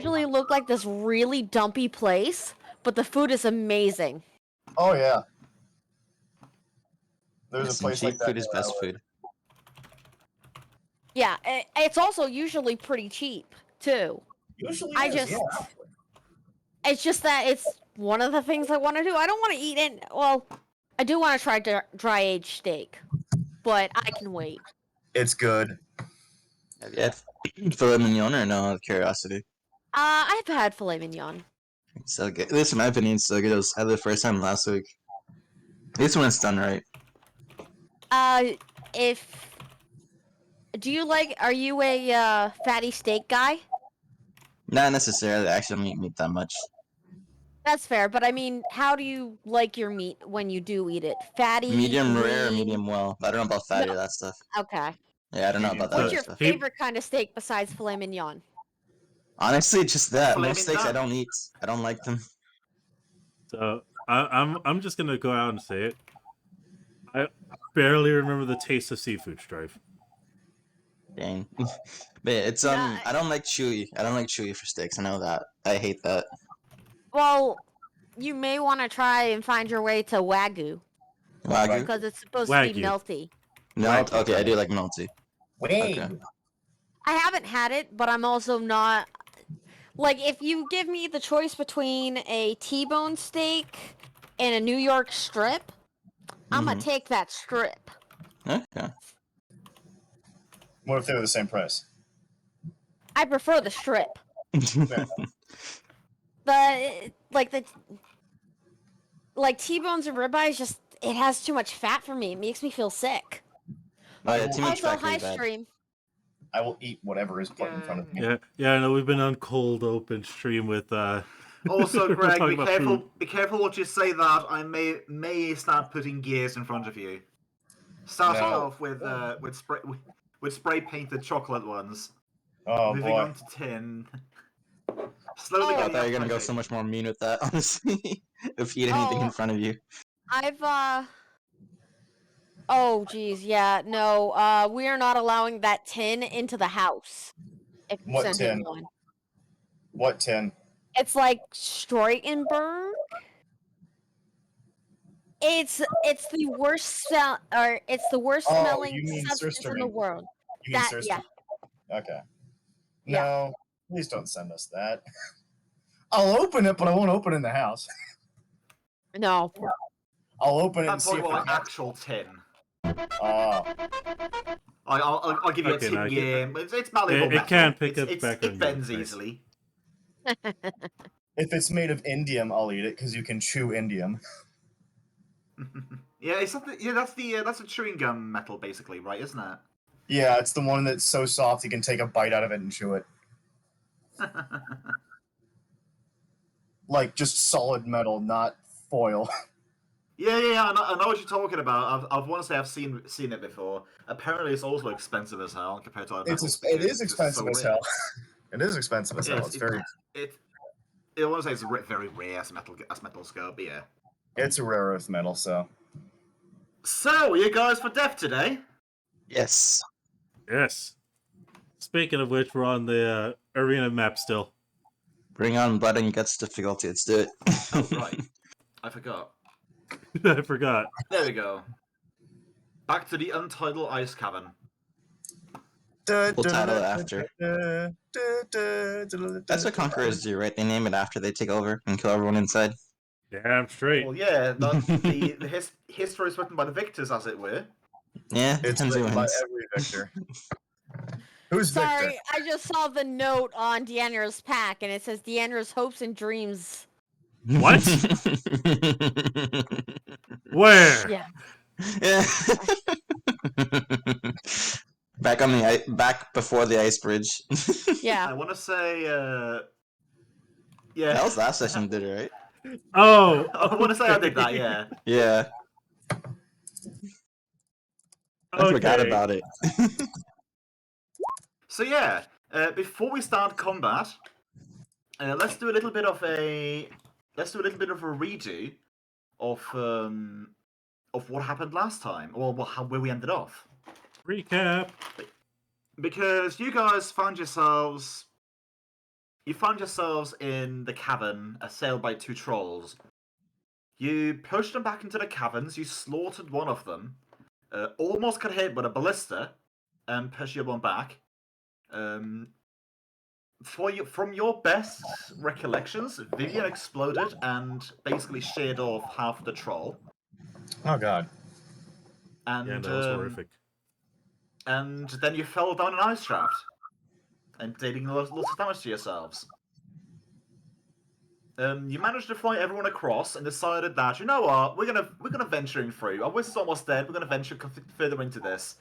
usually look like this really dumpy place, but the food is amazing. Oh yeah. There's Yes, a place like cheap that. food is best food. Yeah, it's also usually pretty cheap too. Usually yeah. It's just that it's one of the things I want to do. I don't want to eat it. Well, I do want to try dry aged steak, but I can wait. It's good. Have you had filet mignon or no? Out of curiosity. I've had filet mignon. It's so good. At least in my opinion, it's so good. I had it the first time last week. At least when it's done right. Are you a fatty steak guy? Not necessarily. I actually don't eat meat that much. That's fair, but I mean, how do you like your meat when you do eat it? Fatty, Medium rare, lean? medium well. I don't know about fatty or that stuff. Okay. Yeah, I don't know about that What's other your stuff. favorite kind of steak besides filet mignon? Honestly, just that. Filet Most steaks I mignon. don't eat. I don't like them. So I'm just gonna go out and say it. I barely remember the taste of seafood, Strife. Dang. But it's I don't like chewy. I don't like chewy for steaks. I know that. I hate that. Well, you may want to try and find your way to Wagyu. Wagyu? Because it's supposed to be melty. Melt? Okay, I do like melty. Wait. Okay. I haven't had it, but I'm also not... Like, if you give me the choice between a T-bone steak and a New York strip, I'm gonna take that strip. Okay. What if they were the same price? I prefer the strip. T-bones and ribeyes just... It has too much fat for me. It makes me feel sick. Oh yeah, too much Also, fat hi, can be bad. stream. I will eat whatever is put in front of me. Yeah, I know we've been on cold open stream with Also, we're Greg, talking be about careful. food. Be careful what you say. That I may start putting gears in front of you. Starting off with spray painted chocolate ones. Oh Moving boy. on to tin. Slowly I getting thought you were gonna up go my so much more mean with that, honestly. If you eat anything in front of you. Oh, geez, yeah, no, we are not allowing that tin into the house. If you What send tin? in one. What tin? It's like Streutenberg. It's the worst smelling you mean substance in the Surströmming. world. You mean Yeah. Okay. Yeah. No, please don't send us that. I'll open it, but I won't open it in the house. No. I'll open it and That's see if like it actual tin. Oh. I'll give you a Okay, tin no, game. It's malleable it metal. can't pick up It background bends noise. easily. If it's made of indium, I'll eat it because you can chew indium. Yeah, that's a chewing gum metal basically, right? Isn't it? Yeah, it's the one that's so soft you can take a bite out of it and chew it. Like just solid metal, not foil. Yeah. I know what you're talking about. I want to say I've seen it before. Apparently, it's also expensive as hell compared to other metals. It is expensive as hell. It is expensive as hell. I want to say it's very rare as metals go, but yeah. It's a rare earth metal, so. So, are you guys for death today? Yes. Yes. Speaking of which, we're on the arena map still. Bring on blood and guts difficulty. Let's do it. Oh, right. I forgot. I forgot. There we go. Back to the Untitled Ice Cavern. We'll title it after. That's what conquerors do, right? They name it after they take over and kill everyone inside. Damn straight. Well, yeah, the history is written by the victors, as it were. Yeah, it's written by every victor. Who's Victor? Sorry, I just saw the note on Deandra's pack, and it says Deandra's hopes and dreams. What? Where? Yeah. Yeah. Back before the ice bridge. Yeah. I want to say, yeah. That was last session, did it, right? Oh. I want to say I did that, yeah. Yeah. I forgot about it. So yeah, before we start combat, let's do a little bit of a redo of what happened last time, or where we ended off. Recap. Because you guys found yourselves you find yourselves in the cavern, assailed by 2 trolls. You pushed them back into the caverns. You slaughtered one of them. Almost got hit with a ballista, and pushed the other one back. From your best recollections, Vivian exploded and basically sheared off half the troll. Oh god. And Yeah, that was horrific. And then you fell down an ice shaft, and dealing lots of damage to yourselves. You managed to fly everyone across and decided that, you know what, we're gonna venture in through. Our wizard's almost dead. We're gonna venture further into this.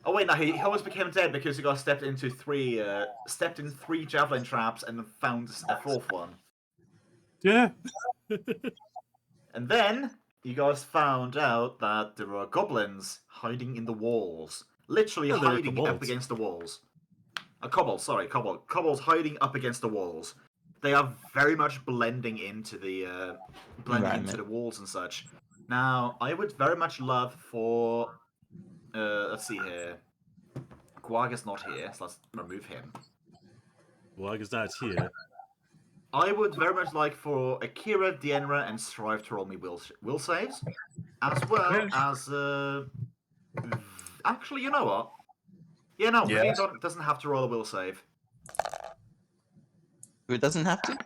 Oh wait, no, he almost became dead because he got stepped in 3 javelin traps and found a 4th one. Yeah. And then you guys found out that there were goblins hiding in the walls, literally Oh, they're hiding up kobolds. against the walls. Kobolds hiding up against the walls. They are very much blending into the walls and such. Now, I would very much love for let's see here. Guag is not here, so let's remove him. Well, I guess that's here. I would very much like for Akira, 𝓓𝓪𝓷𝓮'𝓼 and 𝓓𝓪𝓷 to roll me will saves, as well as actually, you know what? Yeah, no, Yes. Vivian doesn't have to roll a will save. Who doesn't have to?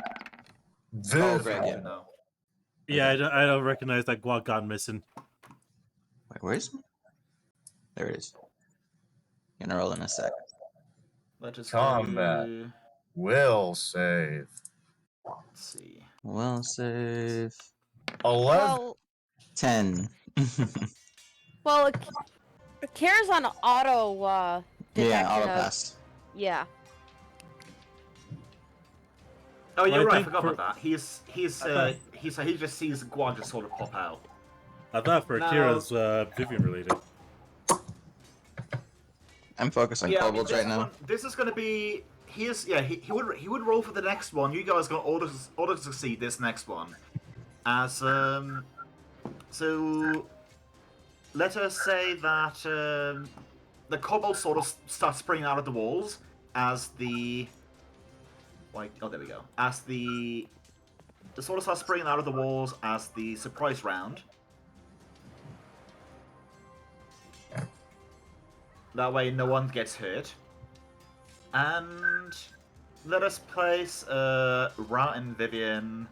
Viv. Greg, yeah. No. Yeah, I don't recognize that guac gone missing. Wait, where is it? There it is. Gonna roll in a sec. Let us Combat. go. Will save. Let's see. Well, save 11. 10. Well, Kira's on auto. Yeah, detection auto of- pass. Yeah. Oh, you're Well, I right. I think forgot for- about that. He just sees Guag just sort of pop out. I thought for No. Akira's Vivian related. I'm focused on Yeah, I mean, kobolds right now. this is going to be. He would roll for the next one. You guys got auto succeed this next one, as So let us say that the kobolds sort of start springing out of the walls as the. Oh, there we go. As the sort of start springing out of the walls as the surprise round. That way, no one gets hurt. And let us place Ra and Vivian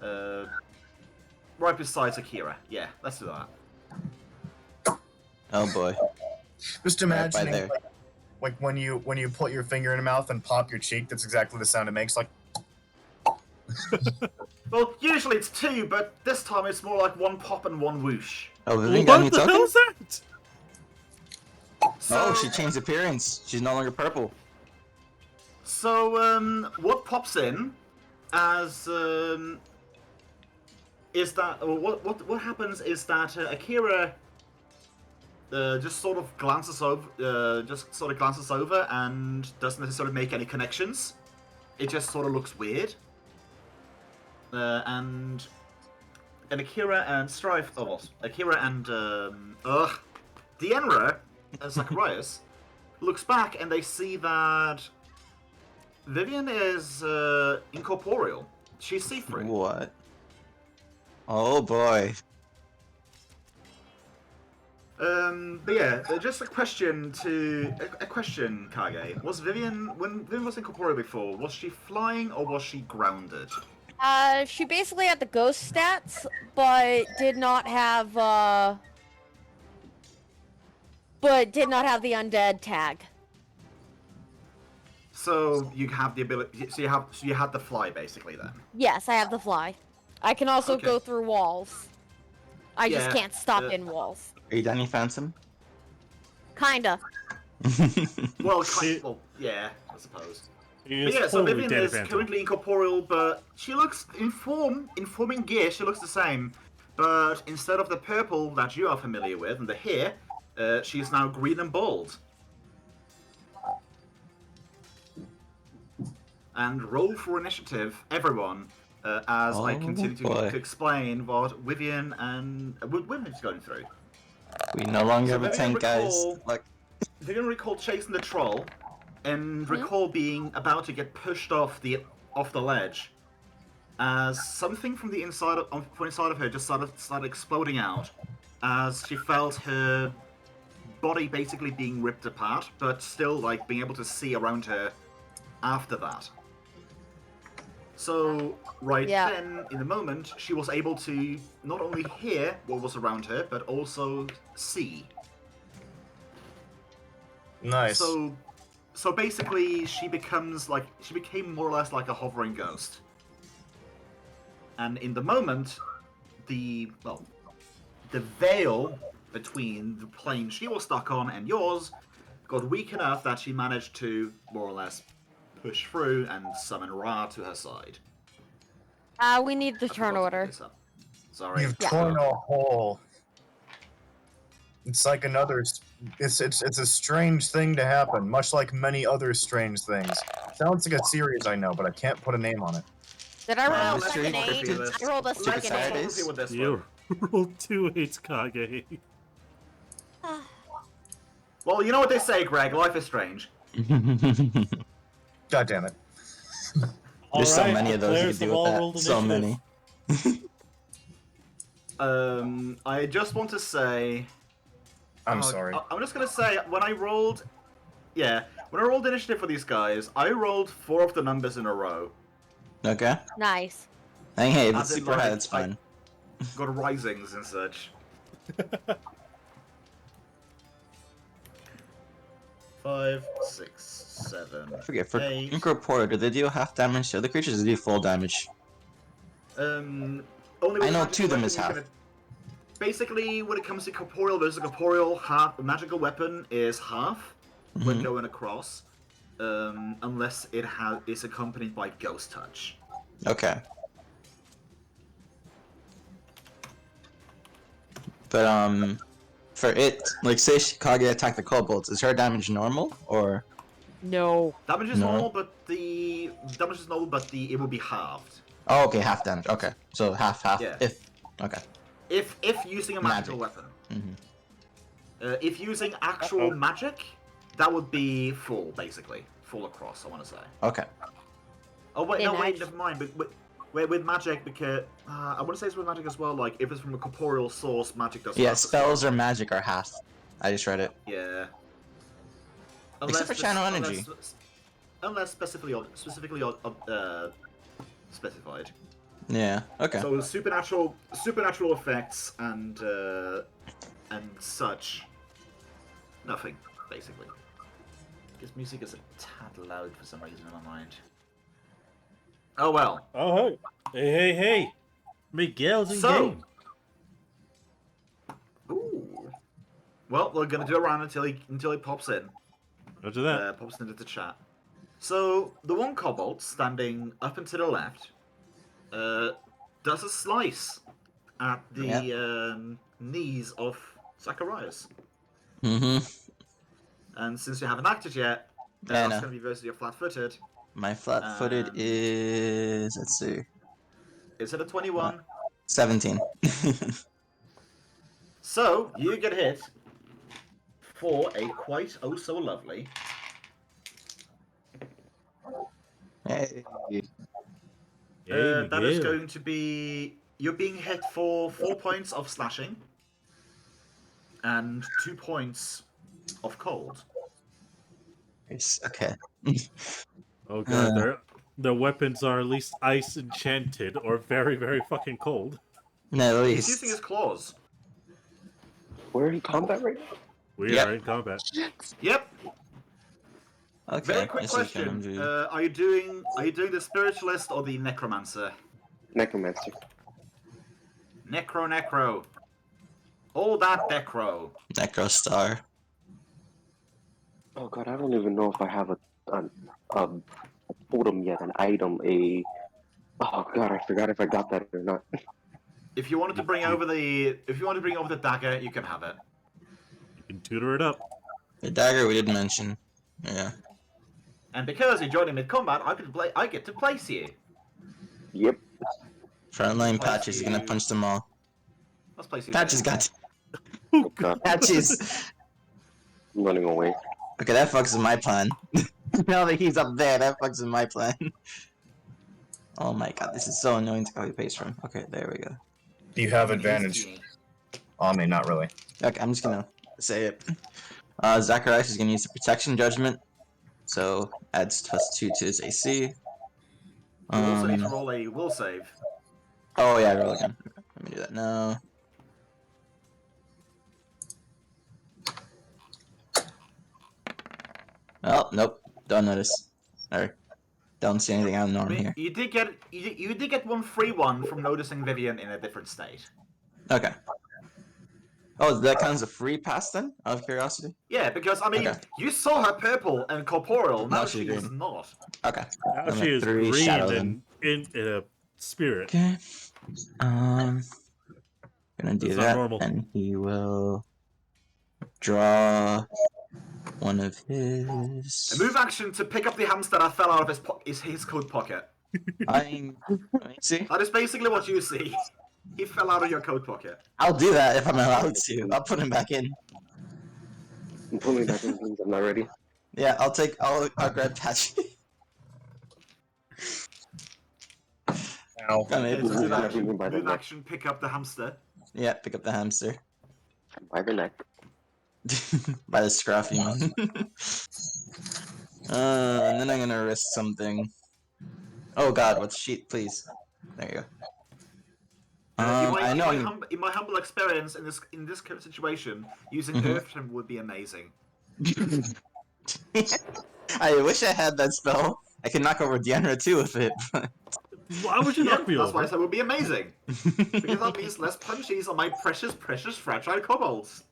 right beside Akira. Yeah, let's do that. Oh boy. Just Right by imagining there. like when you put your finger in your mouth and pop your cheek, that's exactly the sound it makes. Like Well, usually it's 2, but this time it's more like 1 pop and 1 whoosh. Oh, Vivian got any What the hell tokens? is that? So, Oh, she changed appearance. She's no longer purple. So, what pops in as is that what happens is that Akira just sort of glances over, and doesn't necessarily make any connections. It just sort of looks weird. And Akira and Akira and 𝓓𝓪𝓷𝓮'𝓼 and Zacharias looks back and they see that Vivian is incorporeal. She's see-through. What? Oh boy. But yeah, just a question, Kage. Was Vivian, when Vivian was incorporeal before, was she flying or was she grounded? She basically had the ghost stats, but did not have the undead tag. So you have the ability. So you had the fly basically then. Yes, I have the fly. I can also Okay. go through walls. I just Yeah, can't stop in walls. Are you Danny Phantom? Kinda. Well, She- well, yeah, I suppose. He But is yeah, so totally Vivian Danny is Phantom. currently incorporeal, but she looks in forming gear. She looks the same, but instead of the purple that you are familiar with and the hair, she's now green and bald. And roll for initiative, everyone, as I Oh, continue to boy. explain what Vivian is going through. We no longer So have a Vivian tank, guys. recall- Like, Vivian recalled chasing the troll, and recall being about to get pushed off the ledge, as something from the inside of her just started exploding out, as she felt her body basically being ripped apart, but still like being able to see around her after that. So then, in the moment, she was able to not only hear what was around her, but also see. Nice. So basically, she became more or less like a hovering ghost. And in the moment, the veil between the plane she was stuck on and yours got weak enough that she managed to more or less push through and summon Ra to her side. We need the turn order. Sorry. You've torn a hole. It's like another. It's a strange thing to happen, much like many other strange things. Sounds like a series I know, but I can't put a name on it. Did I roll a Let's second read 8? cryptids. I rolled a second Saturdays. 8. See what this You rolled 2 8s, Kage. Well, you know what they say, Greg. Life is strange. God damn it. There's so Alright, many of the those you players can have do all with that. rolled So initiative. many. I just want to say. I'm sorry. I'm just gonna say when I rolled initiative for these guys, I rolled 4 of the numbers in a row. Okay. Nice. Hey, if As it's in, super like, high, it's fine. Got risings and such. 5, 6, 7. I forget, for 8. Incorporeal, do they deal half damage to other creatures or do they do full damage? Only with I know magical 2 of them is weapon half. you can- Basically, when it comes to corporeal versus corporeal, a magical weapon is half when going across, unless it is accompanied by ghost touch. Okay. But, for it, like, say Kage attacked the kobolds, is her damage normal, or? No. Damage is No. normal, but it will be halved. Oh, okay, half damage, okay. So half, Yeah. okay. If using a magical weapon. If using actual magic, that would be full, basically. Full across, I want to say. Okay. Oh, wait, Yeah, no, wait, nice. never mind. But with magic, because... I want to say it's with magic as well, like, if it's from a corporeal source, magic does Yeah, half as spells well. or magic are half. I just read it. Yeah. Except for channel energy. Unless specifically specified. Yeah, okay. So supernatural effects and such. Nothing, basically. This music is a tad loud for some reason in my mind. Oh well. Oh, hey. Miguel's in So- game. Ooh. Well, we're gonna do a round until he pops in. Roger that. Pops into the chat. So the one kobold standing up and to the left does a slice at the knees of Zacharias. And since you haven't acted yet, that's going to be versus your flat-footed. My flat-footed is... let's see. Is it a 21? 17. So, you get hit for a quite so lovely... Hey. that is going to be... You're being hit for 4 points of slashing. And 2 points of cold. Yes, okay. Oh god, their weapons are at least ice enchanted or very, very fucking cold. No, at He's least. using his claws. We're in combat right now? We Yep. are in combat. Yep. Okay. Very quick yes, we can question. do- Are you doing the spiritualist or the necromancer? Necromancer. Necro. All that necro. Necrostar. Oh god, I don't even know if I have a totem yet, an item, oh god, I forgot if I got that or not. If you wanted to bring over the dagger, you can have it. You can tutor it up. The dagger we didn't mention. Yeah. And because you joined in mid-combat, I get to place you. Yep. Frontline Place Patches is gonna you- punch them all. Let's place you. Patches there. got Oh god, Patches. I'm running away. Okay, that fucks with my plan. Now that he's up there, that fucks with my plan. Oh my god, this is so annoying to copy paste from. Okay, there we go. You have advantage. On me, not really. Okay, I'm just gonna say it. Zacharias is gonna use the protection judgment, so adds +2 to his AC. You also need to roll a will save. Oh yeah, roll again. Okay, let me do that now. Oh nope, don't notice. Or don't see anything out of norm here. You did get one free one from noticing Vivian in a different state. Okay. Oh, that counts as a free pass then? Out of curiosity? Yeah, because I mean, Okay. you saw her purple and corporeal. Now No, she's she's green. not. Okay. Now I'm she at is 3 green shadow and then. in a spirit. Okay. Gonna do That's not that, normal. and he will draw one of his. A move action to pick up the hamster that fell out of his coat pocket. Let me see. That is basically what you see. He fell out of your coat pocket. I'll do that if I'm allowed to. I'll put him back in. Pull me back in, please. I'm not ready. Yeah, I'll grab Patchy. Ow. Come Okay, here. so By the move neck. action, pick up the hamster. Yeah, pick up the hamster. By the neck. By the scruff, you mean. And then I'm gonna risk something. Oh god, what's sheet, please? There you go. I know. In my humble experience, in this current situation, using 𝓓𝓪𝓷𝓮'𝓼 would be amazing. I wish I had that spell. I could knock over Deanna too with it. Why would you Yeah, knock me that's why I over? said it would be amazing. Because that means less punchies on my precious, precious fragile kobolds.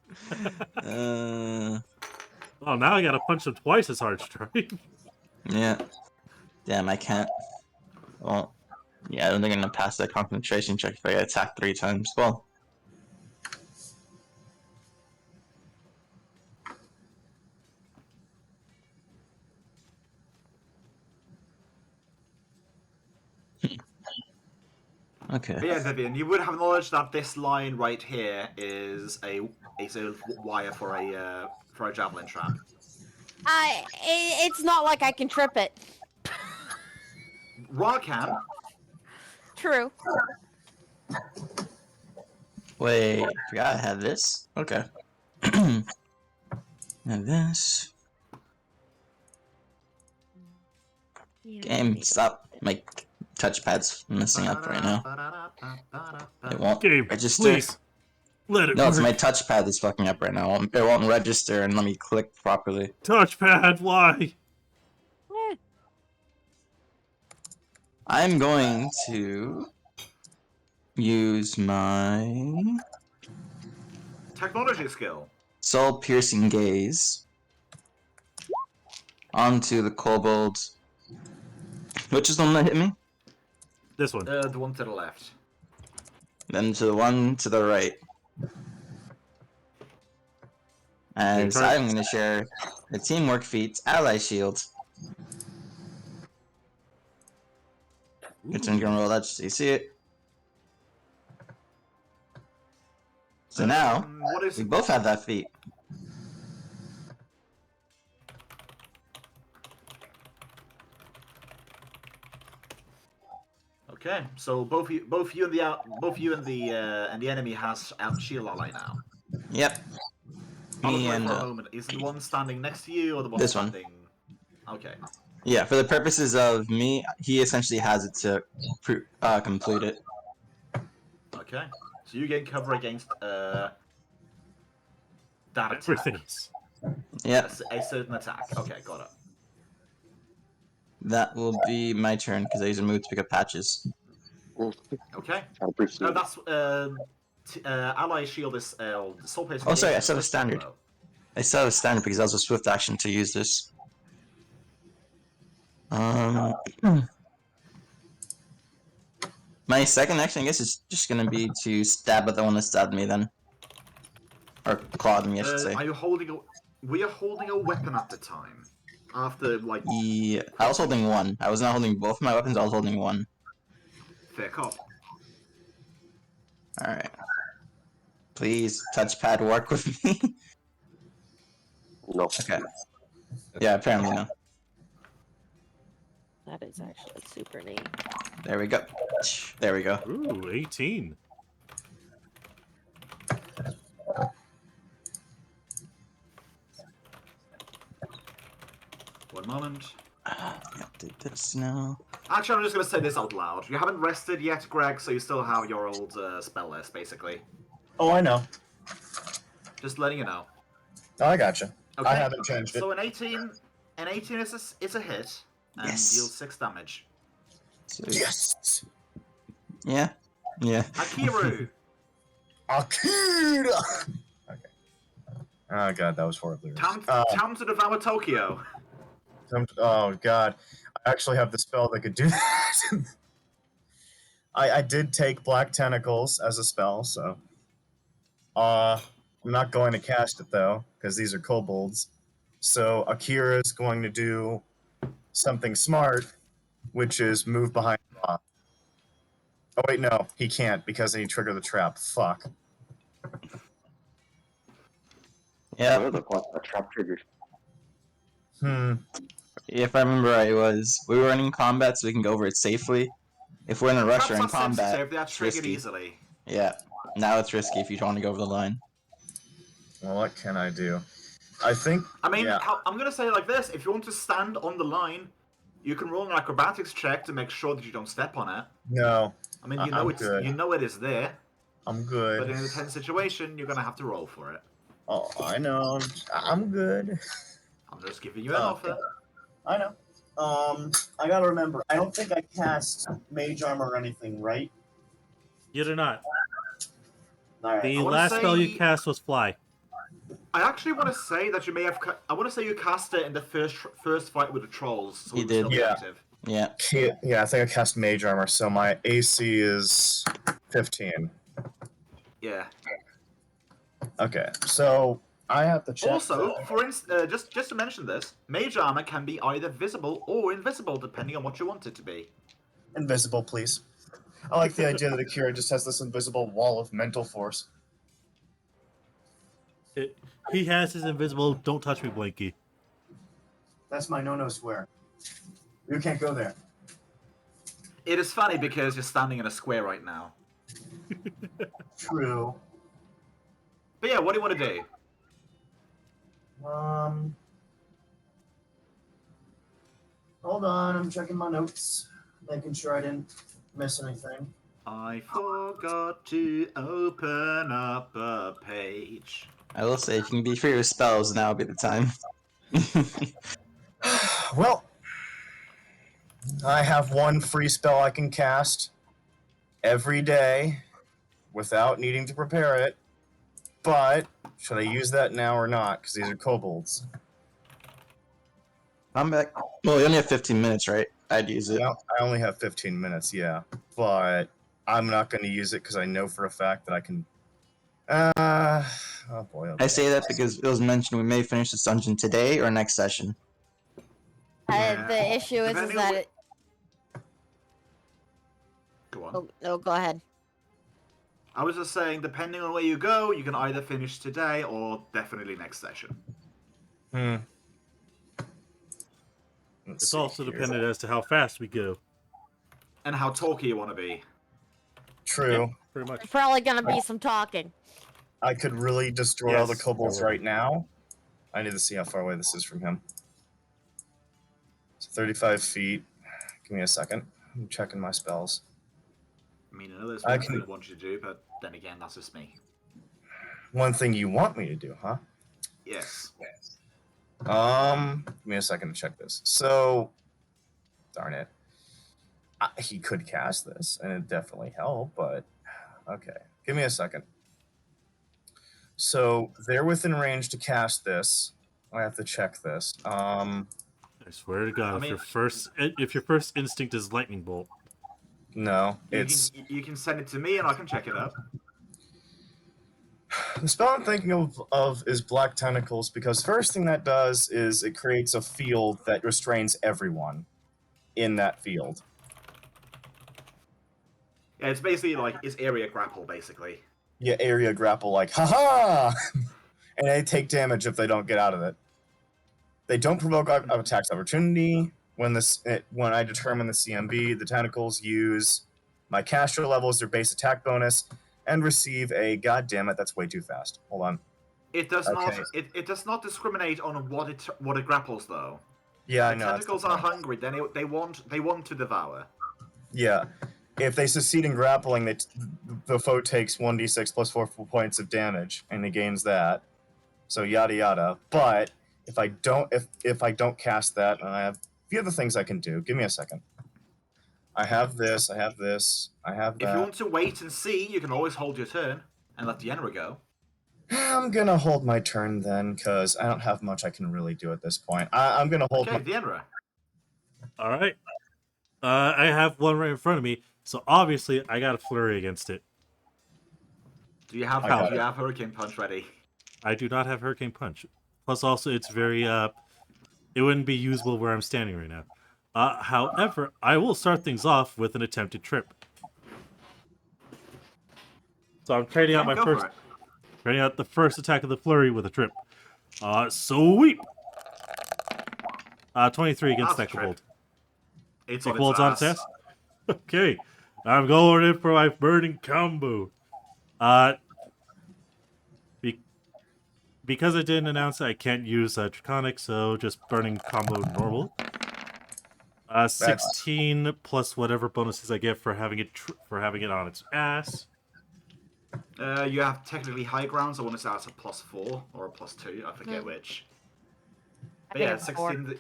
Oh, now I gotta punch them twice as hard, straight. Yeah. Damn, I can't. Well, yeah, I don't think I'm gonna pass that concentration check if I get attacked 3 times. Well. Okay. But yeah, Vivian, you would have knowledge that this line right here is a wire for a javelin trap. It's not like I can trip it. Ra can. True. Wait, forgot I had this. Okay. And this. Game, stop. My touchpad's messing up right now. It won't Game, register. please. Let it No, it's work. my touchpad that's fucking up right now. It won't register and let me click properly. Touchpad, why? I'm going to use my Technology skill. soul piercing gaze onto the kobold. Which is the one that hit me? This one. The one to the left. Then to the one to the right. And Okay, I'm going to share the teamwork feat ally shield. Your turn, gonna roll that just so you see it. So now, What is we both have that feat. okay? So both you and the enemy has shield ally now. Yep. I was Me wondering and for a moment, is the one standing next to you or the one This one. standing? Okay. yeah, for the purposes of me, he essentially has it to complete it. Okay. So you gain cover against that attack. Everything is. Yep, A certain attack. Okay, got it. that will be my turn because I use a move to pick up patches. Okay. I appreciate No, it. that's ally shield is soul piercing. Oh, sorry, I is said a first standard. combo. I still have a standard because that was a swift action to use this. My second action, I guess, is just gonna be to stab at the one that stabbed me then. Or clawed me, I should say. Are you holding a? Were you holding a weapon at the time? After like Yeah, I was holding one. I was not holding both my weapons, I was holding one. fair cop. Alright. Please, touchpad, work with me. No. Okay. Yeah, apparently no. That is actually super neat. There we go. There we go. Ooh, 18. One moment. Update this now. Actually, I'm just going to say this out loud. You haven't rested yet, Greg, so you still have your old spell list, basically. Oh, I know. Just letting you know. Oh, I gotcha. Okay. I haven't changed it. So an 18 is a hit and Yes. deals 6 damage. So, Yes! yeah. Yeah. Akiru! Akira! Okay. Oh god, that was horribly Time to devour Tokyo. Oh god. I actually have the spell that could do that. I did take Black Tentacles as a spell, so... I'm not going to cast it, though, because these are kobolds. So Akira is going to do something smart, which is move behind the rock. Oh wait, no, he can't, because then he triggered the trap. Fuck. Yeah. Where the fuck are trap triggers? If I remember right, it was we were in combat, so we can go over it safely. If we're in a rush or Traps in are combat, sensitive, they are it's triggered risky. easily. Yeah. Now it's risky if you want to go over the line. Well, what can I do? I think... I mean, yeah. I'm going to say it like this. If you want to stand on the line, you can roll an acrobatics check to make sure that you don't step on it. No. I mean, I'm good. you know it is there, I'm good. but in a tense situation, you're going to have to roll for it. Oh, I know. I'm good. I'm just giving you an Oh, offer. I know. I gotta remember, I don't think I cast Mage Armor or anything, right? You do not. Alright. The I wanna last spell you say- cast was Fly. I actually want to say that you may have. I want to say you cast it in the first fight with the trolls. So You it was did. still Yeah. active. Yeah. Yeah, I think I cast Mage Armor, so my AC is 15. Yeah. Okay, so I have to check. Also, for instance, just to mention this, mage armor can be either visible or invisible, depending on what you want it to be. Invisible, please. I like the idea that Akira just has this invisible wall of mental force. He has his invisible "Don't touch me" blankie. That's my no-no square. You can't go there. It is funny because you're standing in a square right now. True. But yeah, what do you want to do? Hold on, I'm checking my notes, making sure I didn't miss anything. I forgot to open up a page. I will say, if you can be free with spells, now would be the time. Well, I have one free spell I can cast every day without needing to prepare it. But should I use that now or not? Because these are kobolds. I'm back. Well, you only have 15 minutes, right? I'd use it. Well, I only have 15 minutes, yeah. But I'm not going to use it because I know for a fact that I can... oh boy. I say that because it was mentioned we may finish this dungeon today or next session. Yeah. The issue is Depending that on it... Go on. Oh, go ahead. I was just saying, depending on where you go, you can either finish today or definitely next session. It's also dependent as to how fast we go. And how talky you want to be. True. Pretty much. There's probably gonna be some talking. I could really destroy all the Yes, kobolds there will right now. I need to see how far away this is from him. It's 35 feet. Give me a second. I'm checking my spells. I mean, I know there's I one can- thing I want you to do, but then again, that's just me. One thing you want me to do, huh? Yes. Give me a second to check this. So, darn it. He could cast this, and it'd definitely help, but okay. Give me a second. So, they're within range to cast this. I have to check this. I swear to God, I mean- if your first instinct is lightning bolt, No, You it's... you can send it to me and I can check it up. The spell I'm thinking of is Black Tentacles, because first thing that does is it creates a field that restrains everyone in that field. Yeah, it's basically like, it's area grapple, basically. Yeah, area grapple, like, haha! And they take damage if they don't get out of it. They don't provoke attacks opportunity. when I determine the CMB, the tentacles use my caster levels, their base attack bonus, and receive a goddammit, that's way too fast. Hold on. It does Okay. not. It does not discriminate on what it grapples though. Yeah, I The know. that's the tentacles are point. hungry. They want to devour. Yeah. If they succeed in grappling, the foe takes 1d6 plus 4 points of damage, and he gains that. So yada yada. But if I don't cast that, and I have a few other things I can do. Give me a second. I have this. I have this. I have that. If you want to wait and see, you can always hold your turn and let ΔENRA go. I'm gonna hold my turn then, because I don't have much I can really do at this point. I'm gonna hold Okay, my. ΔENRA. All right. I have one right in front of me, so obviously I got a flurry against it. Do you have got it. Hurricane Punch ready? I do not have Hurricane Punch. Plus, also, it's very it wouldn't be usable where I'm standing right now. However, I will start things off with an attempted trip. So I'm trading out trading out the first attack of the flurry with a trip. Sweep. 23 against that kobold. It's The on kobold's its on its ass. ass. Okay, I'm going in for my burning combo. Because I didn't announce it, I can't use Draconic, so just burning combo normal. 16 plus whatever bonuses I get for having it on its ass. You have technically high grounds. I want to say that's a +4 or a +2. I forget which. But yeah, 16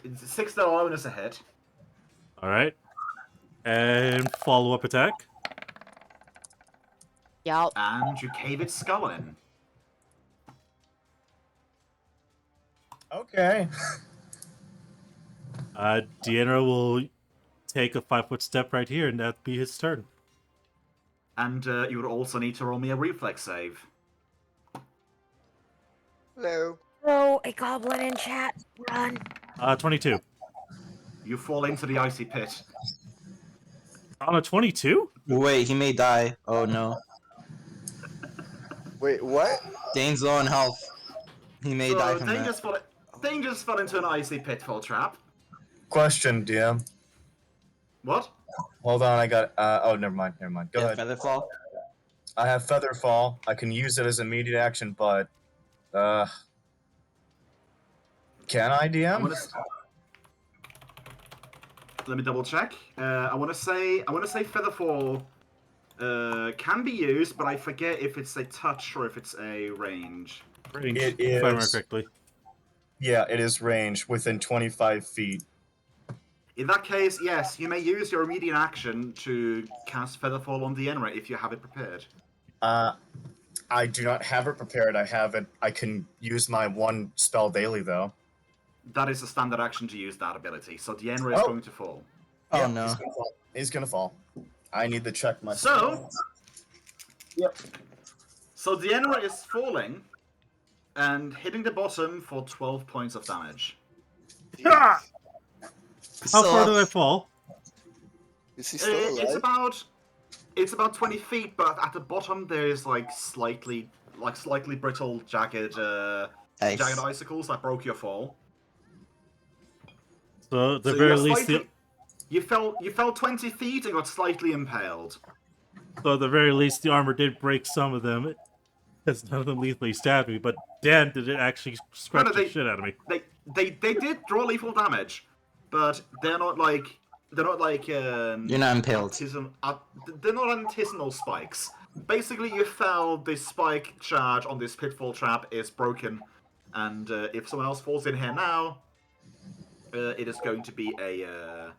alone is a hit. All right, and follow-up attack. Yup. And you cave its skull in. Okay. ΔENRA will take a 5-foot step right here, and that'd be his turn. And you would also need to roll me a reflex save. Hello. Throw a goblin in chat. Run. 22. You fall into the icy pit. On a 22? Wait, he may die. Oh no. Wait, what? Dane's low on health. He may die from Dane that. just fell into an icy pitfall trap. Question, DM. What? Hold on, I got. Oh, never mind. Go ahead. Featherfall. I have Featherfall. I can use it as immediate action, but can I, DM? Let me double check. I want to say Featherfall can be used, but I forget if it's a touch or if it's a range. Range, It if I remember is. correctly. Yeah, it is range within 25 feet. In that case, yes, you may use your immediate action to cast Featherfall on ΔENRA if you have it prepared. I do not have it prepared. I have it. I can use my one spell daily though. That is a standard action to use that ability, so ΔENRA is going to fall. Oh Yep, no. He's gonna fall. I need to check my. So, so ΔENRA is falling and hitting the bottom for 12 points of damage. Ah! How far did I fall? Is he still alive? It's about 20 feet, but at the bottom there is like slightly brittle, jagged icicles that broke your fall. So at the So very you're least, you fell 20 feet and got slightly impaled. so at the very least, the armor did break some of them, because none of them lethally stabbed me. But damn, did it actually scratch the shit out of me? They did draw lethal damage, but they're not like You're not impaled. they're not artisanal spikes. Basically, you fell. This spike charge on this pitfall trap is broken, and if someone else falls in here now, it is going to be a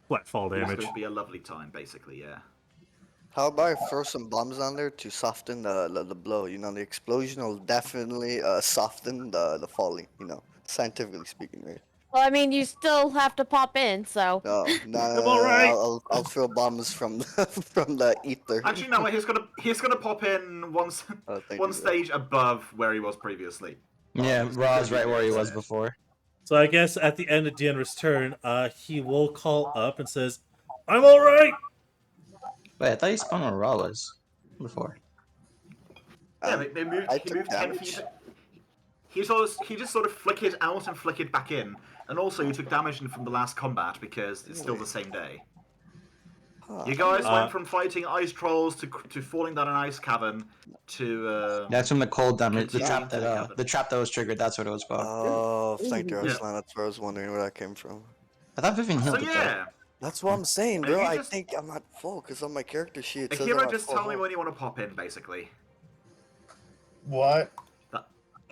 Flat fall it's damage. going to be a lovely time, basically. Yeah. How about I throw some bombs on there to soften the blow? You know, the explosion will definitely soften the falling. You know, scientifically speaking, right? Well, I mean, you still have to pop in, so. No, right. I'll throw bombs from the ether. Actually, no. He's gonna pop in one Thank one you. stage above where he was previously. Yeah, Ra's right where he was before. So I guess at the end of ΔENRA's turn, he will call up and says, "I'm all right." Wait, I thought you spun where Ra was before. Yeah, they moved. I He took moved 10 damage. feet. He just sort of flickered out and flickered back in, And also, you took damage from the last combat because it's still Really? the same day. Huh. You guys Uh, went from fighting ice trolls to falling down an ice cavern to. That's from the cold damage. The Continuing trap to the cabin. the trap that was triggered. That's what it was about. Oh, thank you, Yeah. Arslan. That's where I was wondering where that came from. I thought Vivian So healed it though. yeah, That's what I'm saying, And bro. you I just- think I'm at full because on my character sheet it says I'm Akira, at just full tell me health. when you want to pop in, basically. What?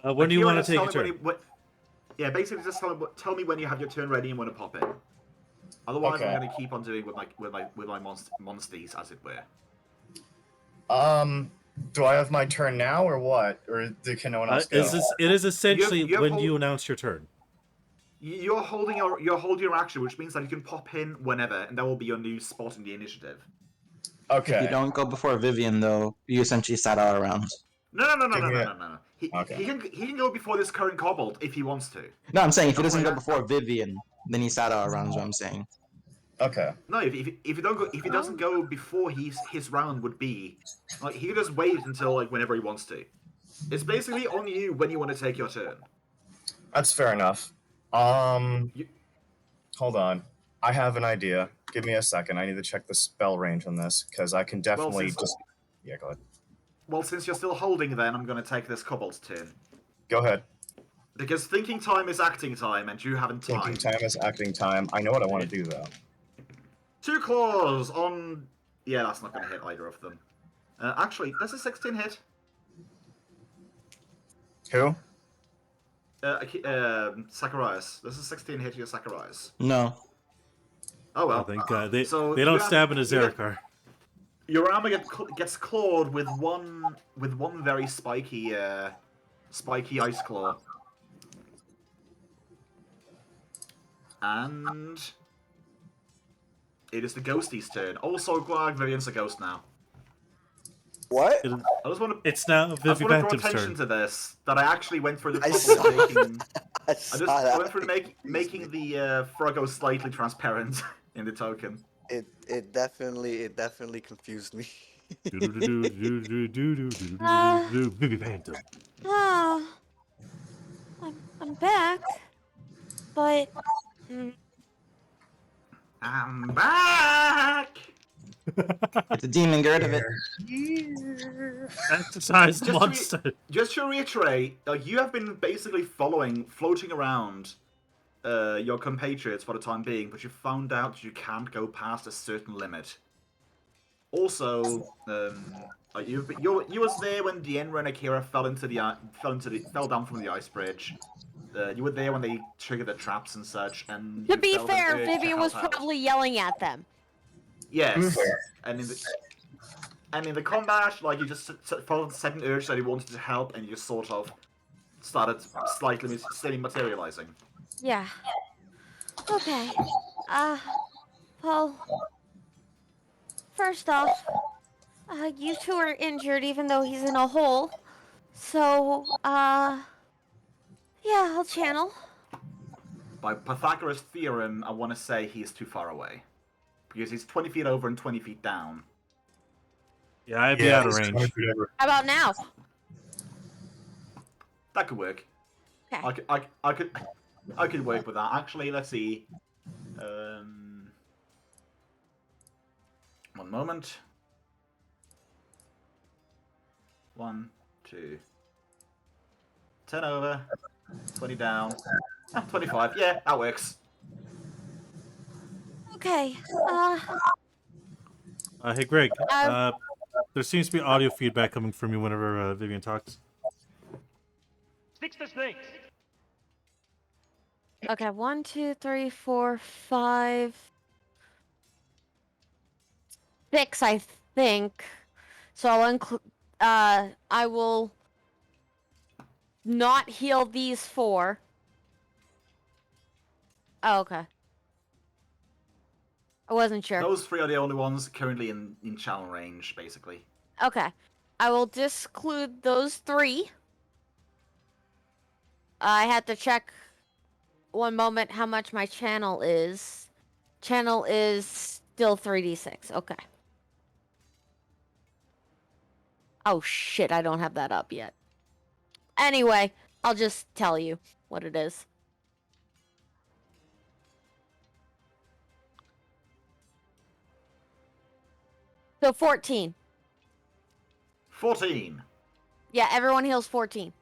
When do you Akira, want just to take tell your me turn? when yeah, basically just tell me when you have your turn ready and want to pop in. Otherwise, Okay. I'm going to keep on doing with my monsties, as it were. Do I have my turn now or what? Or can no one else go? It is essentially You have when whole- you announce your turn. You're holding your action, which means that you can pop in whenever, and that will be your new spot in the initiative. Okay. If you don't go before Vivian though, you essentially sat out around. No. He Okay. can go before this current kobold if he wants to. No, I'm saying if he doesn't go yeah. before Vivian, then he sat out around. Is what I'm saying. Okay. No, if you don't go, if he doesn't go before his round would be, like he can just wait until like whenever he wants to. It's basically on you when you want to take your turn. That's fair enough. You- Hold on. I have an idea. Give me a second. I need to check the spell range on this because I can definitely since- Yeah, go ahead. Well, since you're still holding, then I'm going to take this kobold's turn Go ahead. because thinking time is acting time, and you haven't time. Thinking time is acting time. I know what I want to do though. 2 claws on. Yeah, that's not going to hit either of them. Actually, that's a 16 hit. Who? Zacharias. This is 16 hit your Zacharias. No. Oh well. I think they So they don't you have- stab in a you get- Zerikar. Your armor gets clawed with one very spiky ice claw. And it is the ghostie's turn. Also, Vivian's a ghost now. What? I just want to. It's now I just want to draw Vivian's attention turn. to this. That I actually went through the I trouble of saw- making. I I saw just that. went through making the Froggo slightly transparent in the token. It definitely confused me. Vivi Phantom. Ah, I'm back, but I'm back. It's a demon. Get rid of it. Exercise Just to monster. Just to reiterate, you have been basically floating around your compatriots for the time being, but you found out that you can't go past a certain limit. Also, you was there when 𝓮𝓵𝓷𝓵 and Akira fell down from the ice bridge. You were there when they triggered the traps and such. And to you be felt an fair, urge to Vivian was help out. probably yelling at them. Yes, Fair. and in the combat, like you just felt a sudden urge that he wanted to help, and you just sort of started slowly materializing. Yeah. Okay. Well, first off, you two are injured even though he's in a hole. So, yeah, I'll channel. By Pythagoras' theorem, I want to say he's too far away. Because he's 20 feet over and 20 feet down. Yeah, I'd be out of range. How about now? That could work. Okay. I could work with that. Actually, let's see. One moment. 1, 2. 10 over. 20 down. 25. Yeah, that works. Okay. Hey, Greg. Um, There seems to be audio feedback coming from you whenever Vivian talks. Sticks to snakes. Okay, 1, 2, 3, 4, 5, 6, I think. So I'll include. I will not heal these 4. Oh, okay. I wasn't sure. Those 3 are the only ones currently in channel range, basically. Okay. I will disclude those 3. I had to check one moment how much my channel is. Channel is still 3d6. Okay. Oh shit, I don't have that up yet. Anyway, I'll just tell you what it is. So 14. 14. Yeah, everyone heals 14.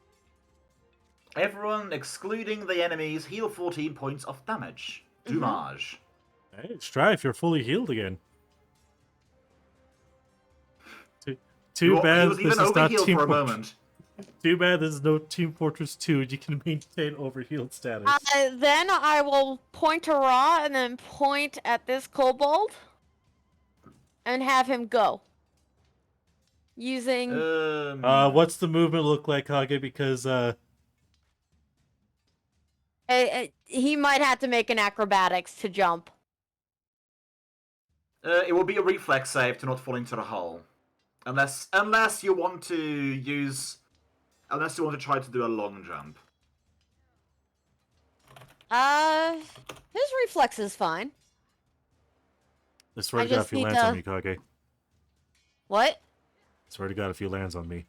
Everyone, excluding the enemies, heal 14 points of damage. Dommage. Hey, let's try if you're fully healed again. Too bad He was this even is not overhealed Team for a Fortress. moment. Too bad this is no Team Fortress 2 and you can maintain overhealed status. Then I will point to Ra and then point at this kobold and have him go. Using What's the movement look like, Kage? Because he might have to make an acrobatics to jump. It will be a reflex save to not fall into the hole. Unless you want to use... Unless you want to try to do a long jump. His reflex is fine. I swear I to God, just if he need lands to- on me, Kage. What? Swear to God, if he lands on me,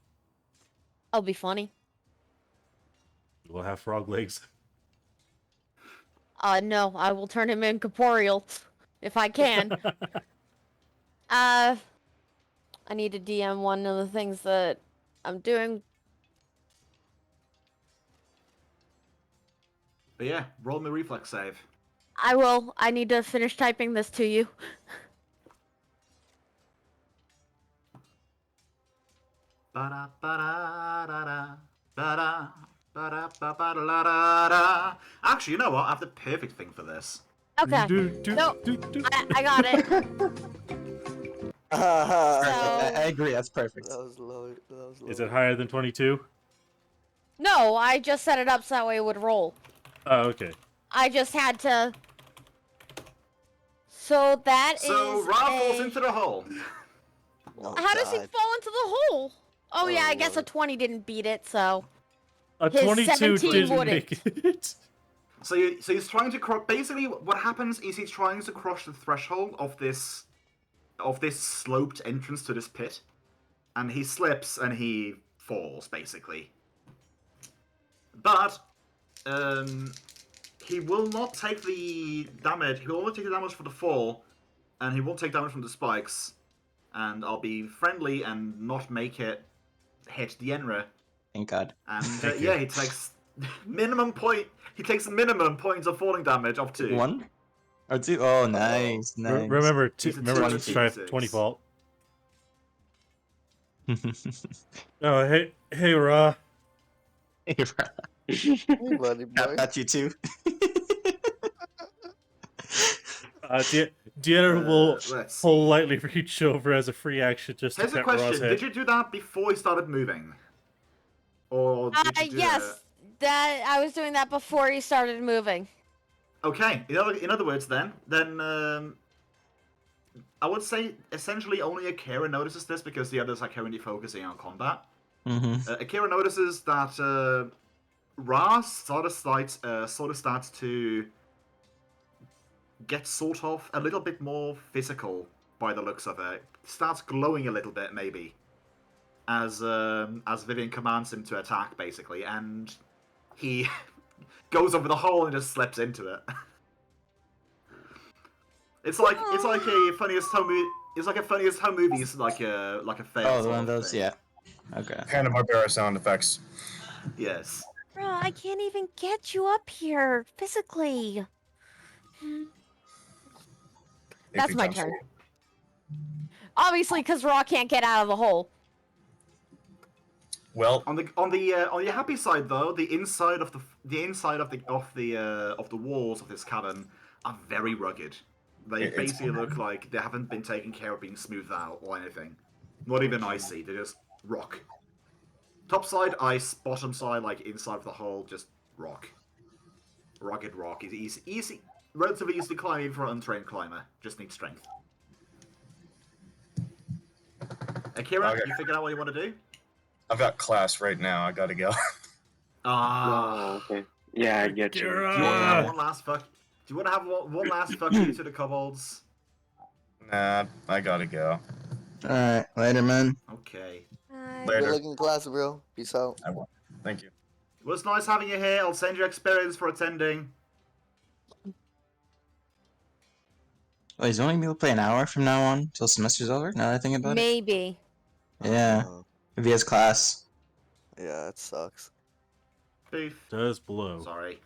I'll be funny. he will have frog legs. No, I will turn him incorporeal if I can. I need to DM one of the things that I'm doing. But yeah, roll me reflex save. I will. I need to finish typing this to you. Ba-da, ba-da-da-da, ba-da, ba-da, ba-ba-da-da-da. Actually, you know what? I have the perfect thing for this. Okay. No, I got it. I agree. That's perfect. That was low. That was low. Is it higher than 22? No, I just set it up so that way it would roll. Oh, okay. I just had to. So that is. So Ra falls into the hole. Oh, How does he God. fall into the hole? Oh, yeah, I guess a Lord. 20 didn't beat it, so. A His 22 17 didn't wouldn't. make it. So he's trying to cross. Basically, what happens is he's trying to cross the threshold of this sloped entrance to this pit, and he slips and he falls basically. But he will not take the damage. He will only take the damage for the fall, and he won't take damage from the spikes. And I'll be friendly and not make it hit the 𝓮𝓷𝓾. Thank God. And Thank you. yeah, he takes minimum point. He takes minimum points of falling damage of 2. 1 or 2? Oh, nice, nice. Remember, He's a remember to 22. try 20 fault. Oh, hey, Ra. Hey, Hey, buddy boy. That's you too. Deanna will Let's see. politely reach over as a free action just to Here's a pet Ra's question: head. did you do that before he started moving, or did you do Yes, that I was doing that before he started moving. it? Okay. In other words, then I would say essentially only Akira notices this because the others are currently focusing on combat. Akira notices that Ra sort of starts to get sort of a little bit more physical by the looks of it. Starts glowing a little bit, maybe, as Vivian commands him to attack, basically, and he goes over the hole and just slips into it. It's like a funniest home movie. It's like a funniest home movies, like a fail. Oh, sort one of those, thing. yeah. Okay. Hanna-Barbera sound effects. Yes. Bro, I can't even get you up here physically. That's my turn. Obviously, because Ra can't get out of the hole. Well, On the happy side, though, the inside of the walls of this cabin are very rugged. They It's- basically look like they haven't been taken care of being smoothed out or anything. Not even icy. They're just rock. Top side ice, bottom side like inside of the hole, just rock. Rugged rock is easy, relatively easy to climb even for an untrained climber. Just needs strength. Akira, Okay. you figured out what you want to do? I've got class right now. I gotta go. Oh, okay. Yeah, I get you. Do you want to have one last fuck? Do you want to have one last fuck you to the kobolds? Nah, I gotta go. Alright, later, man. Okay. Good Later. looking class, bro. Peace out. I will. Thank you. It was nice having you here. I'll send you experience for attending. Oh, he's only able to play an hour from now on till semester's over. Now that I think about Maybe. it. Yeah, if he has class. Yeah, it sucks. Beef. Does blow. Sorry.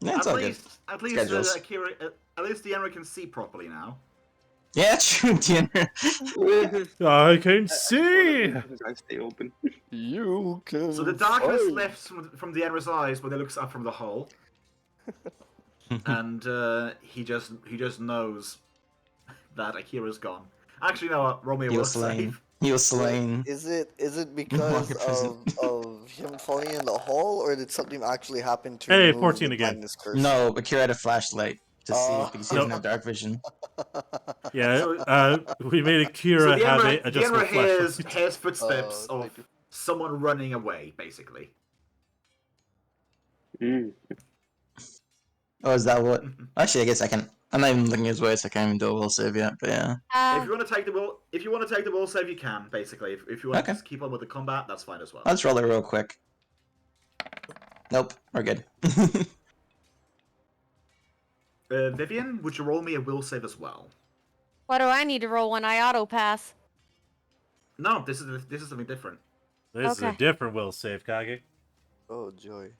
Yeah, it's all good. At least Schedules. Akira, at least the can see properly now. Yeah, true, Diener. I can see! His eyes stay open. You can. So the darkness fight. left from Deanra's eyes when he looks up from the hole, and he just knows that Akira's gone. Actually, no, Romeo He will was slain. save. He was slain. Is it because Longer prison. of him falling in the hole, or did something actually happen to Hey, remove 14 the again. blindness curse? No, Akira had a flashlight to see because he Nope. doesn't have dark vision. Yeah, So- we made Akira So have a Deanra adjustable hears flashlight. footsteps of thank you. someone running away, basically. Oh, is that what? Actually, I guess I can. I'm not even looking his way, so I can't even do a will save yet. But yeah. If you want to take the will save, you can. Basically, if you want Okay. to just keep on with the combat, that's fine as well. Let's roll it real quick. Nope, we're good. Vivian, would you roll me a will save as well? Why do I need to roll when I auto pass? No, this is something different. This is a Okay. different will save, Kage. Oh joy.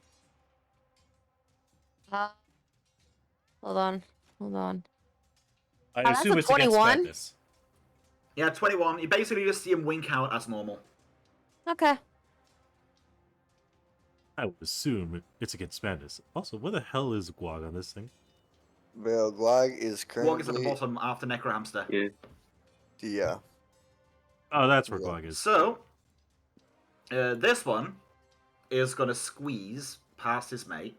Hold on. I that's assume a it's against 21? madness. Yeah, 21. You basically just see him wink out as normal. Okay. I would assume it's against madness. Also, where the hell is Guag on this thing? Well, Guag is Walk is at the currently. bottom after 𝓓𝓬'𝓼. Yeah. Yeah. Oh, that's where Yeah. Guag is. So, this one is gonna squeeze past his mate.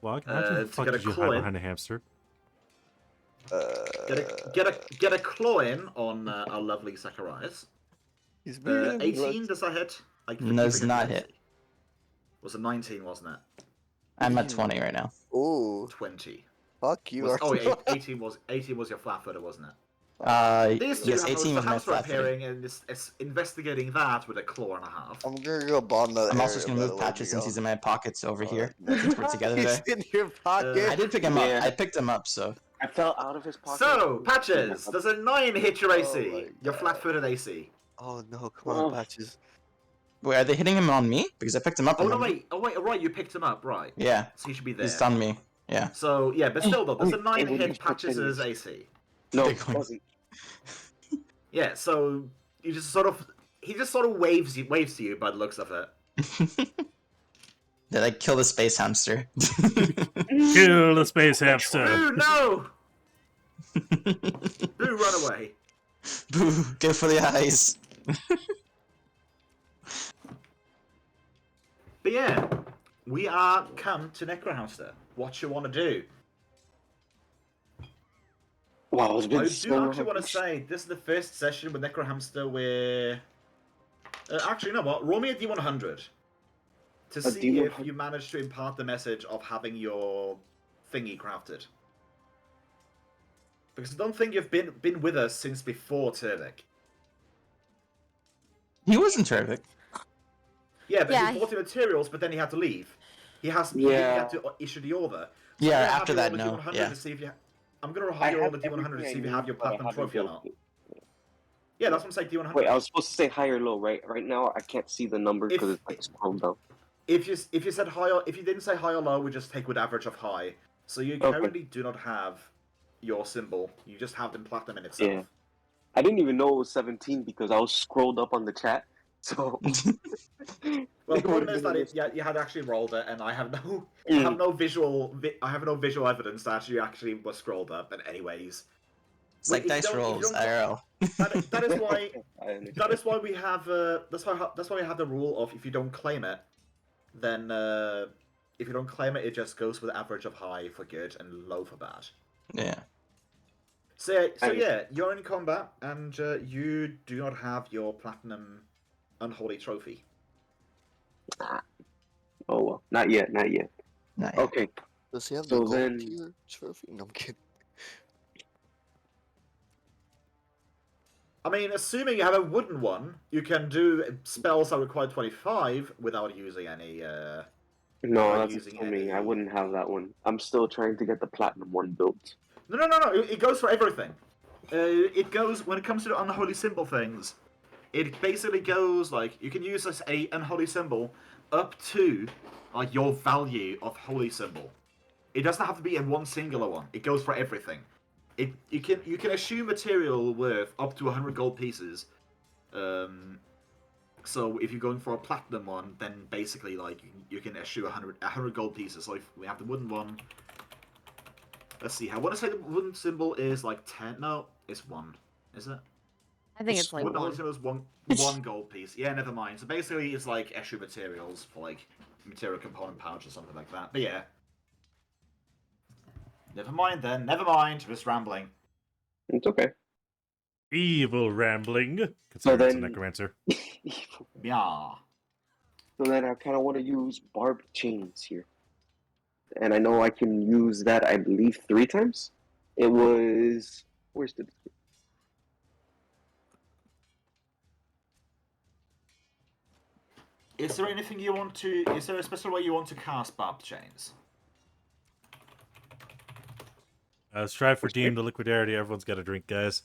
Guag, how the to fuck get a did you hide claw in. behind a hamster? Get a claw in on our lovely Zacharias. He's being 18, does that hit? Does not hit. Was it 19, wasn't it? I'm at 20 right now. Oh, 20. fuck you. Was, oh, Arthur. 18 was your flat-footer, wasn't it? Yes, These two have 18 was my hamster flat footed. appearing and is investigating that with a claw and a half. I'm gonna go bomb that I'm also area, just gonna by move the way, Patches since Miguel. he's in my pockets over here. Alright. Since we're together He's there. in your pocket. I did pick him Yeah. up. I picked him up, so. I fell out of his pocket. So, Patches, does a 9 hit your Oh AC? my Your God. flat-footed AC. Oh no, come on, Oh. Patches. Wait, are they hitting him on me? Because I picked him up. Oh, no, remember? wait, right, you picked him up, right. Yeah, So he should be there. he's on me. Yeah. So, yeah, but still though, does a 9 Hey, hit wait, Patches' AC? No, They're it going- doesn't. Yeah, so he just sort of waves to you by the looks of it. Did I kill the space hamster? Kill the space hamster! Boo, no! Boo, run away. Boo! Go for the eyes. But yeah, we are come to 𝓓𝓬'𝓼. What you want to do? Wow, it's been I do so actually want to say this is the first session with 𝓓𝓬'𝓼 where. Actually, you know what? Roll me a D100 to see D100? if you manage to impart the message of having your thingy crafted. Because I don't think you've been with us since before 𝓓𝓪𝓷𝓮'𝓼. He wasn't terrific. Yeah, but Yeah. he bought the materials, but then he had to leave. He had to issue the order. So Yeah, I'm gonna after have you that, roll a no. D100 Yeah. to see if you. I'm gonna roll the D100 to see if you have your platinum trophy or not. Yeah, that's what I'm saying. D100. Wait, I was supposed to say high or low, right? Right now, I can't see the number because If- it's like scrolled down. If you said high or if you didn't say high or low, we just take with average of high. So you Okay. currently do not have your symbol. You just have the platinum in itself. Yeah. I didn't even know it was 17 because I was scrolled up on the chat. So. Well, the It problem would've is been that a you had actually rolled it, and I have no Mm. visual evidence that you actually was scrolled up. But anyways, It's like if you dice don't- if you rolls, don't- IRL. that is why I understand. that is why we have that's why we have the rule of if you don't claim it, then if you don't claim it, it just goes with average of high for good and low for bad. Yeah. So I- yeah, you're in combat and you do not have your platinum unholy trophy. Oh well, not yet, not yet. Nice. Okay, Does he have So the gold then- tier trophy? No, I'm kidding. I mean, assuming you have a wooden one, you can do spells that require 25 without using any. no, Not that's using for me. I any- wouldn't have that one. I'm still trying to get the platinum one built. No. It goes for everything. It goes when it comes to unholy symbol things. It basically goes like you can use as a unholy symbol up to like your value of holy symbol. It doesn't have to be in one singular one. It goes for everything. You can eschew material worth up to 100 gold pieces. So if you're going for a platinum one, then basically like you can eschew 100 gold pieces. So if we have the wooden one, let's see. I want to say the wooden symbol is like 10. No, it's 1. Is it? I think it's like Wooden one. symbol is one gold piece. Yeah, never mind. So basically, it's like eschew materials for like material component pouch or something like that. But yeah. Never mind then. Never mind. Just rambling. It's okay. Evil rambling. Considering it's a then- necromancer. Yeah. So then I kind of want to use barbed chains here. And I know I can use that, I believe, 3 times. It was... Where's the... Is there anything you want to? Is there a special way you want to cast barbed chains? Strive for deemed to liquidarity. Everyone's got a drink, guys.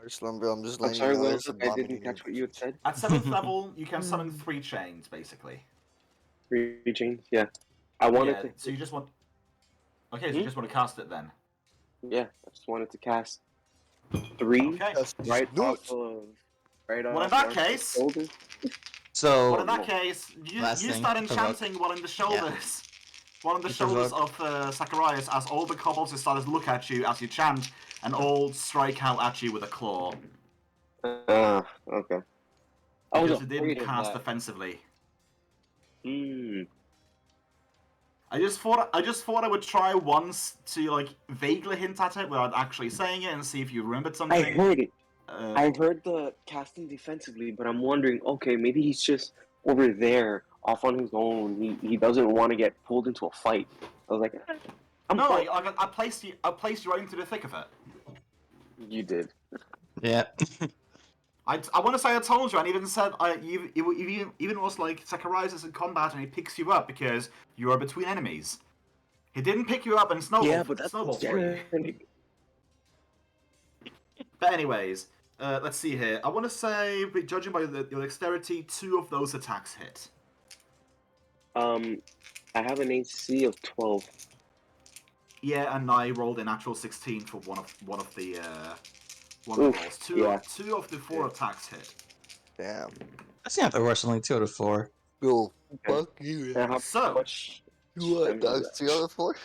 Slumber, I'm just I'm letting sorry, you know Will, there's some I bombing didn't in catch your what you had said. At 7th level, you can summon 3 chains, basically. 3 chains, yeah. I wanted Yeah, to... so you just want. Okay, so you just want to cast it then. Yeah, I just wanted to cast 3 Okay. right Do off it. of... Right Well, in off that Mark's case- shoulder. So Well, in that case, you last thing, start provoke. enchanting one in the shoulders. One of the You shoulders provoke. of Zacharias as all the kobolds start to look at you as you chant and all strike out at you with a claw. Okay. I was Because it afraid didn't of cast that. offensively. Mm. I just thought I would try once to like vaguely hint at it without actually saying it and see if you remembered something. I heard it. Uh, I heard the casting defensively, but I'm wondering, okay, maybe he's just over there, off on his own. He doesn't want to get pulled into a fight. I was like, I'm no, fine. I placed you right into the thick of it. You did. yeah. I want to say I told you, and even said you even was like Zacharias is in combat and he picks you up because you are between enemies. He didn't pick you up and snowball for you. But anyways, let's see here. I want to say, judging by your dexterity, 2 of those attacks hit. I have an AC of 12. Yeah, and I rolled a natural 16 for one of the Oof, rolls. yeah. 2 of the 4 attacks hit. Damn. That's not the worst. Only 2 out of 4. Yo, Okay. fuck you. And how So- much? You what, damage dog? is that? 3 out of 4?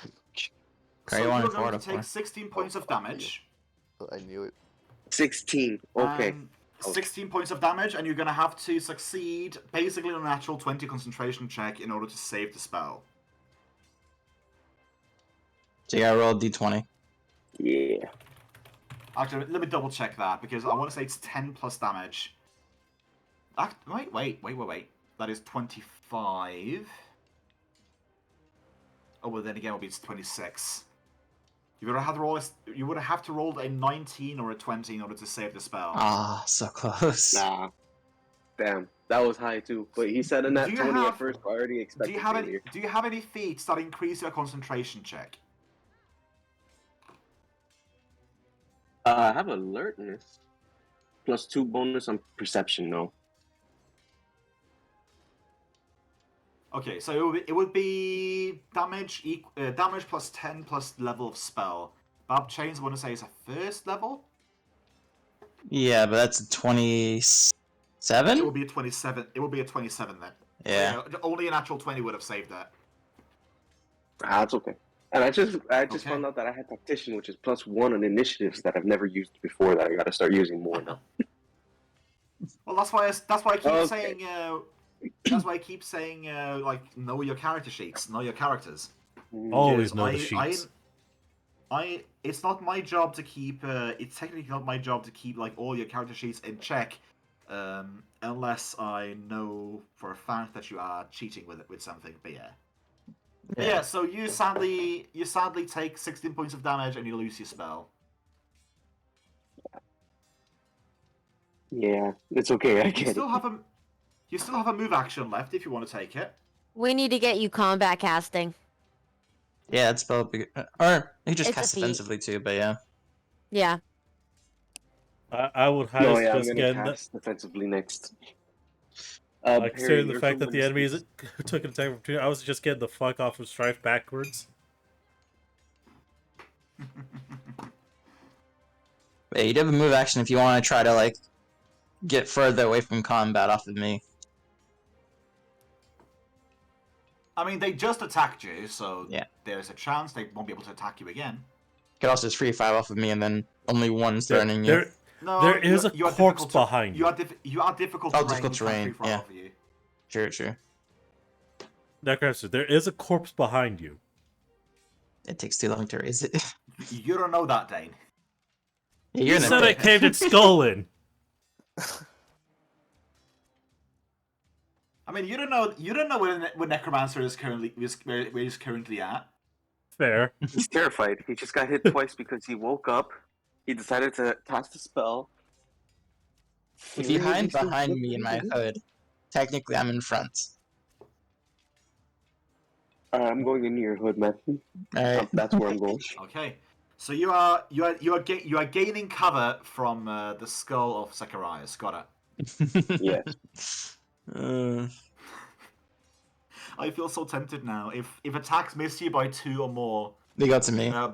So you you wanted are 4 going out to of 4. take 16 points of damage. I knew it. 16. Okay. And 16 points of damage, and you're going to have to succeed basically on a natural 20 concentration check in order to save the spell. So you gotta roll a d20. Yeah. Actually, let me double check that, because I want to say it's 10 plus damage. Wait. That is 25. Oh, well, then again, it's 26. You would have to roll a 19 or a 20 in order to save the spell. Ah, so close. Nah. Damn. That was high too. But he said in that Do you 20 have- at first, I already Do expected you have any? failure. Do you have any feats that increase your concentration check? I have alertness. Plus 2 bonus on perception, no. Okay, so it would be damage damage plus 10 plus level of spell. Barb Chains, I want to say, is a first level. Yeah, but that's a It 27? will be a 27. It will be a 27 then. Yeah. So, only a natural 20 would have saved that. That's okay. And I just Okay. found out that I had tactician, which is plus 1 on initiatives that I've never used before. That I got to start using more now. Well, that's why I keep Okay. saying. That's why I keep saying like know your character sheets, know your characters. Always Because know the sheets. It's not my job to keep. It's technically not my job to keep like all your character sheets in check, unless I know for a fact that you are cheating with something. But yeah. Yeah. So you sadly take 16 points of damage and you lose your spell. Yeah, it's okay. I You get it. still have a move action left if you want to take it. We need to get you combat casting. Yeah, that's probably or you just It's a cast feat. defensively too, but yeah. Yeah. I would No, highly yeah, I'm suggest gonna getting that. cast defensively next. Considering Perry, the you're fact that the someone's. enemies took an attack from two, I was just getting the fuck off of Strife backwards. But you do have a move action if you want to try to like get further away from combat off of me. I mean, they just attacked you, so Yeah. there's a chance they won't be able to attack you again. You could also just free 5 off of me and then only one's There, threatening you. No, there is a you are corpse difficult behind you. You are difficult Oh, terrain. difficult You can't terrain, free fly yeah. off of you. True. Necromancer, there is a corpse behind you. It takes too long to raise it. You don't know that, Dane. Yeah, you're You in the said I pit. caved its skull in. I mean, you don't know where Necromancer is currently where he's currently at. Fair. He's terrified. He just got hit twice because he woke up. He decided to cast a spell. If you hide behind me in my hood, technically I'm in front. I'm going into your hood, man. Alright. That's where I'm going. Okay, so you are gaining cover from the skull of Zacharias. Got it. Yeah. I feel so tempted now. If attacks miss you by 2 or more, They got to me. Yeah.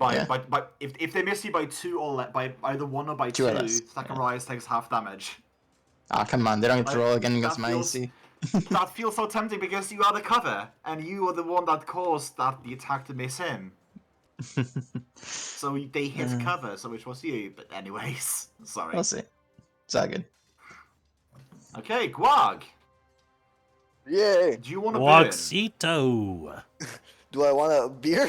if they miss you by 2 or by either 1 or by 2 or 2, less, Zacharias takes half damage. Ah, come on, they don't get to roll again That against my feels- AC. That feels so tempting because you are the cover, and you are the one that caused the attack to miss him. So they hit cover, so it was you. But anyways, sorry. We'll see. It's all good. Okay, Guag, Yay! do you want to burn? Waxito. Do I want a beer?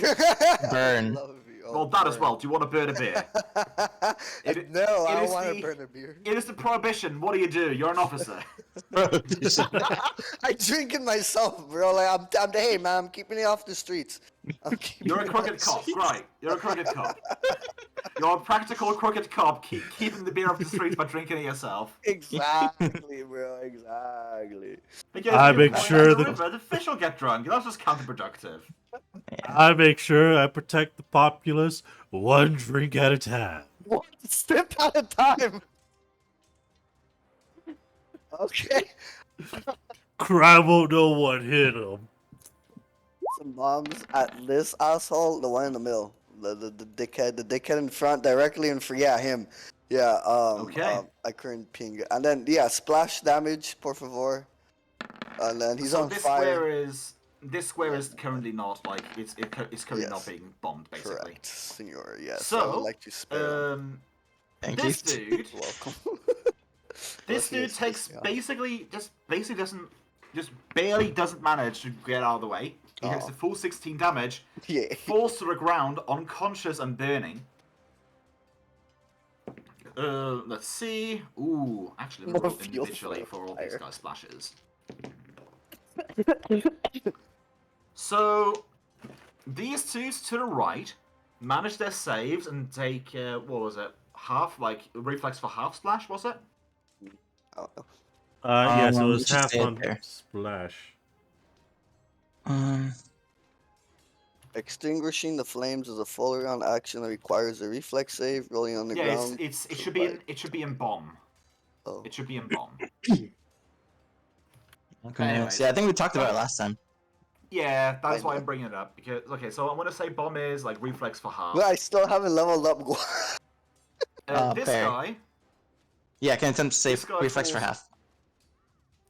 Burn. Love you. Oh, Well, that as burn. well. Do you want to burn a beer? No, I it don't is want the- to burn a beer. It is the prohibition. What do? You're an officer. I drink it myself, bro. Like I'm hey man, I'm keeping it off the streets. You're a crooked cop, right? You're a crooked cop. You're a practical crooked cop, keeping the beer off the streets by drinking it yourself. Exactly, bro. Exactly. Because I you make point sure at the that- river, the fish will get drunk. That's just counterproductive. I make sure I protect the populace one drink at a time. One step at a time. Okay. Crime won't know what hit him. Some bombs at this asshole, the one in the middle, the dickhead in front, directly in front. Yeah, him. Yeah. Okay. I couldn't ping it. And then yeah, splash damage, por favor. And then he's So on this fire. square is currently not like it's currently Yes. not being bombed basically. Correct, senor. Yes. I So would like to spare. Thank this you. dude, Welcome. this dude Yes, takes yeah. basically barely doesn't manage to get out of the way. He takes Oh. the full 16 damage, Yeah. falls to the ground, unconscious and burning. Let's see. Ooh, actually, let me More roll fuel individually for for all these fire. guys' splashes. So, these two to the right manage their saves and take, what was it? Half, like, reflex for half splash, was it? Oh, Yes, it we was should half stay on there. splash. extinguishing the flames is a full round action that requires a reflex save. Rolling on the Yeah, ground. it should provide- be in bomb. Oh. It should be in bomb. Okay, Anyways. yeah, I think we talked about it last time. Yeah, that's I why know. I'm bringing it up because okay, so I'm gonna say bomb is like reflex for half. But I still haven't leveled up. This fair. guy, Yeah, I can attempt to This save guy reflex for falls- half.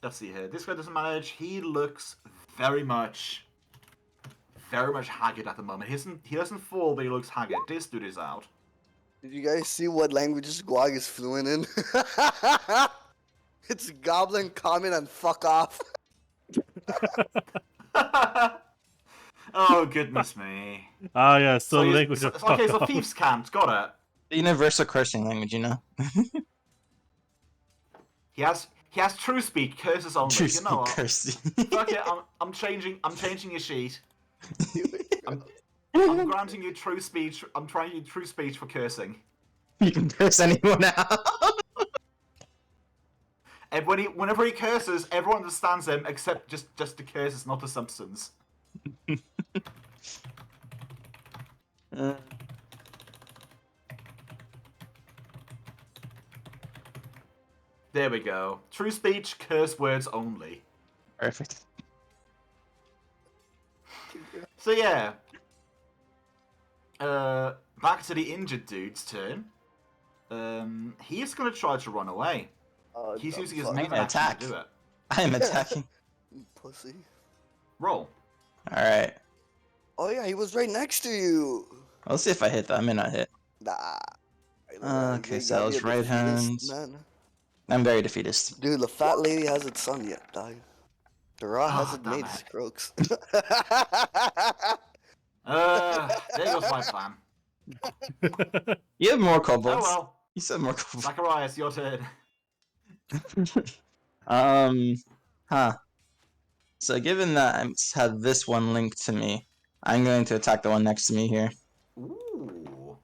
let's see here. This guy doesn't manage. He looks very much haggard at the moment. He doesn't fall, but he looks haggard. This dude is out. Did you guys see what languages Guag is fluent in? It's Goblin, Common, and fuck off. Oh goodness me. Ah, yeah, so he's- language of fuck okay, so off. thieves can't. Got it. The universal cursing language, you know? He has true speak. Curses only. True You know what? curse. Fuck it. I'm changing your sheet. I'm granting you true speech. I'm trying you true speech for cursing. You can curse anyone out. And whenever he curses, everyone understands him except just the curses, not the substance. There we go. True speech, curse words only. Perfect. So yeah. Back to the injured dude's turn. He's gonna try to run away. He's I'm using his sorry. move and action Attack. to do it. I am attacking. Pussy. Roll. Alright. Oh yeah, he was right next to you. Let's see if I hit that. I may not hit. Nah. Okay, so that was right hands. Man. I'm very defeatist. Dude, the fat lady hasn't sung yet, dog. The raw hasn't damn made it. strokes. There goes my plan. You have more Oh kobolds. well. You said more kobolds. Zacharias, your turn. Huh. So given that I have this one linked to me, I'm going to attack the one next to me here. Ooh.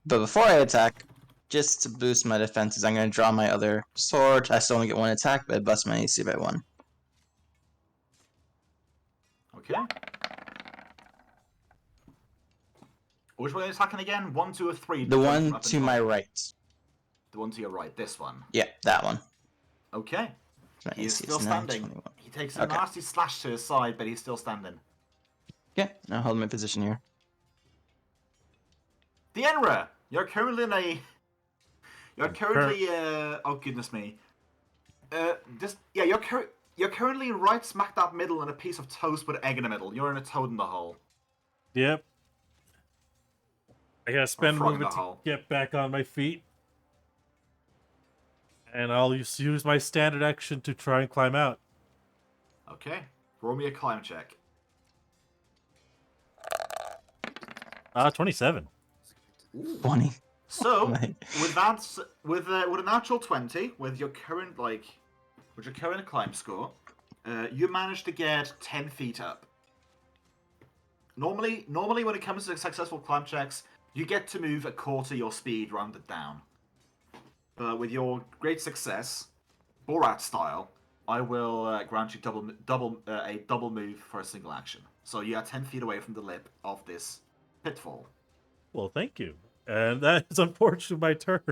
But before I attack, just to boost my defenses, I'm going to draw my other sword. I still only get one attack, but I bust my AC by 1. Okay. Which one are you attacking again? 1, 2, or 3? The one Up and to my down. right. The one to your right. This one. Yeah, that one. Okay. My He is AC still is standing. 921. He takes a Okay. nasty slash to his side, but he's still standing. Okay, now hold my position here. 𝓮𝓺𝓷𝓮'𝓼, you're currently in a. You're currently. Oh goodness me. You're currently right smack dab middle in a piece of toast with an egg in the middle. You're in a toad in the hole. Yep. I gotta spend a frog in moment the to hole. get back on my feet. And I'll use my standard action to try and climb out. Okay. Roll me a climb check. 27. 20. So, Right. with a natural 20, with your current climb score, you manage to get 10 feet up. Normally when it comes to successful climb checks, you get to move a quarter your speed rounded down. But with your great success, Borat style, I will grant you a double move for a single action. So you are 10 feet away from the lip of this pitfall. Well, thank you. And that is unfortunately my turn.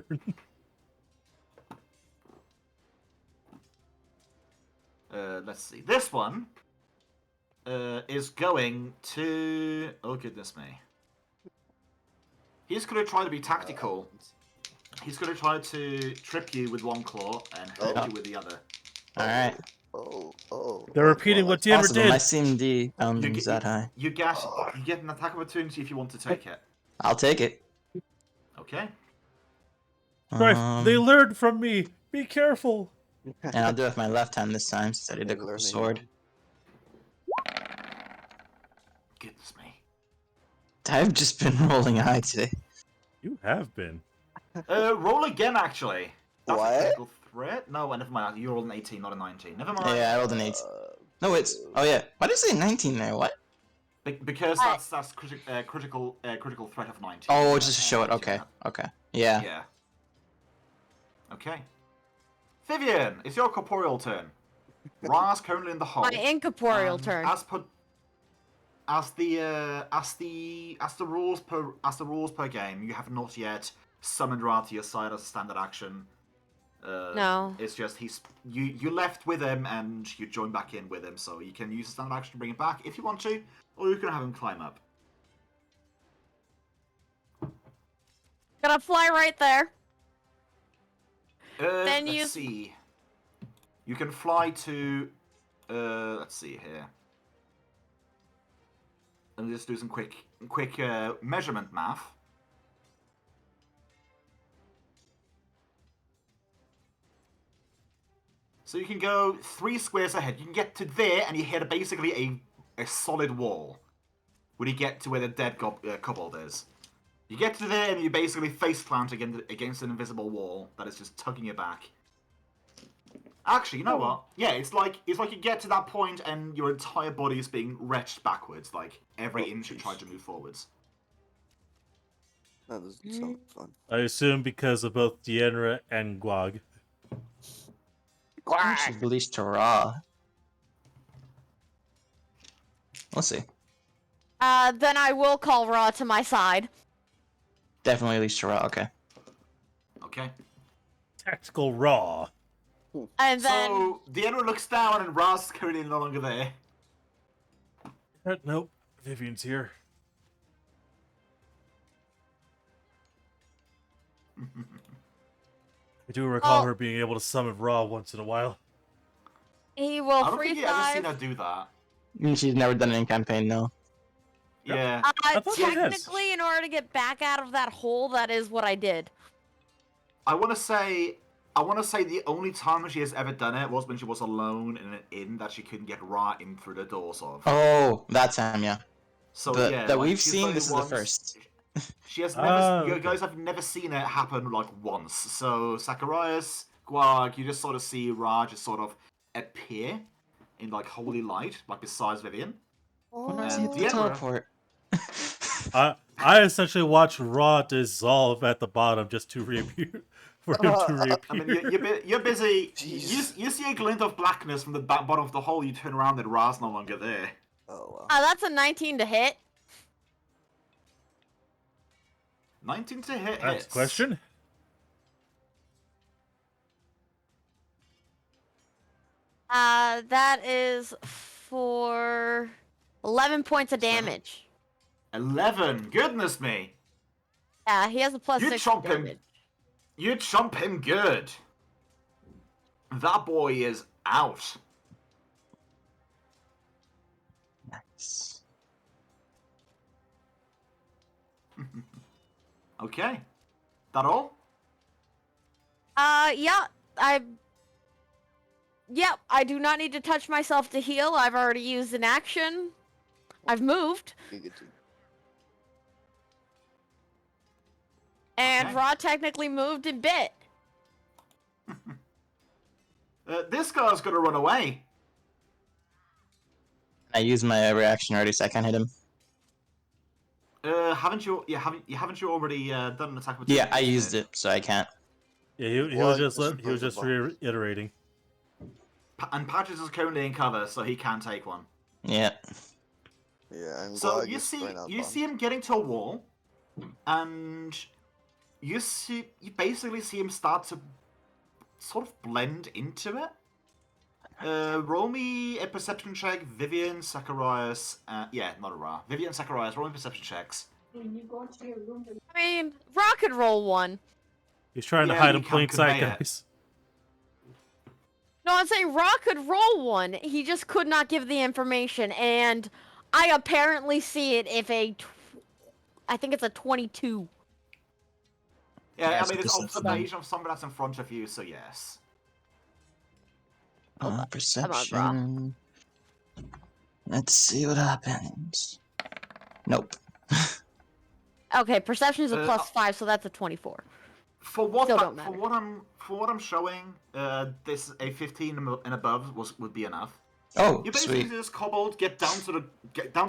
Let's see. This one is going to... Oh, goodness me. He's going to try to be tactical. He's going to try to trip you with one claw and hurt you with the other. Alright. They're repeating what 𝓮𝓺𝓷 Possible. did. My CMD is that high. You get an attack opportunity if you want to take it. I'll take it. Okay. Right, they learned from me. Be careful. And I'll do it with my left hand this time since I did a sword. Goodness me. I've just been rolling high today. You have been. Roll again, actually. That's What? a critical threat? No, never mind. You rolled an 18, not a 19. Never mind. Yeah, I rolled an 8. No, it's... Oh, yeah. Why did it say 19 there? What? Because that's critical threat of 19. Oh, just to show it. Okay. Okay. Yeah. Yeah. Okay. Vivian, it's your corporeal turn. Ra's currently in the hole. My incorporeal turn. As the rules per game, you have not yet summoned Ra to your side as a standard action. No. It's just you left with him and you joined back in with him, so you can use a standard action to bring him back if you want to, or you can have him climb up. Gonna fly right there. Then Let's see. You can fly to. Let's see here. Let me just do some quick measurement math. So you can go 3 squares ahead. You can get to there, and you hit basically a solid wall. When you get to where the dead kobold is. You get to there, and you basically face plant against an invisible wall that is just tugging you back. Actually, you know what? Yeah, it's like you get to that point, and your entire body is being wrenched backwards, like every inch you try to move forwards. That doesn't sound fun. I assume because of both 𝓮𝓺𝓷 and Gwog. I should release to Ra. We'll see. Then I will call Ra to my side. Definitely at least Shara. Okay. Okay. Tactical Raw. And then... So the Emperor looks down and Ra's currently no longer there. Nope. Vivian's here. I do recall her being able to summon Raw once in a while. He will I don't free think you've ever seen dive. her do that. She's never done it in campaign, no. Yeah. I thought she has. Technically, in order to get back out of that hole, that is what I did. I want to say the only time she has ever done it was when she was alone in an inn that she couldn't get Ra in through the doors of. Oh, that time, yeah. So That like, we've she's seen, only this is the once- first. She has never. You okay. guys have never seen it happen like once. So Zacharias, Guag, you just sort of see Ra just sort of appear in like holy light, like besides Vivian. When I And see the the Emperor- teleport. I essentially watched Raw dissolve at the bottom just to reappear. For him to reappear. I mean, you're busy. Jeez. You see a glint of blackness from the bottom of the hole. You turn around and Ra's no longer there. Oh, wow. That's a 19 to hit. 19 to hit. That's hits. the question. That is for 11 points of damage. 11. Goodness me. Yeah, he has a plus You 6 chomp him. damage. You chomp him good. That boy is out. Nice. Okay. That all? Yeah, Yep, I do not need to touch myself to heal. I've already used an action. I've moved. And Okay. Ra technically moved and bit. This guy's gonna run away. I used my reaction already, so I can't hit him. Haven't you? Yeah, haven't you already done an attack with? Yeah, I used it, so I can't. Yeah, he Well, was just this is he was just possible. reiterating. And Patches is currently in cover, so he can take one. Yeah. Yeah, I'm So glad you you're see, throwing out you bombs. see him getting to a wall, and you basically see him start to sort of blend into it. Roll me a perception check, Vivian, Zacharias. Yeah, not a Ra. Vivian, Zacharias. Roll me perception checks. I mean, Ra could roll one. He's trying to Yeah, hide you in plain can sight, convey it. guys. No, I'm saying Ra could roll one. He just could not give the information, and I apparently see it if I think it's a 22. Yeah, Yeah, I mean it's perception. observation of somebody that's in front of you, so yes. Perception. Let's see what happens. Nope. Okay, perception is a Uh, plus 5, so that's a 24. For what Still I- don't matter. for what I'm showing, this a 15 and above would be enough. Oh, You basically sweet. see this kobold get down to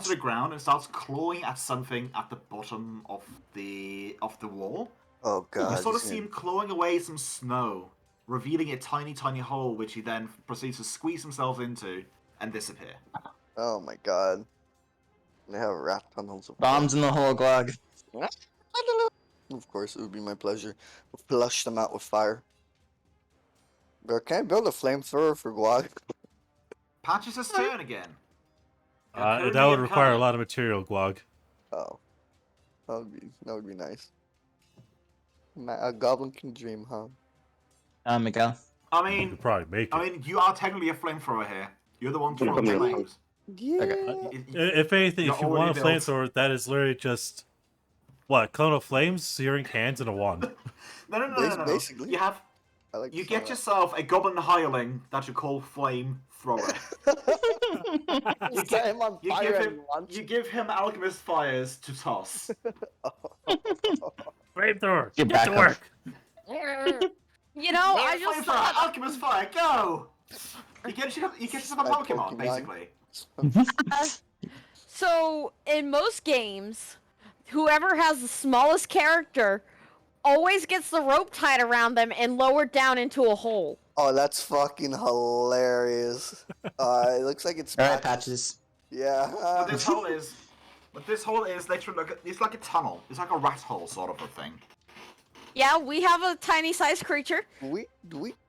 the ground and starts clawing at something at the bottom of the wall. Oh god. You sort of he's see gonna- him clawing away some snow, revealing a tiny hole which he then proceeds to squeeze himself into and disappear. Oh my god. They have rat tunnels of Bombs in the hole, Glog. Of course, it would be my pleasure. We'll flush them out with fire. But can I build a flamethrower for Guag? Patches his turn again. You're That currently would in require cover. a lot of material, Guag. Oh. That would be nice. A goblin can dream, huh? Miguel. I You mean, could probably make it. you are technically a flamethrower here. You're the one throwing Okay. flames. Yeah. If anything, You're if you want a already built. flamethrower, that is literally just what cone of flames, searing cans, and a wand. No. Basically. I like You to get say yourself a goblin hireling that you call flamethrower. that. Set him on You fire give and him launch you give him alchemist fires to toss. Flamethrower, Get get back to up. work. You know, I just Flamethrower, thought... alchemist fire, go! You get yourself a Like Pokemon, Pokemon. basically. So, in most games, whoever has the smallest character always gets the rope tied around them and lowered down into a hole. Oh, that's fucking hilarious. It looks like it's Alright, Patches. Yeah. What this hole is, But this hole is literally it's like a tunnel. It's like a rat hole sort of a thing. Yeah, we have a tiny sized creature. We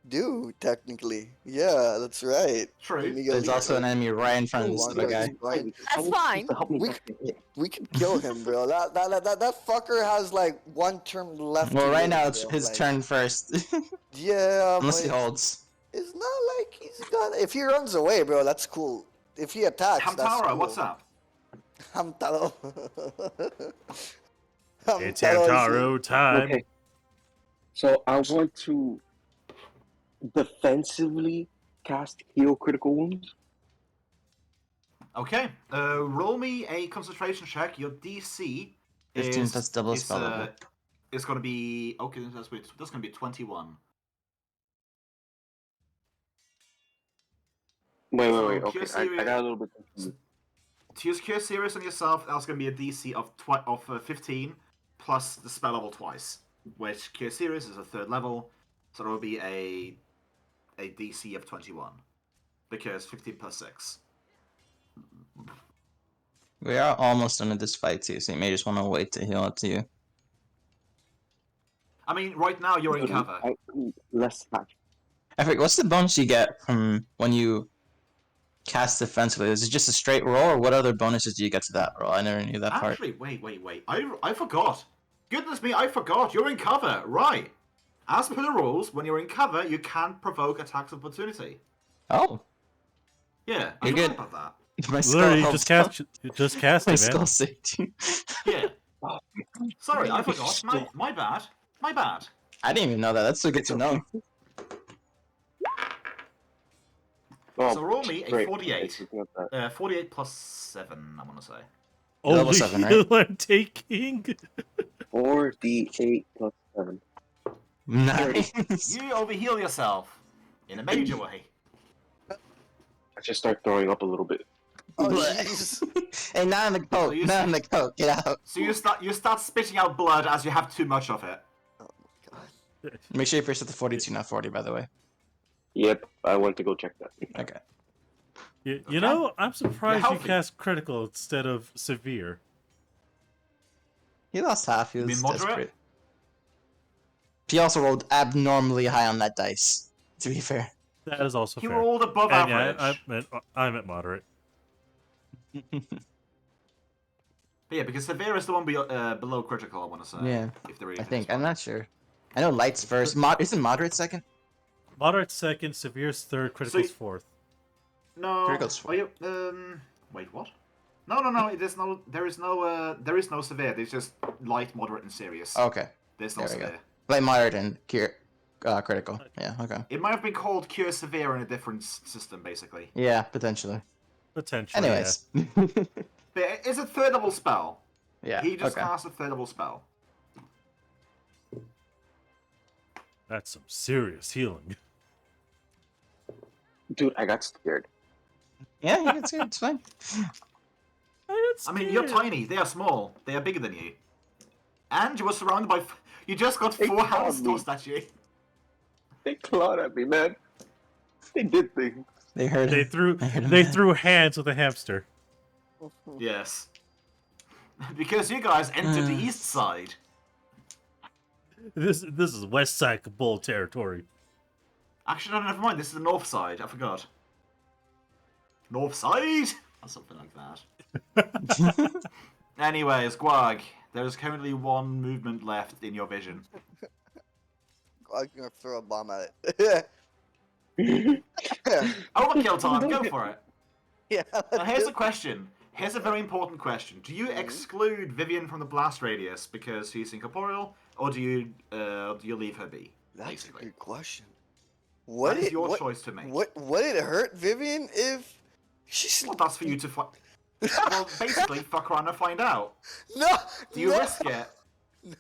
do technically. Yeah, that's right. True. There's also an enemy right in front of this little guy. That's fine. We could kill him, bro. That fucker has like one turn left. Well, to right live, now it's bro. his Like, turn first. Yeah, Unless he but holds. it's not like he's gonna. If he runs away, bro, that's cool. If he attacks, that's 𝓮𝓪𝓷𝓮'𝓼, cool. what's up? 𝓮𝓪𝓷𝓮'𝓼. It's 𝓮𝓪𝓷 time. Okay. So I want to defensively cast heal critical wounds. Okay. Roll me a concentration check. Your DC 15 is plus double spell level. It's gonna be that's gonna be 21. Wait. So, Okay, pure I serious- got a little bit confused. To use Cure Serious on yourself, that's gonna be a DC of 15 plus the spell level twice. Which Cure Serious is a 3rd level, so it will be a DC of 21 because 15 plus 6. We are almost done with this fight too, so you may just want to wait to heal it to you. I mean, right now you're in cover. Less half. I forget, what's the bonus you get from when you cast defensively? Is it just a straight roll, or what other bonuses do you get to that roll? I never knew that part. Actually, wait. I forgot. Goodness me, I forgot. You're in cover, right? As per the rules, when you're in cover, you can't provoke attacks of opportunity. Oh, Yeah, I You're forgot good. about that. my skull Literally, helps. just cast My it, skull man. saved you. Yeah. Sorry, I forgot. My bad. My bad. I didn't even know that. That's so good to know. Oh, So roll me a great. 48. I forgot that. 48 plus 7, I want to say. You're level Only 7, right? heal I'm taking. 4d8 plus 7. Nice. You overheal yourself in a major way. I just start throwing up a little bit. Oh, Blech. jeez. Hey, not in the coat. So you Not see- in the coat. Get out. So you start spitting out blood as you have too much of it. Make sure you first at the 42, not 40, by the way. Yep, I went to go check that. Okay. You know, I'm surprised you healthy. cast critical instead of severe. He lost half. He You was mean moderate? desperate. He also rolled abnormally high on that dice, to be fair. That is also He fair. rolled above And average. yeah, I'm at moderate. But yeah, because severe is the one below critical, I want to say. Yeah, If there I think. I'm not sure. I know light's first. Isn't moderate second? Moderate second, severe's third, critical's you- fourth. No. Critical's Are you, wait, what? No. It is no. There is no severe. There's just light, moderate, and serious. Okay. There's no There we go. severe. Light, moderate, and critical. Yeah, okay. It might have been called Cure Severe in a different system, basically. Yeah, potentially. Potentially. Anyways. But it's a 3rd level spell. Yeah, He just okay. cast a 3rd level spell. Yeah. That's some serious healing. Dude, I got scared. Yeah, you can see it. It's fine. I mean, you're tiny. They are small. They are bigger than you. And you were surrounded by. You just got They 4 hands clawed me. tossed at you. They clawed at me, man. They did things. They heard They him. threw I heard him. they threw hands with a hamster. Yes. Because you guys entered the east side. This is West Side Bull territory. Actually, no, never mind. This is the north side. I forgot. North side? Or something like that. Anyways, Gwag, there is currently 1 movement left in your vision. I'm gonna throw a bomb at it. Overkill time, go for it. Yeah. Now here's a question. Here's a very important question. Do you exclude Vivian from the blast radius because she's incorporeal, or do you leave her be? That's basically? a good question. What That is it, your what, choice to make. Would it hurt Vivian if she's Well, that's for you to find. Well, basically, fuck around and find out. no? Do you no, risk it?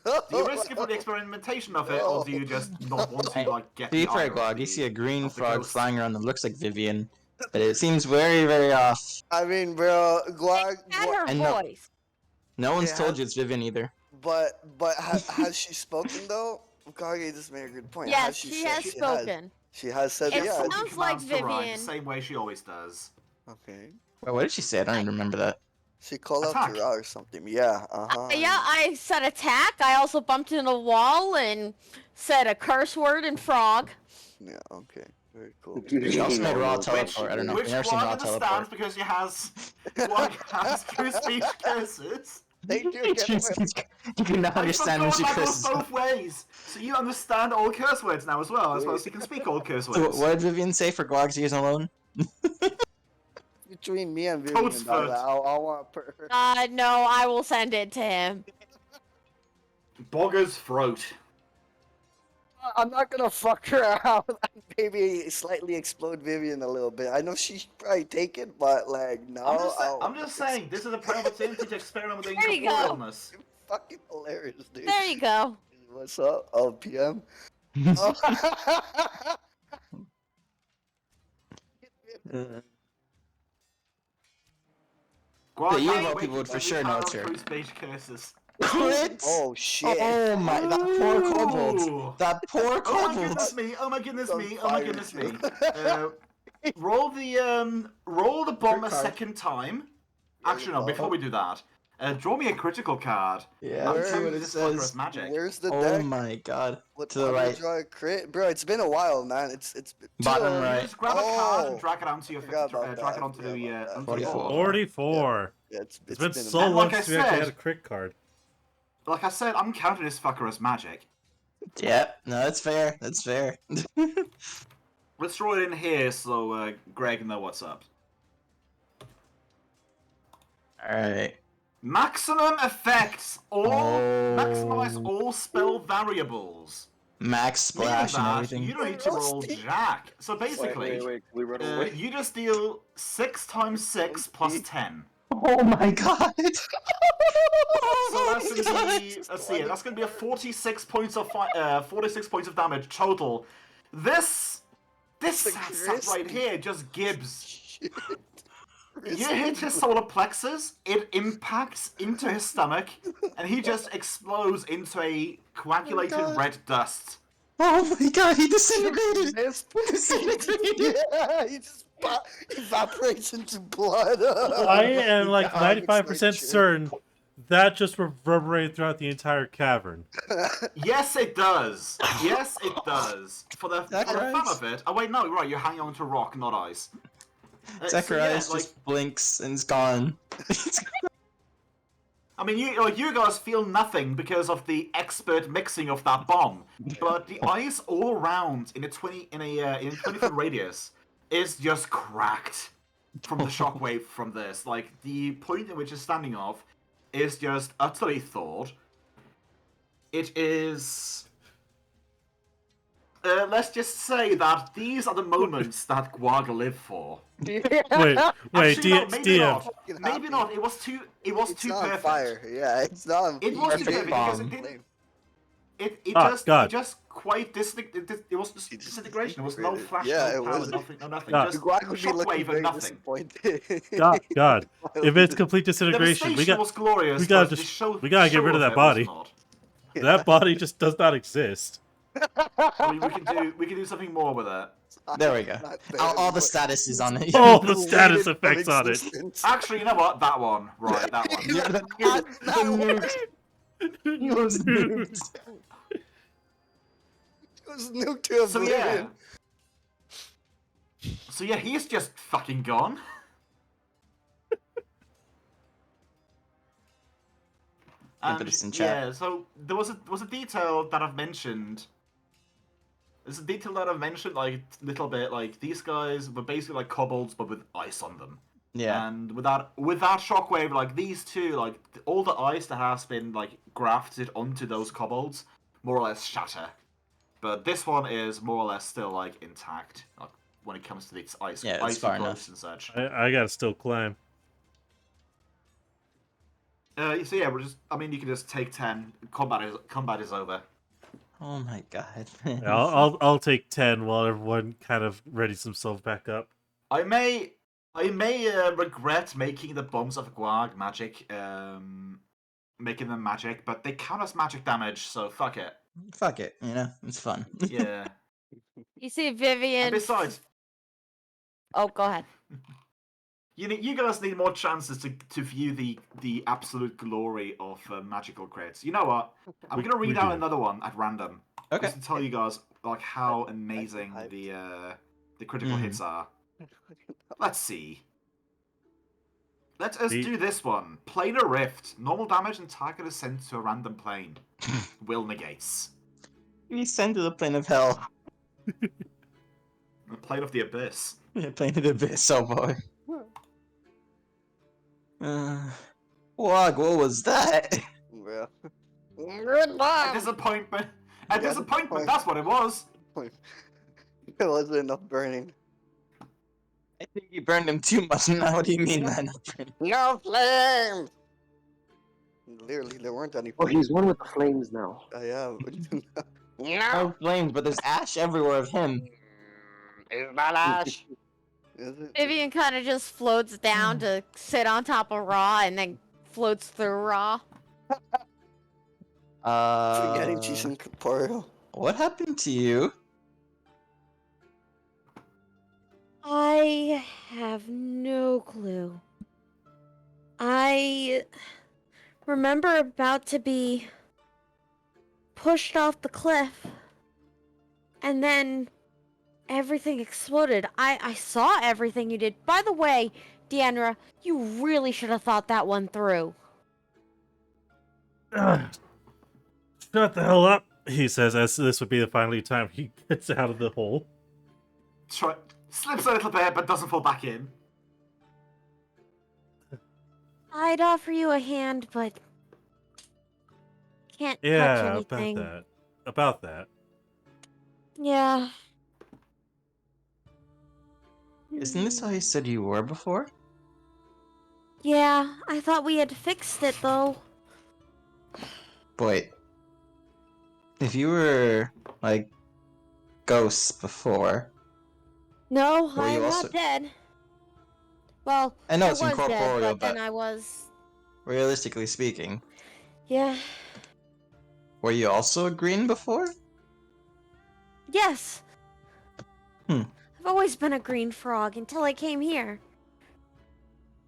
No. Do you risk it for the experimentation of it, or do you just not want to like get To be the fair, ire of Glog, you the- see a green of the frog ghost? flying around that looks like Vivian, but it seems very, very off. I mean, bro, Guag, At her and no- voice. No one's Yeah. told you it's Vivian either. but has she spoken though? Kage just made a good point. Yes, she she said- has spoken. She has said It yeah. sounds Something like commands to ride Vivian. the same way she always does. Okay. Wait, what did she say? I don't even remember that. She called out Attack. to Ra or something. Yeah, Yeah, I said attack. I also bumped into a wall and said a curse word and frog. Yeah, okay. Very cool. She also made Ra Which, teleport. I don't know. which I've never seen Guag Ra understands teleport. because Guag has true speech curses. They do get away. You can now I understand when forgot she that goes curses. both ways. So you understand all curse words now as well. I suppose you can speak all curse So words. what did Vivian say for Guag's ears alone? Between me and Toad's Vivian, dog, foot. I want her. No, I will send it to him. Bogger's throat. I'm not gonna fuck her out. Maybe slightly explode Vivian a little bit. I know she should probably take it, but like no. I'm just saying, this is a prime opportunity to experiment with the There you go. incorporealness. Fucking hilarious, dude. There you go. What's up? Oh, PM. Guag, The how evil you people would for every sure know time it's on her. true speech curses. Crit! Oh shit. Oh my, that poor kobold. Ooh. That poor Oh my kobold. goodness me! Oh my goodness On me! Oh my fire, goodness me! too. Roll the bomb a card. second time. Yeah, Actually, you no. Before go. we do that, draw me a critical card. Yeah, I'm let's see telling what you it this fucker says. is magic. Where's the Oh deck? my god. What, To the how do you right. draw a crit? Bro, it's been a while, man. It's Bottom You right. just grab a card and Oh, drag it onto your forgot about drag that, it onto forgot the about that. onto 44. the board. 44. Yeah, It's been been a so minute. And long like I since we actually had a said- crit card. Like I said, I'm counting this fucker as magic. Yep, no, that's fair. That's fair. Let's draw it in here so Greg know what's up. Alright. Maximum effects. Maximize Oh. all spell variables. Max Meaning splash and that everything. you don't need to roll jack. So basically, Wait, we run away. you just deal 6 times 6 plus 10. Oh my god! So that's gonna be, let's see, that's gonna be a 46 points of 46 points of damage total. This stat right here just gives. You hit his solar plexus, it impacts into his stomach, and he just explodes into a coagulated God. red dust. Oh my god, he disintegrated! Yeah, he just evaporates into blood. I am like God, 95% certain that just reverberated throughout the entire cavern. Yes, it does. Yes, it does. For the fun Zacharias? of it. Oh wait, no, right. You're hanging on to rock, not ice. Zacharias so yeah, just blinks and it's gone. I mean, you guys feel nothing because of the expert mixing of that bomb, but the ice all around in a 20-foot radius is just cracked from the shockwave from this. Like the point in which it's standing off is just utterly thawed. It is. Let's just say that these are the moments that Guag live for. Wait, Actually, no, maybe DM. not. Maybe not. It was too. It was It's too not perfect. fire. Yeah, it's not. It was too perfect because it bomb. didn't. It Oh, God. just quite it was just disintegration. There was no flash, Yeah, no it power, was. nothing, no nothing. God. Just Guag would be looking shockwave and very nothing. disappointed. God. If it's complete disintegration, we Devastation got was glorious. we gotta but the just- show, we gotta get show rid of that it was body. not. that body just does not exist. I mean, we can do something more with it. There we go. Not there, All the but- status is on it. All the Weighted status of effects on it. existence. Actually, you know what? That one, right? That one. Yeah, the That He was nuked. was nuked to So yeah. oblivion. So yeah, he's just fucking gone. Put this in chat. Yeah, so there was a detail that I've mentioned. There's a detail that I've mentioned, like little bit, like these guys were basically like kobolds but with ice on them. Yeah. And with that shockwave, like these two, like all the ice that has been like grafted onto those kobolds, more or less shatter. But this one is more or less still like intact, like when it comes to these ice, Yeah, it's icy far growths enough. and such. I gotta still climb. So yeah, I mean, you can just take 10. Combat is over. Oh my god. Yeah, I'll take 10 while everyone kind of readies themselves back up. I may regret making the bombs of Guag magic, making them magic, but they count as magic damage, so fuck it. Fuck it, you know? It's fun. Yeah. You see Vivian. And besides, Oh, go ahead. You guys need more chances to view the absolute glory of magical crits. You know what? I'm We- gonna we read out do. another one at random. Okay. Just to tell you guys like how amazing hyped. the critical hits are. Let's see. Let us The- do this one. Planar Rift. Normal damage and target is sent to a random plane. Will negates. We sent to the plane of hell. The plane of the abyss. Plane of the abyss, oh boy. What was that? Yeah. A disappointment. A Yeah, disappointment. That's what it was. It wasn't enough burning. I think you burned him too much now. What do you mean, man? No flames! Literally, there weren't any Oh, flames. he's one with the flames now. Yeah. No flames, but there's ash everywhere of him. It's not ash. Is it? Vivian kind of just floats down to sit on top of Raw and then floats through Raw. Forgetting she's incorporeal. What happened to you? I have no clue. I remember about to be pushed off the cliff, and then everything exploded. I saw everything you did. By the way, Deandra, you really should have thought that one through. Shut the hell up, he says, as this would be the final time he gets out of the hole. Slips a little bit, but doesn't fall back in. I'd offer you a hand, but can't touch Yeah, anything. About that. Yeah. Isn't this how you said you were before? Yeah, I thought we had fixed it though. Wait. If you were, like, ghosts before, No, Were I you am also- not dead. Well, I know I it's was incorporeal, dead, but but then I was. realistically speaking, Yeah. were you also green before? Yes. Hmm. I've always been a green frog until I came here.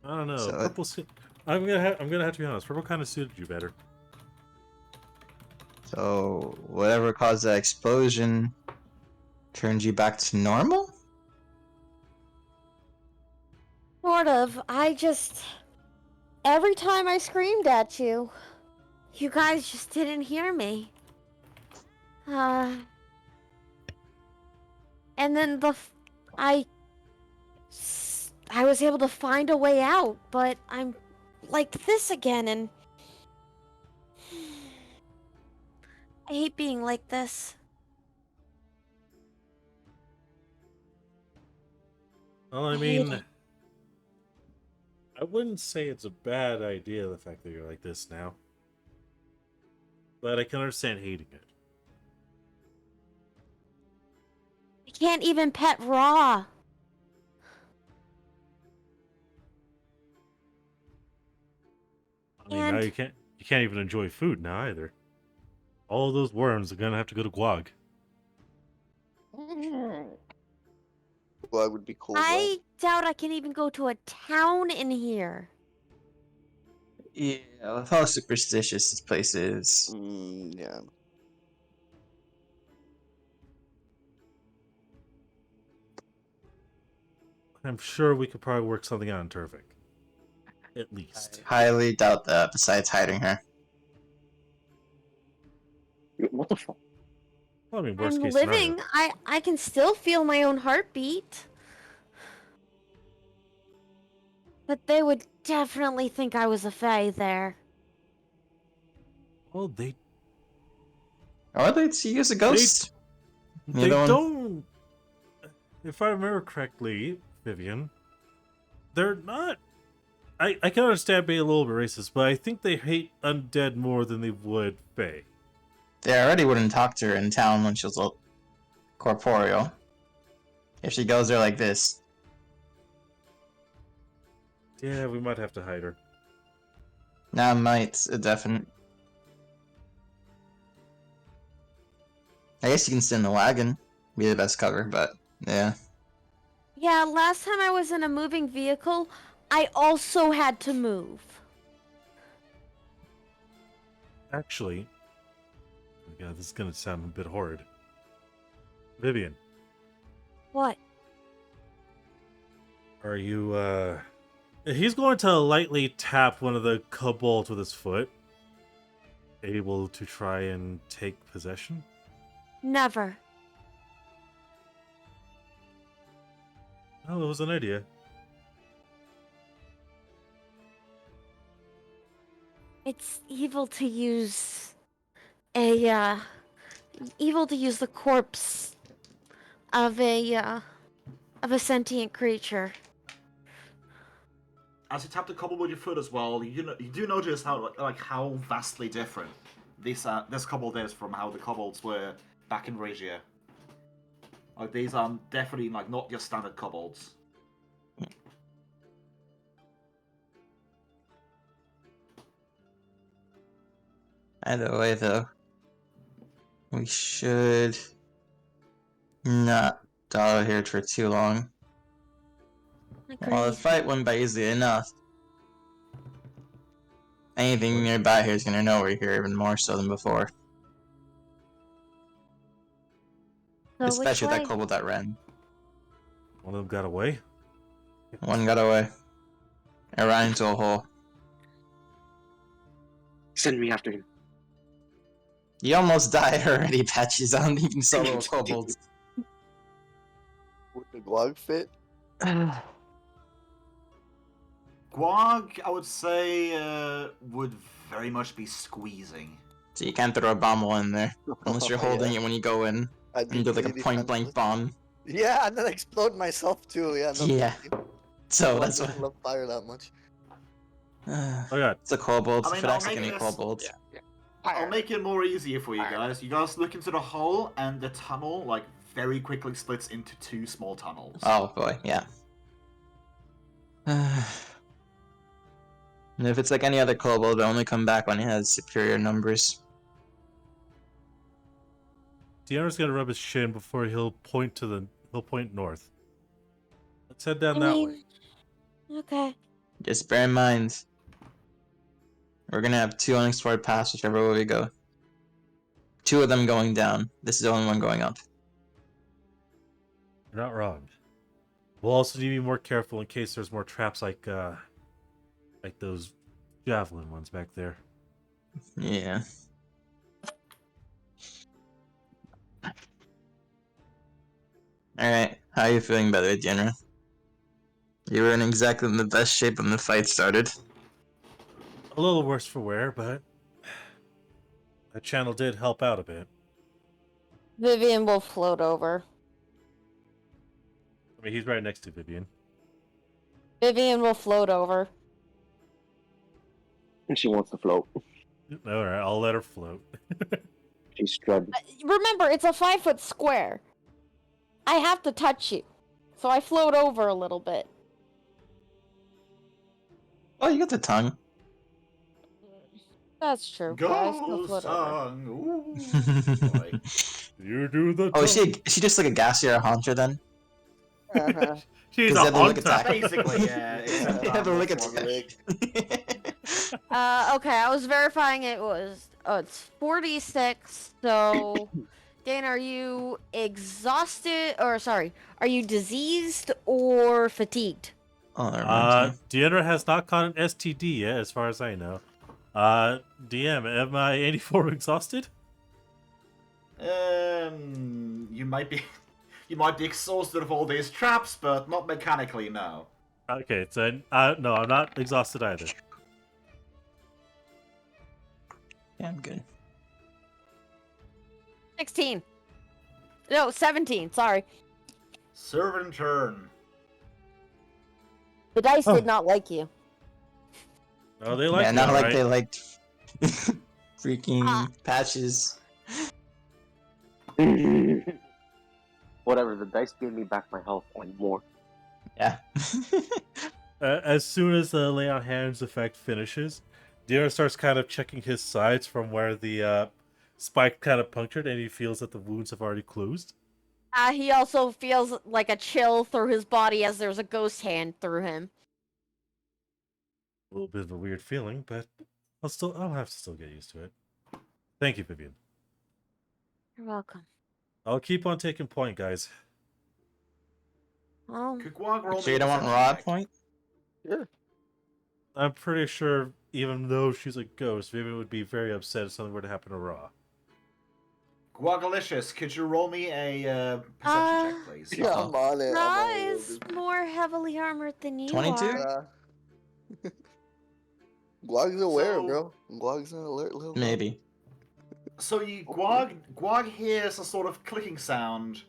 I don't know. So- Purple suit. I'm gonna have to be honest. Purple kind of suited you better. So, whatever caused that explosion turned you back to normal? Sort of. Every time I screamed at you, you guys just didn't hear me. And then I was able to find a way out, but I'm like this again, and I hate being like this. Well, I I hate mean, it. I wouldn't say it's a bad idea, the fact that you're like this now. But I can understand hating it. I can't even pet Raw. I mean, now And- you can't even enjoy food now either. All those worms are gonna have to go to Guag. Well, it would be cool. I doubt I can even go to a town in here. Yeah, with how superstitious this place is. Yeah. I'm sure we could probably work something out in Turvik. At least. Highly doubt that, besides hiding her. What the fuck? Well, I mean, worst I'm case living. scenario. I can still feel my own heartbeat. But they would definitely think I was a fae there. Well, they Or they'd see you as a ghost. they the one- don't. If I remember correctly, Vivian, they're not. I can understand being a little bit racist, but I think they hate undead more than they would fae. They already wouldn't talk to her in town when she was corporeal. If she goes there like this. Yeah, we might have to hide her. Nah, might. A definite. I guess you can sit in the wagon. Be the best cover, but yeah. Yeah, last time I was in a moving vehicle, I also had to move. Actually, oh God, this is gonna sound a bit horrid. Vivian, What? are you, He's going to lightly tap one of the kobolds with his foot. Able to try and take possession? Never. Oh, it was an idea. It's evil to use evil to use the corpse of a sentient creature. As you tap the kobold with your foot as well, you do notice how vastly different this kobold is from how the kobolds were back in Regia. Like these are definitely like not your standard kobolds. Either way, though, we should not dawdle here for too long. Well, the Agreed. fight went by easily enough. Anything nearby here is gonna know we're here even more so than before. So Especially which that way? kobold that ran. One of them got away. One got away. It ran into a hole. Send me after him. You almost died already, Patches. I don't even solo kobolds. Would the guag fit? Guag, I would say, would very much be squeezing. So you can't throw a bomb while in there. Unless you're Oh, holding yeah. it when you go in. I'd be And do like a pretty point blank defenseless. bomb. Yeah, and then explode myself too. Yeah. No Yeah. big deal. So I that's don't what. love fire that much. Oh God. It's a kobold. I mean, If it I'll acts like make any this- kobolds. I'll make it more easier for you guys. You guys look into the hole, and the tunnel like very quickly splits into two small tunnels. Oh boy, yeah. And if it's like any other kobold, it'll only come back when it has superior numbers. Deanna's gonna rub his shin before he'll point north. Let's head down I that way. mean, okay. Just bear in mind, we're gonna have two unexplored paths whichever way we go. Two of them going down. This is the only one going up. You're not wrong. We'll also need to be more careful in case there's more traps like those javelin ones back there. Yeah. Alright, how are you feeling by the way, Deanna? You were in exactly the best shape when the fight started. A little worse for wear, but that channel did help out a bit. Vivian will float over. I mean, he's right next to Vivian. Vivian will float over. And she wants to float. All right, I'll let her float. She's struggling. Remember, it's a 5-foot square. I have to touch you. So I float over a little bit. Oh, you got the tongue. That's true. but I still Ghost float over. tongue. Ooh. Boy. You do the. Oh, is she just like a gassier haunter then? Uh-huh. She's 'Cause a they have the lick hunter. attack. Basically, yeah. except They have a I'm lick much more- attack. Okay, I was verifying it was. Oh, it's 46. So, Dan, are you exhausted? Or, sorry, are you diseased or fatigued? Oh, never mind. Deanna has not caught an STD yet, as far as I know. DM, am I any form exhausted? You might be, you might be exhausted of all these traps, but not mechanically. No. Okay, so no, I'm not exhausted either. Yeah, I'm good. 16. No, 17. Sorry. Servant turn. The dice Oh. did not like you. Oh, they like Yeah, me, not like alright. they liked freaking Patches. Whatever, the dice gave me back my health and more. Yeah. As soon as the lay on hands effect finishes, Deanna starts kind of checking his sides from where the spike kind of punctured, and he feels that the wounds have already closed. He also feels like a chill through his body as there's a ghost hand through him. little bit of a weird feeling, but I'll have to still get used to it. Thank you, Vivian. You're welcome. I'll keep on taking point, guys. Oh, Could Guag roll So me you a don't want perception raw check? point? I'm pretty sure, even though she's a ghost, Vivian would be very upset if something were to happen to Ra. Guagalicious, could you roll me a perception check, please? Yeah, I'm on it. I'm Ra on it. is more heavily armored than you 22? are. Guag's aware, So- bro. Guag's an alert little bro. Maybe. So Guag hears a sort of clicking sound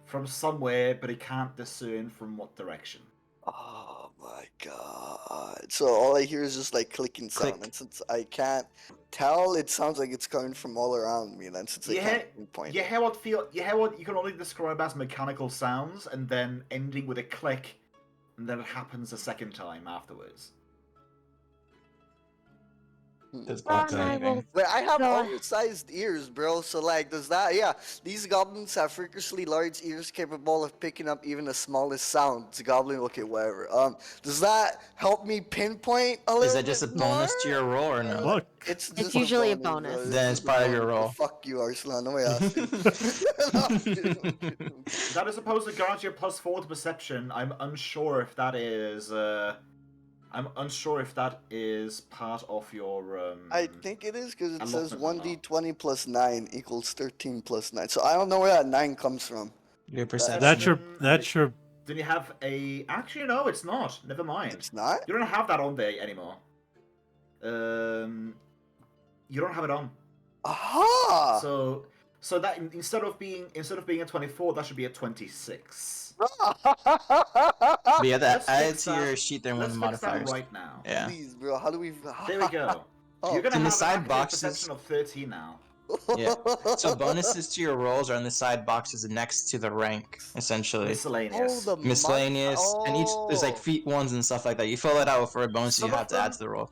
from somewhere, but he can't discern from what direction. Oh my god. So all I hear is just like clicking sound. Click. And since I can't tell, it sounds like it's coming from all around me. And then since I can't pinpoint You hear what you can only describe as mechanical sounds, and then ending with a click, and then it happens a second time afterwards. Does Ra not and I will. Wait, I have Go- oversized ears, bro. So like, does that? Yeah, these goblins have freakishly large ears capable of picking up even the smallest sounds. Goblin, okay, whatever. Does that help me pinpoint a little? Is that just a bit bonus more? to your roll or no? Look. It's It's just usually a bro. bonus. Then just it's a part of your bonus. roll. Fuck you, Arslan. No way, asking. That is supposed to grant you a +4 to perception. I'm unsure if that is. Part of your. I think it is because it says allotment or not. 1d20 plus 9 equals 13 plus 9. So I don't know where that 9 comes from. Your perception. That's your. Then you have a. Actually, no, it's not. Never mind. It's not? You don't have that on there anymore. You don't have it on. Aha! So that instead of being a 24, that should be a 26. But yeah, that Let's add fix to your that. sheet there Let's one of fix the that modifiers. right now. Yeah. Please, bro. How do we... There we go. Oh. You're gonna In the have side an accurate boxes- perception of 13 now. Yeah. So bonuses to your rolls are on the side boxes next to the rank, essentially. Miscellaneous. Oh, the Miscellaneous, and each there's like Oh. feat ones and stuff like that. You fill it out for a bonus Some you have of to add them- to the roll.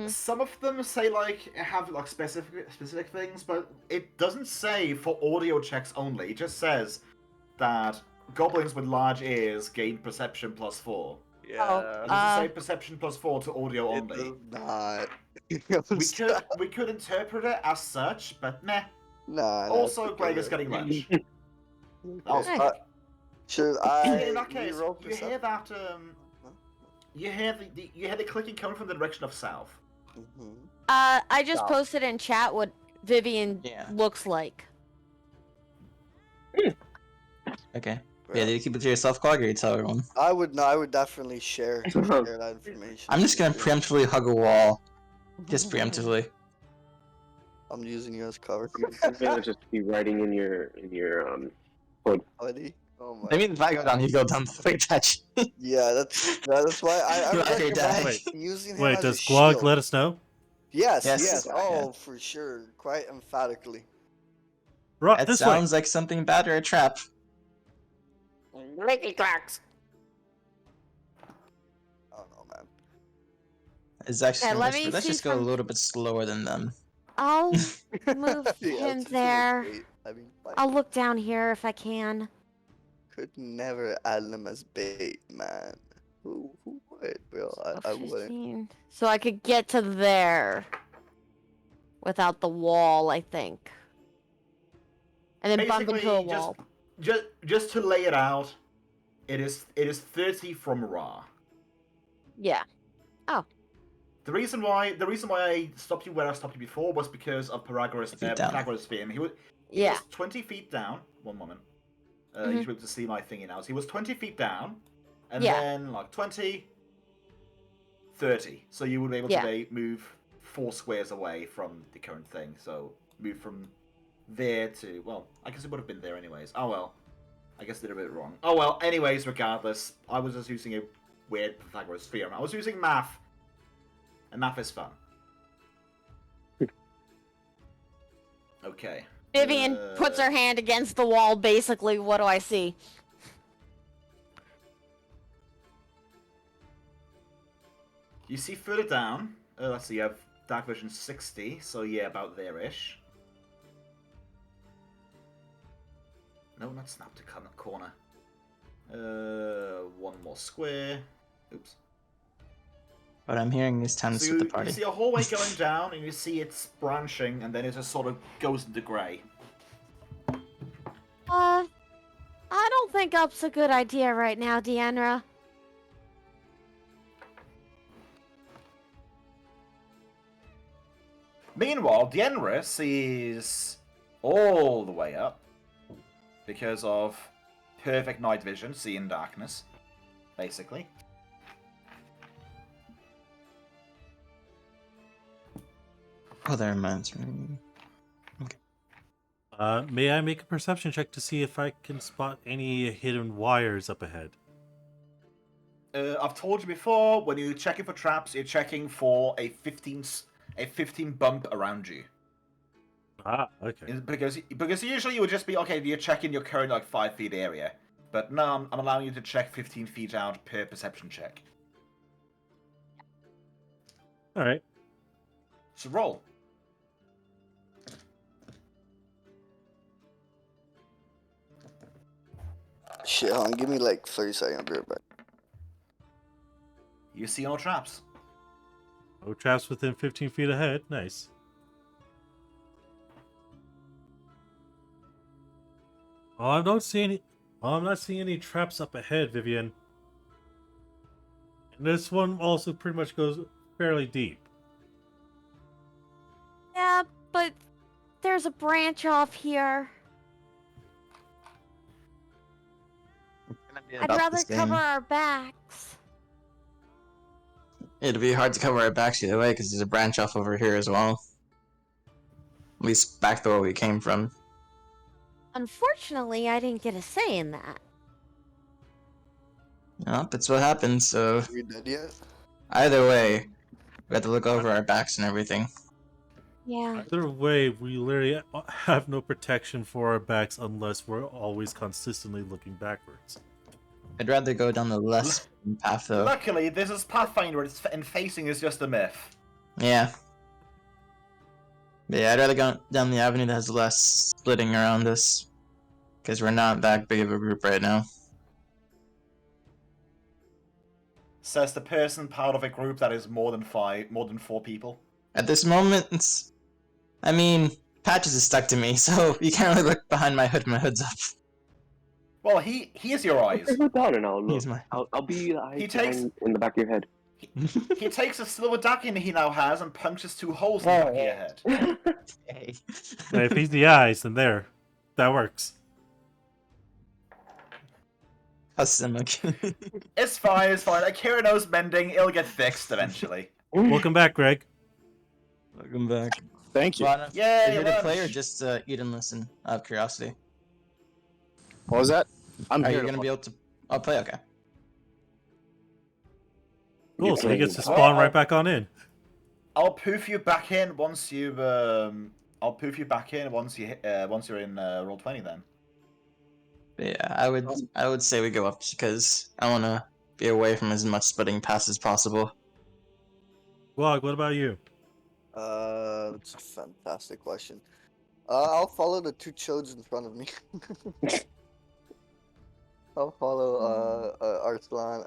Some of them say have specific things, but it doesn't say for audio checks only. It just says that goblins with large ears gain perception +4. Yeah. It doesn't say perception +4 to audio It only. does not. We could interpret it as such, but meh. Nah. Also, Greg is getting lunch. I'll Okay. speak. Should I In that case, reroll you hear that you hear the clicking coming from the direction of south. Mhm. I just Stop. posted in chat what Vivian Yeah. looks like. Okay. Bro. Yeah, did you keep it to yourself, Cog, or you tell everyone? I would definitely share that information. I'm just gonna preemptively hug a wall. Just preemptively. I'm using you as cover. I'm gonna just be writing in your Buddy. Oh my. I mean, if I go down, you go down the touch. Yeah, that's why I You are your dad. recommend using him Wait, as does a Glog shield. let us know? Yes, Yes, yes. yeah. Oh, for sure. Quite emphatically. Ra, That this sounds like something bad or a trap. Mickey Clarks. I don't know, man. It's actually Yeah, let me let's see just go a from- little bit slower than them. I'll move Yeah, him it's just a little there. bait. I mean, like, I'll look down here if I can. could never add them as bait, man. Who would, bro? I wouldn't. 15. So I could get to there without the wall, I think. And then bump into a wall. Just to lay it out, it is 30 from Ra. Yeah. The reason why I stopped you where I stopped you before was because of Pythagoras' Feet down. theme. He Yeah. was 20 feet down. One moment. Mhm. You should be able to see my thingy now. So he was 20 feet down, and Yeah. then like 20, 30. So you would be able Yeah. to move 4 squares away from the current thing. So move from there to, well, I guess it would have been there anyways. Oh well. I guess I did a bit wrong. Oh well, anyways, regardless, I was just using a weird Pythagoras theorem. I was using math. And math is fun. Okay. Vivian puts her hand against the wall, basically. What do I see? You see further down, let's see, you have dark vision 60, so yeah, about there-ish. No, not snap to corner. One more square. Oops. What I'm hearing is time to So split the you party. see a hallway going down, and you see it's branching, and then it just sort of goes into grey. I don't think up's a good idea right now, 𝓓𝓪𝓷. Meanwhile, 𝓓𝓪𝓷 sees all the way up because of perfect night vision, seeing darkness, basically. Oh, that reminds me. May I make a perception check to see if I can spot any hidden wires up ahead? I've told you before, when you're checking for traps, you're checking for a 15 bump around you. Ah, okay. Because usually you would just be, okay, you're checking your current like 5 feet area. But no, I'm allowing you to check 15 feet out per perception check. Alright. So roll. Shit, hold on, give me like 30 seconds, I'll be right back. You see no traps. No traps within 15 feet ahead. Nice. Oh, I don't see any. Oh, I'm not seeing any traps up ahead, Vivian. And this one also pretty much goes fairly deep. Yeah, but there's a branch off here. I'd rather cover our backs. It'd be hard to cover our backs either way because there's a branch off over here as well. At least back the way we came from. Unfortunately, I didn't get a say in that. Yep, that's what happened, so Are we dead yet? either way, we have to look over our backs and everything. Yeah. Either way, we literally have no protection for our backs unless we're always consistently looking backwards. I'd rather go down the less path though. Luckily, this is Pathfinder, and facing is just a myth. Yeah. But yeah, I'd rather go down the avenue that has less splitting around us. Because we're not that big of a group right now. Says the person part of a group that is more than 4 people. At this moment, I mean, Patches is stuck to me, so you can't really look behind my hood. My hood's up. Well, he is your eyes. Take it down and I'll look. He's my... I'll be the eyes He takes- in the back of your head. He takes a 𝓮𝓺𝓾𝓙 he now has and punches 2 holes in the back of your head. Hey. And if he's the eyes, then there. That works. Custom. It's fine, it's fine. Akira knows mending, it'll get fixed eventually. Welcome back, Greg. Welcome back. Thank you. Lana, Yeah, are you here to lunch. play or just eat and listen out of curiosity? What was that? I'm Are here you to going to be able to... Oh, play? Okay. Cool, so he gets to Well, spawn right back on in. I'll poof you back in once you I'll poof you back in once you're in Roll20 then. But yeah, I would say we go up because I want to be away from as much splitting paths as possible. Glog, what about you? That's a fantastic question. I'll follow the 2 chodes in front of me. I'll follow Arslan.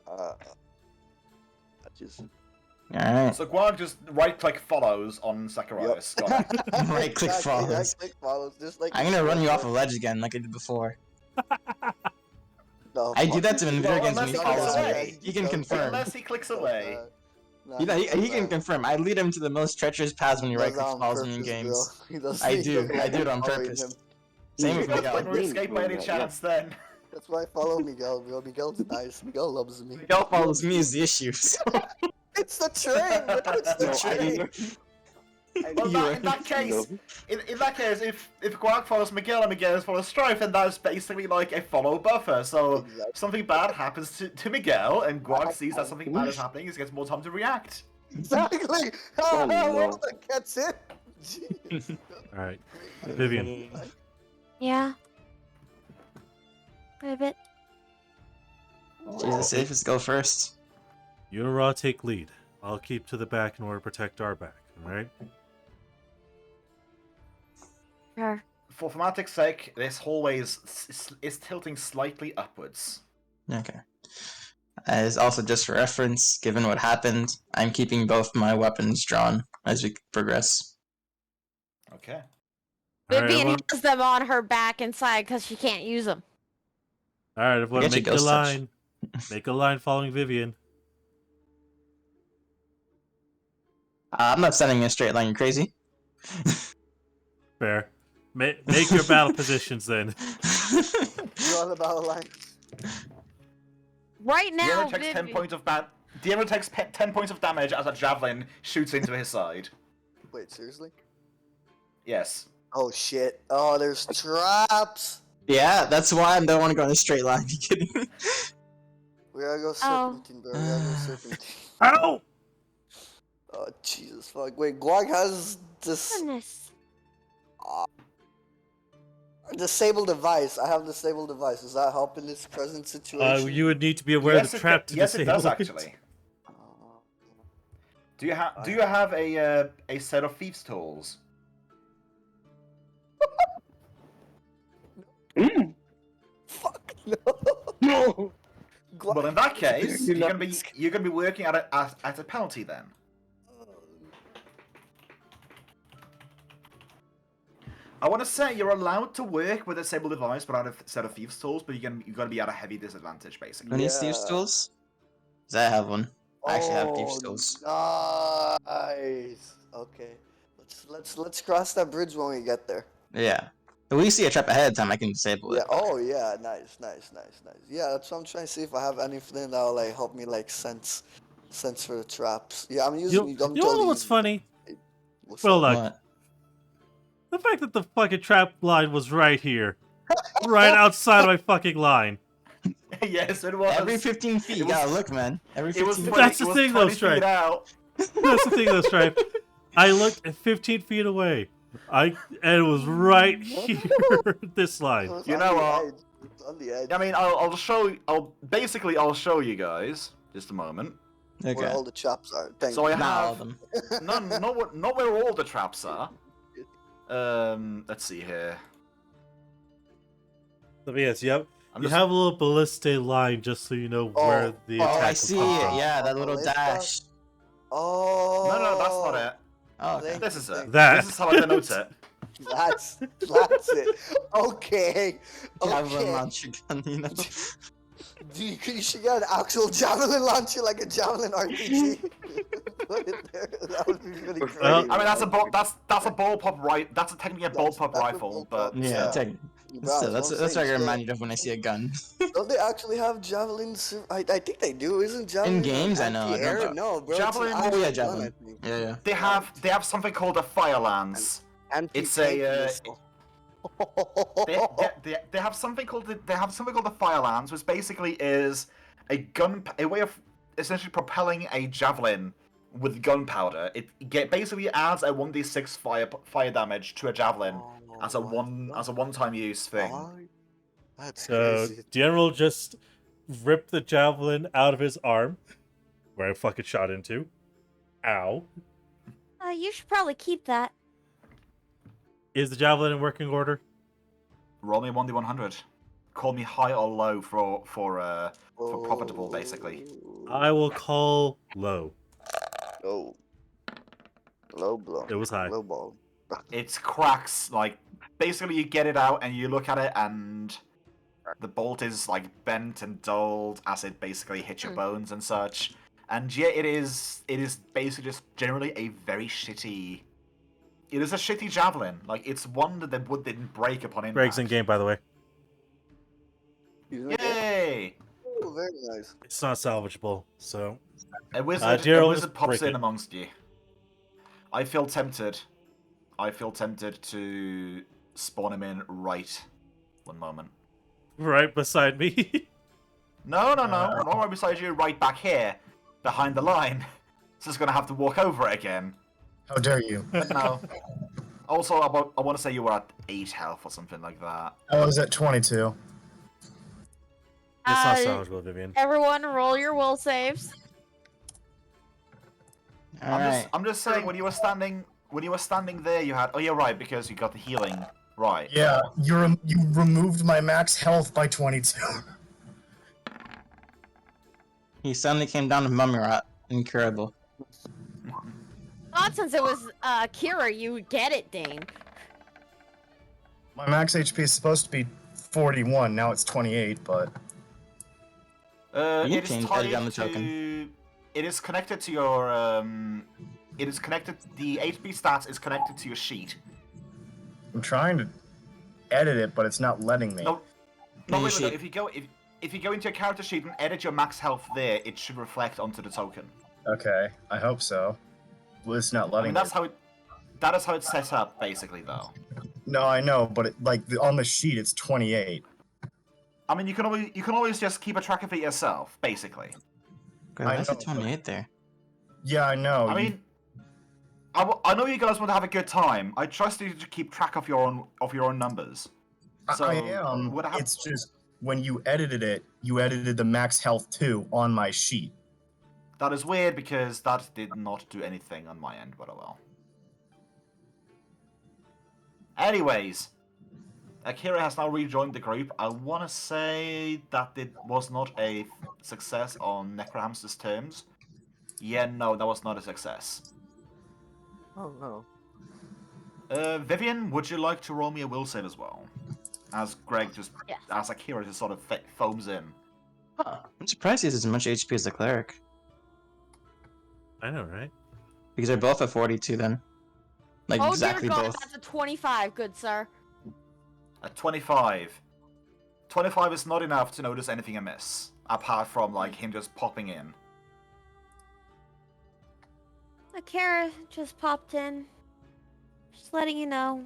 Just Alright. So Guag just right-click follows on Zacharias. Got it. Right-click follows. Right-click follows, just like I'm going to run you off a ledge again like I did before. No, I do that to him in video Well, games when he unless he follows clicks me. away. He can confirm. Unless he clicks away. He can confirm. I lead him to the most treacherous paths when he right-click follows me in games. I do it on purpose. Same with You guys Miguel. playing RuneScape by any chance then? That's why I follow Miguel, bro. Miguel's nice. Miguel loves me. Miguel follows me is the issue. It's the train, bro. It's the train. Well, in that case, in that case, if Guag follows Miguel and Miguel follows Strife, then that's basically like a follow buffer. So Exactly. something bad happens to Miguel, and Guag sees that something bad is happening, he gets more time to react. Exactly. Oh, no. Well, that gets it. Jeez. Alright. Vivian. Yeah. Ribbit. She's the safest. Go first. You and Raw take lead. I'll keep to the back in order to protect our back, alright? Sure. For thematic's sake, this hallway is tilting slightly upwards. Okay. As also just for reference, given what happened, I'm keeping both my weapons drawn as we progress. Okay. All right, Vivian everyone. has them on her back inside because she can't use them. All right, everyone, Get your make a ghost touch. line. Make a line following Vivian. I'm not sending in a straight line, you crazy? Fair. Make your battle positions then. Draw the battle line. Right now, Deanna takes 10 Vivian. points of Deanna takes 10 points of damage as a javelin shoots into his side. Wait, seriously? Yes. Oh shit. Oh, there's traps. Yeah, that's why I don't want to go in a straight line. You kidding? We gotta go Oh. serpentine, bro. We gotta go serpentine. Ow! Oh, Jesus fuck. Wait, Guag has this Goodness. disable device. I have disable device. Does that help in this present situation? You would need to be aware of the trap to yes, it disable does actually. Do you have a set of thieves' tools? Fuck no. No. Guag, Well, in that case, You're you're gonna be working at a penalty then. I want to say you're allowed to work with a disable device without a set of thieves' tools, but you're gonna be at a heavy disadvantage basically. Who needs thieves' tools? Does I have one? I actually have thieves' Oh, tools. nice. Okay. Let's cross that bridge when we get there. Yeah. If we see a trap ahead of time, I can disable Yeah. it. Oh yeah. Nice. Yeah. That's what I'm trying to see if I have anything that'll like help me like sense for the traps. Yeah. I'm using. You know what's funny? Well, look. What? The fact that the fucking trap line was right here. Right outside my fucking line. Yes, it was. Every 15 feet, you gotta look, man. Every It was 15 feet. 20, That's the it was thing, 20 though, Stripe. feet out. That's the thing, though, Stripe. I looked at 15 feet away. And it was right here, this line. You know what? It's on the edge. I mean, I'll show you guys. Just a moment. Where Okay. all the traps are. Thank So I you. Not all have of them. not where all the traps are. Let's see here. So yes, you have I'm you just- have a little ballista line just so you know where the Oh, attack Oh, I will see come it. from. Yeah, that little Ballista? dash. Oh. No, that's not it. Oh, okay. This is it. That. This is how I denote it. That's it. Okay. Javelin Okay. launcher gun, you know. Dude, you should get an actual javelin launcher like a javelin RPG. Put it there. That would be really great. Well, I mean, that's a ball pop right. That's technically a ball pop That's a rifle, ball but pop, Yeah, yeah. take, Bro, that's what what I saying, remind of when I see a gun. Don't they actually have javelins? I think they do. Isn't javelin In games, I know, I don't anti-air? know. No, bro. Javelin- It's an Oh yeah, actual gun, javelin. I think. Yeah. they have something called a fire lance. It's a, Missile. They have something called the fire lance, which basically is a way of essentially propelling a javelin with gunpowder. It basically adds a 1d6 fire damage to a javelin as a one-time use thing. That's So crazy. General just ripped the javelin out of his arm, where I fucking shot into. Ow. You should probably keep that. Is the javelin in working order? Roll me 1d100. Call me high or low for profitable, basically. I will call low. Low. Low blow. It was high. Low ball. It's cracks. Like basically, you get it out and you look at it, and the bolt is like bent and dulled as it basically hits your bones and such. And yeah, it is basically just generally a very shitty. It is a shitty javelin. Like it's one that the wood didn't break upon impact. Greg's in game, by the way. Yay! Oh, very nice. It's not salvageable, so A wizard, Gerald, a wizard just pops break in it. amongst you. I feel tempted to spawn him in right one moment. right beside me. No, not right beside you, right back here, behind the line. Just gonna have to walk over it again. How dare you? But no. Also, I want to say you were at 8 health or something like that. I was at 22. It's not Uh, salvageable, Vivian. Everyone, roll your will saves. Alright. I'm just saying when you were standing there, you had. Oh, you're right because you got the healing. Right. Yeah, you removed my max health by 22. He suddenly came down to Mummy Rat. Incredible. Thought since it was Kira, you would get it, Dane. My max HP is supposed to be 41. Now it's 28, but You It is can tied edit on the to. token. It is connected to your. It is connected. The HP stats is connected to your sheet. I'm trying to edit it, but it's not letting me. No, Your no, wait, sheet. if you go into your character sheet and edit your max health there, it should reflect onto the token. Okay, I hope so. Well, it's not I letting mean, me. that's how it. That is how it's set up, basically, though. No, I know, but on the sheet it's 28. I mean, you can always just keep a track of it yourself, basically. Wait, I why is it know, 28 there? Yeah, I know. I mean, I know you guys want to have a good time. I trust you to keep track of your own numbers. So, I am. what hap- It's just when you edited it, you edited the max health too on my sheet. That is weird because that did not do anything on my end, but oh well. Anyways, Akira has now rejoined the group. I want to say that it was not a success on 𝓓𝓪𝓷𝓵 terms. Yeah, no, that was not a success. Oh no. Vivian, would you like to roll me a will save as well? As Yes. as Akira just sort of foams in. Huh. I'm surprised he has as much HP as the cleric. I know, right? Because they're both at 42 then. Like Oh exactly dear God, both. that's a 25, good sir. At 25. 25 is not enough to notice anything amiss. Apart from, like, him just popping in. Akira just popped in. Just letting you know.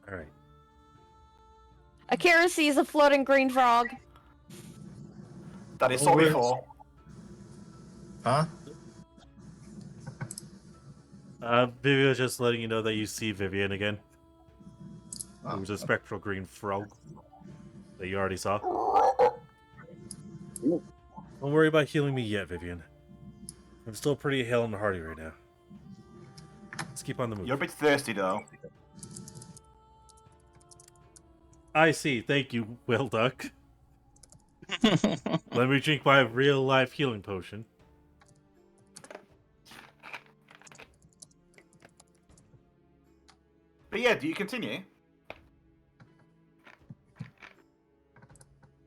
Alright. Akira sees a floating green frog. That is Oh, saw wait. before. Huh? Vivian was just letting you know that you see Vivian again. Oh, It was a spectral green frog that you already saw. Don't worry about healing me yet, Vivian. I'm still pretty hale and hearty right now. Let's keep on the move. You're a bit thirsty, though. I see. Thank you, Will Duck. Let me drink my real life healing potion. But yeah, do you continue?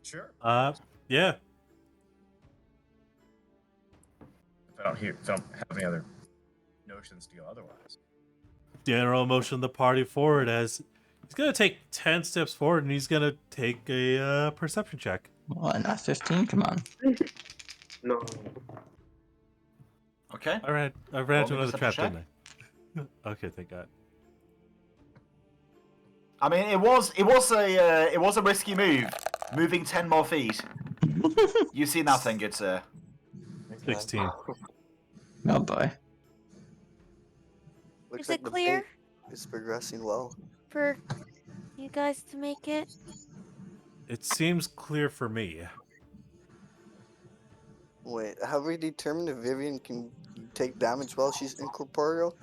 Sure. Yeah. If I don't have any other notions to go otherwise. General motion the party forward as he's gonna take 10 steps forward and he's gonna take a perception check. What, not 15? Come on. No. Okay. I ran Roll into me another trap, perception didn't I? Okay, thank God. I mean, it was a risky move, moving 10 more feet. You see nothing, good sir. 16. Oh boy. Looks Is like it the clear bait is progressing well. for you guys to make it? It seems clear for me. Wait, have we determined if Vivian can take damage while she's incorporeal?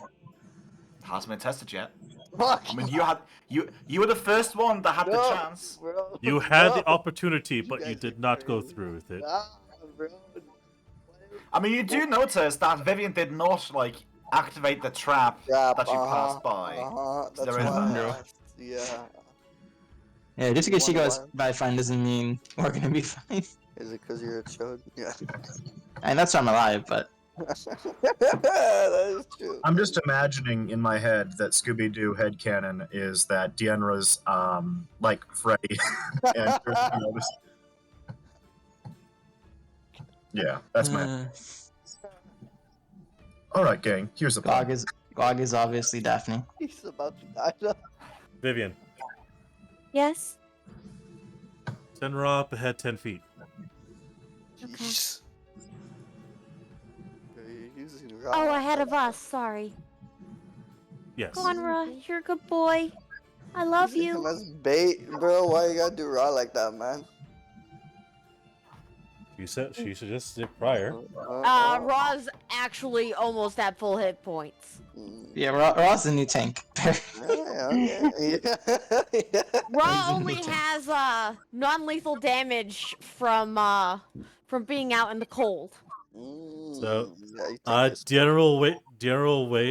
Hasn't been tested yet. Fuck! I mean, you were the first one that had the No, chance. bro. You had the No. opportunity, but you guys did are not go crazy. through with it. Nah, bro. I mean, you do notice that Vivian did not like activate the trap Crap, that you passed by. That's So there is why that. I asked. Yeah. Yeah, just because she Wonder goes why. by fine doesn't mean we're gonna be fine. Is it because you're a chode? Yeah. And that's why I'm alive, but That is true. I'm just imagining in my head that Scooby-Doo headcanon is that 𝓬𝓼𝓷𝓵 like Freddy. And yeah, that's my. All right, gang. Here's the plan. Glog is obviously Daphne. He's about to die now. Vivian, Yes. send Raw up ahead 10 feet. Jeez. Oh, ahead of us. Sorry. Yes. Go on, Ra. You're a good boy. I love Using him you. as bait, bro. Why you gotta do raw like that, man? She suggested it prior. Raw's actually almost at full hit points. Yeah, Raw's the new tank. Okay. Raw only has non-lethal damage from being out in the cold. So, yeah, General Wait.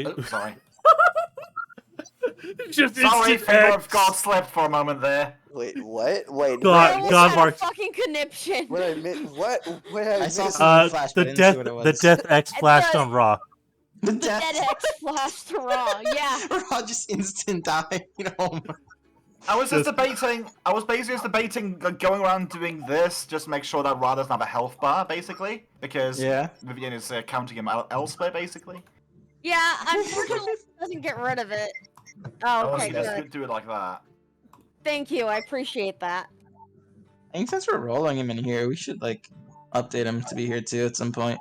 Oh, sorry. Just Sorry, instant finger X. of God slipped for a moment there. Wait, what? Wait, God- I almost God had marked. a fucking conniption. what I missed? What? What I I missed? saw something flash, but I The didn't see what it the was. death X flashed The- on Raw. The The dead X flash to Raw. Yeah. Raw just instant die. Oh my. I was Just- debating. I was basically just debating going around doing this, just to make sure that Ra doesn't have a health bar, basically, because Yeah. Vivian is counting him elsewhere, basically. Yeah, unfortunately, it doesn't get rid of it. Oh, okay, You just good. do it like that. Thank you, I appreciate that. I think since we're rolling him in here, we should like update him to be here too at some point.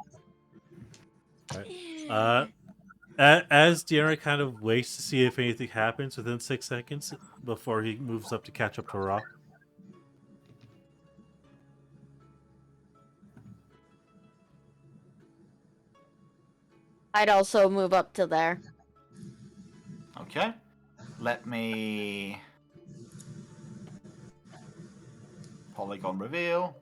As Deanna kind of waits to see if anything happens within 6 seconds before he moves up to catch up to Raw. I'd also move up to there. Okay. Let me polygon reveal.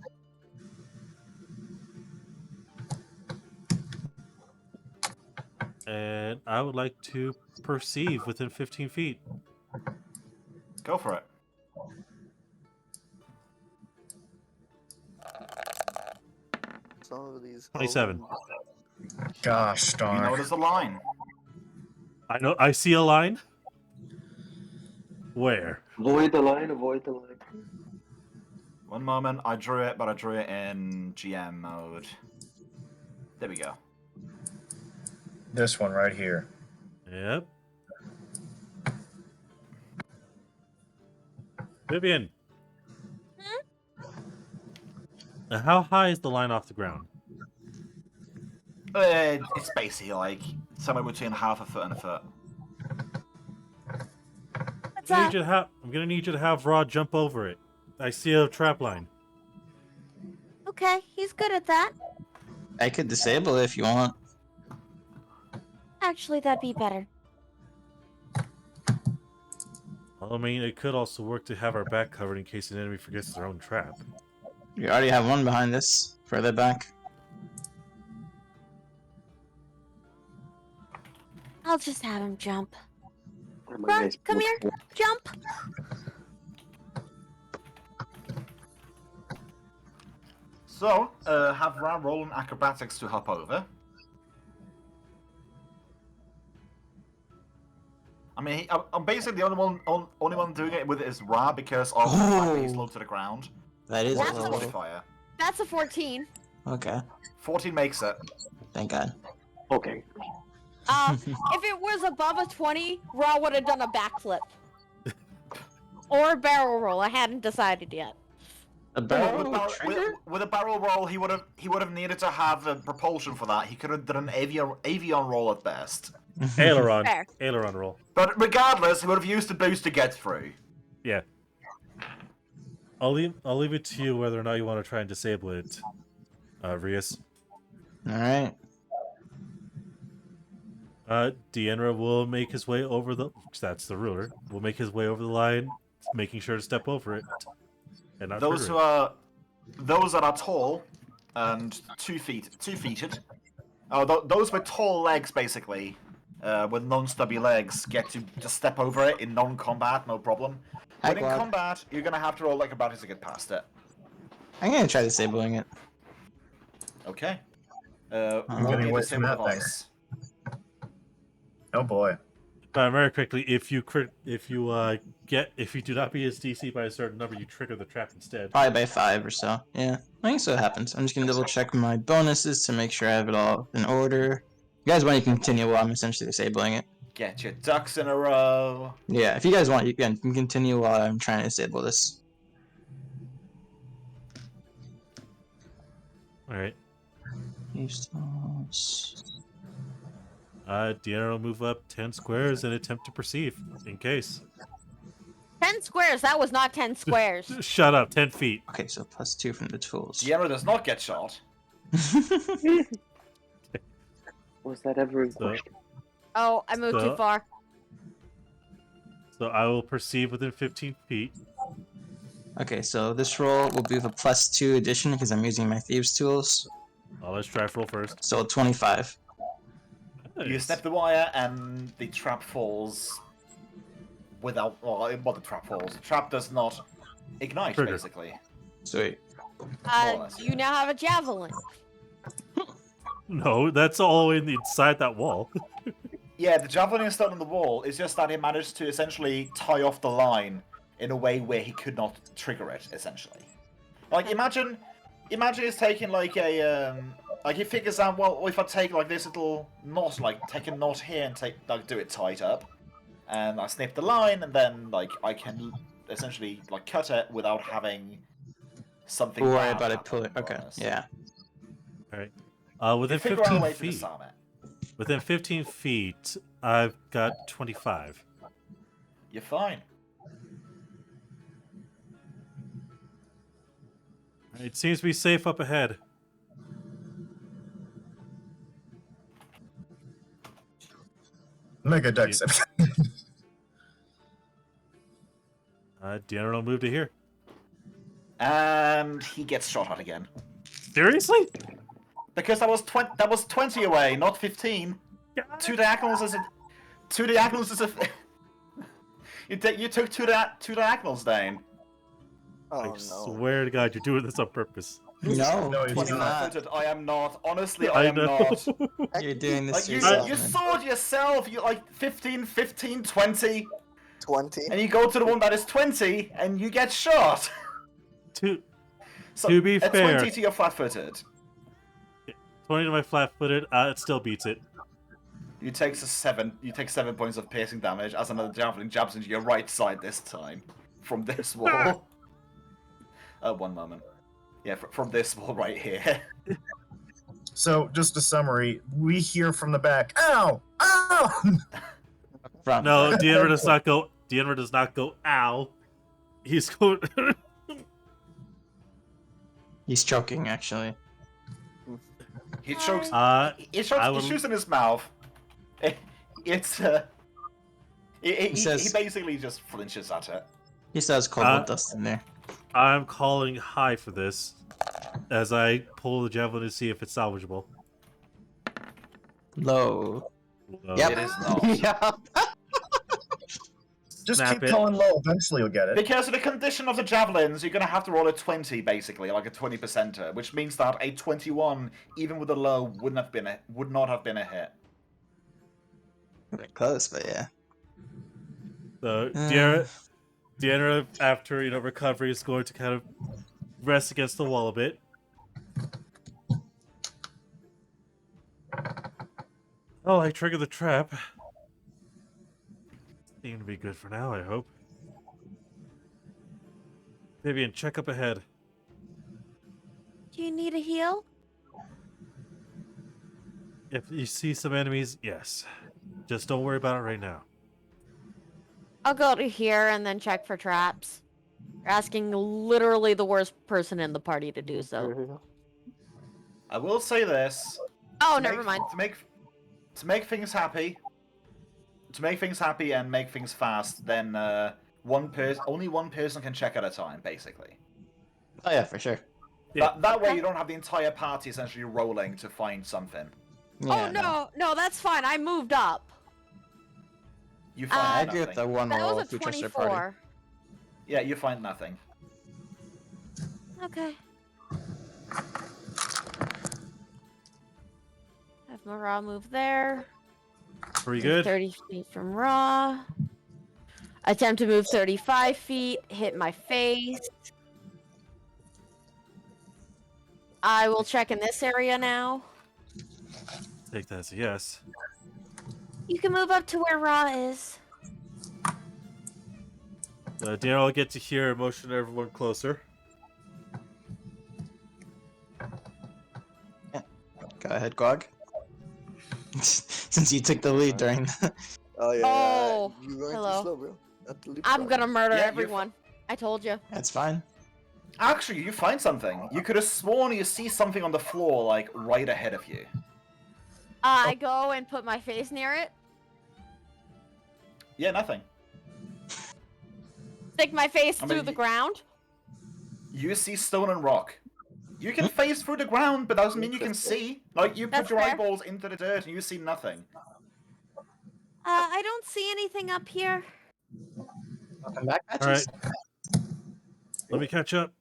And I would like to perceive within 15 feet. Go for it. Some of these 27. Gosh You darn. know there's a line. I know. I see a line. Where? Avoid the line, avoid the line. One moment, I drew it, but I drew it in GM mode. There we go. This one right here. Yep. Vivian. How high is the line off the ground? It's basically like somewhere between half a foot and a foot. What's I'm up? gonna need you to have Rod jump over it. I see a trap line. Okay, he's good at that. I could disable it if you want. Actually, that'd be better. I mean, it could also work to have our back covered in case an enemy forgets their own trap. You already have one behind this, further back. I'll just have him jump. What am I Ron, guys come here. looking Jump. So, have Ra roll an acrobatics to hop over. I mean, I'm basically the only one doing it with it is Ra because of the fact that he's low to the ground. That is What's a his low. modifier? That's a 14. Okay, 14 makes it. thank God. for? Okay. If it was above a 20, Raw would have done a backflip. Or a barrel roll. I hadn't decided yet. A With, barrel barrel- trigger? with a barrel roll, he would have needed to have a propulsion for that. He could have done an avion roll at best. Aileron. Fair. Aileron roll. But regardless, he would have used the boost to get through. Yeah. I'll leave it to you whether or not you want to try and disable it, Rias. Alright. Deanra will make his way over the... That's the ruler. Will make his way over the line, making sure to step over it. And not Those trigger who it. are, those that are tall and two-feeted. Oh, those with tall legs, basically, with non-stubby legs, get to just step over it in non-combat, no problem. Hi, But in Quad. combat, you're gonna have to roll like acrobatics to get past it. I'm gonna try disabling it. Okay. I'm roll getting me a away from disable that thing. device. Oh boy. Very quickly, if you do not beat his DC by a certain number, you trigger the trap instead. Probably by 5 or so. Yeah, I think so it happens. I'm just gonna double check my bonuses to make sure I have it all in order. You guys want to continue while I'm essentially disabling it? Get your ducks in a row. Yeah, if you guys want, you can continue while I'm trying to disable this. Alright. Eustace. Deanna will move up 10 squares and attempt to perceive, in case. 10 squares. That was not 10 squares. Shut up. 10 feet. Okay, so +2 from the tools. 𝓮𝓼 does not get shot. Was that ever in So- question? Oh, I moved too So- far. So I will perceive within 15 feet. Okay, so this roll will be with a +2 addition because I'm using my thieves tools. Let's try roll first. So 25. You Nice. snap the wire and the trap falls without. Well, the trap falls. The trap does not ignite, Trigger. basically. Sweet. More or less. You now have a javelin. No, that's all inside that wall. Yeah, the javelin is still on the wall. It's just that he managed to essentially tie off the line in a way where he could not trigger it. Essentially, like imagine he's taking like a like he figures out, well, if I take like this little knot, like take a knot here and do it tight up, and I snip the line, and then like I can essentially like cut it without having something. Don't worry bad about it. happen, Pull it. more or Okay. less. Yeah. Within Figure out a 15 way to feet. disarm it. Within 15 feet, I've got 25. You're fine. It seems to be safe up ahead. Make a dex save. General moved to here. And he gets shot at again. Seriously? Because that was 20 away, not 15. Two diagonals is a. Two diagonals is a. you took two diagonals down. Oh I no. swear to God, you're doing this on purpose. No, No, he's he's not. Footed. I am not. Honestly, I am know. not. You're doing this Like to you, yourself, you man. saw it yourself. You like 15, 20, 20. and you go to the one that is 20, and you get shot. To So, To be at fair- 20 to your flat-footed. 20 to my flat-footed, it still beats it. You take 7 points of piercing damage as another javelin jabs into your right side this time from this wall. One moment. Yeah, from this wall right here. So, just a summary. We hear from the back, ow! Ow! Front. No, 𝓮𝓼 does not go. 𝓮𝓼 does not go. Ow! He's going. He's choking, actually. He chokes. He I will- shoots in his mouth. It's he says- basically just flinches at it. He says cobalt dust in there. I'm calling high for this, as I pull the javelin to see if it's salvageable. Low. Uh, Yep. It is not. Yeah. Just Snap keep it. calling low. Eventually you'll get it. Because of the condition of the javelins, you're gonna have to roll a 20, basically, like a 20%er, which means that a 21, even with a low, would not have been a hit. A bit close, but yeah. So 𝓮𝓼, after recovery, is going to kind of rest against the wall a bit. Oh, I triggered the trap. Seem to be good for now, I hope. Vivian, check up ahead. Do you need a heal? If you see some enemies, yes. Just don't worry about it right now. I'll go to here and then check for traps. You're asking literally the worst person in the party to do so. I will say this. Oh, to never make- mind. To make things happy. To make things happy and make things fast, then only one person can check at a time, basically. Oh yeah, for sure. Yeah. That way you don't have the entire party essentially rolling to find something. Yeah, Oh no, that's fine. I moved up. You I find agree with nothing. the one That roll was if a we trust our party. 24. Yeah, you find nothing. Okay. Have my Ra move there. Pretty Move good. 30 feet from Ra. Attempt to move 35 feet. Hit my face. I will check in this area now. Take that as a yes. You can move up to where Ra is. 𝓮𝓼 will get to hear and motion everyone closer. Go ahead, Gog. Since you took the lead during the... Oh yeah. Oh, You going hello. too slow, bro. I'm gonna murder Yeah, everyone. I told you. That's fine. Actually, you find something. You could have sworn you see something on the floor, like, right ahead of you. I go and put my face near it. Yeah, nothing. Stick my face I through mean, the ground. You see stone and rock. You can face through the ground, but that doesn't mean you can see. Like, you put That's your fair. eyeballs into the dirt and you see nothing. I don't see anything up here. Welcome back, All right. Patches. Let me catch up.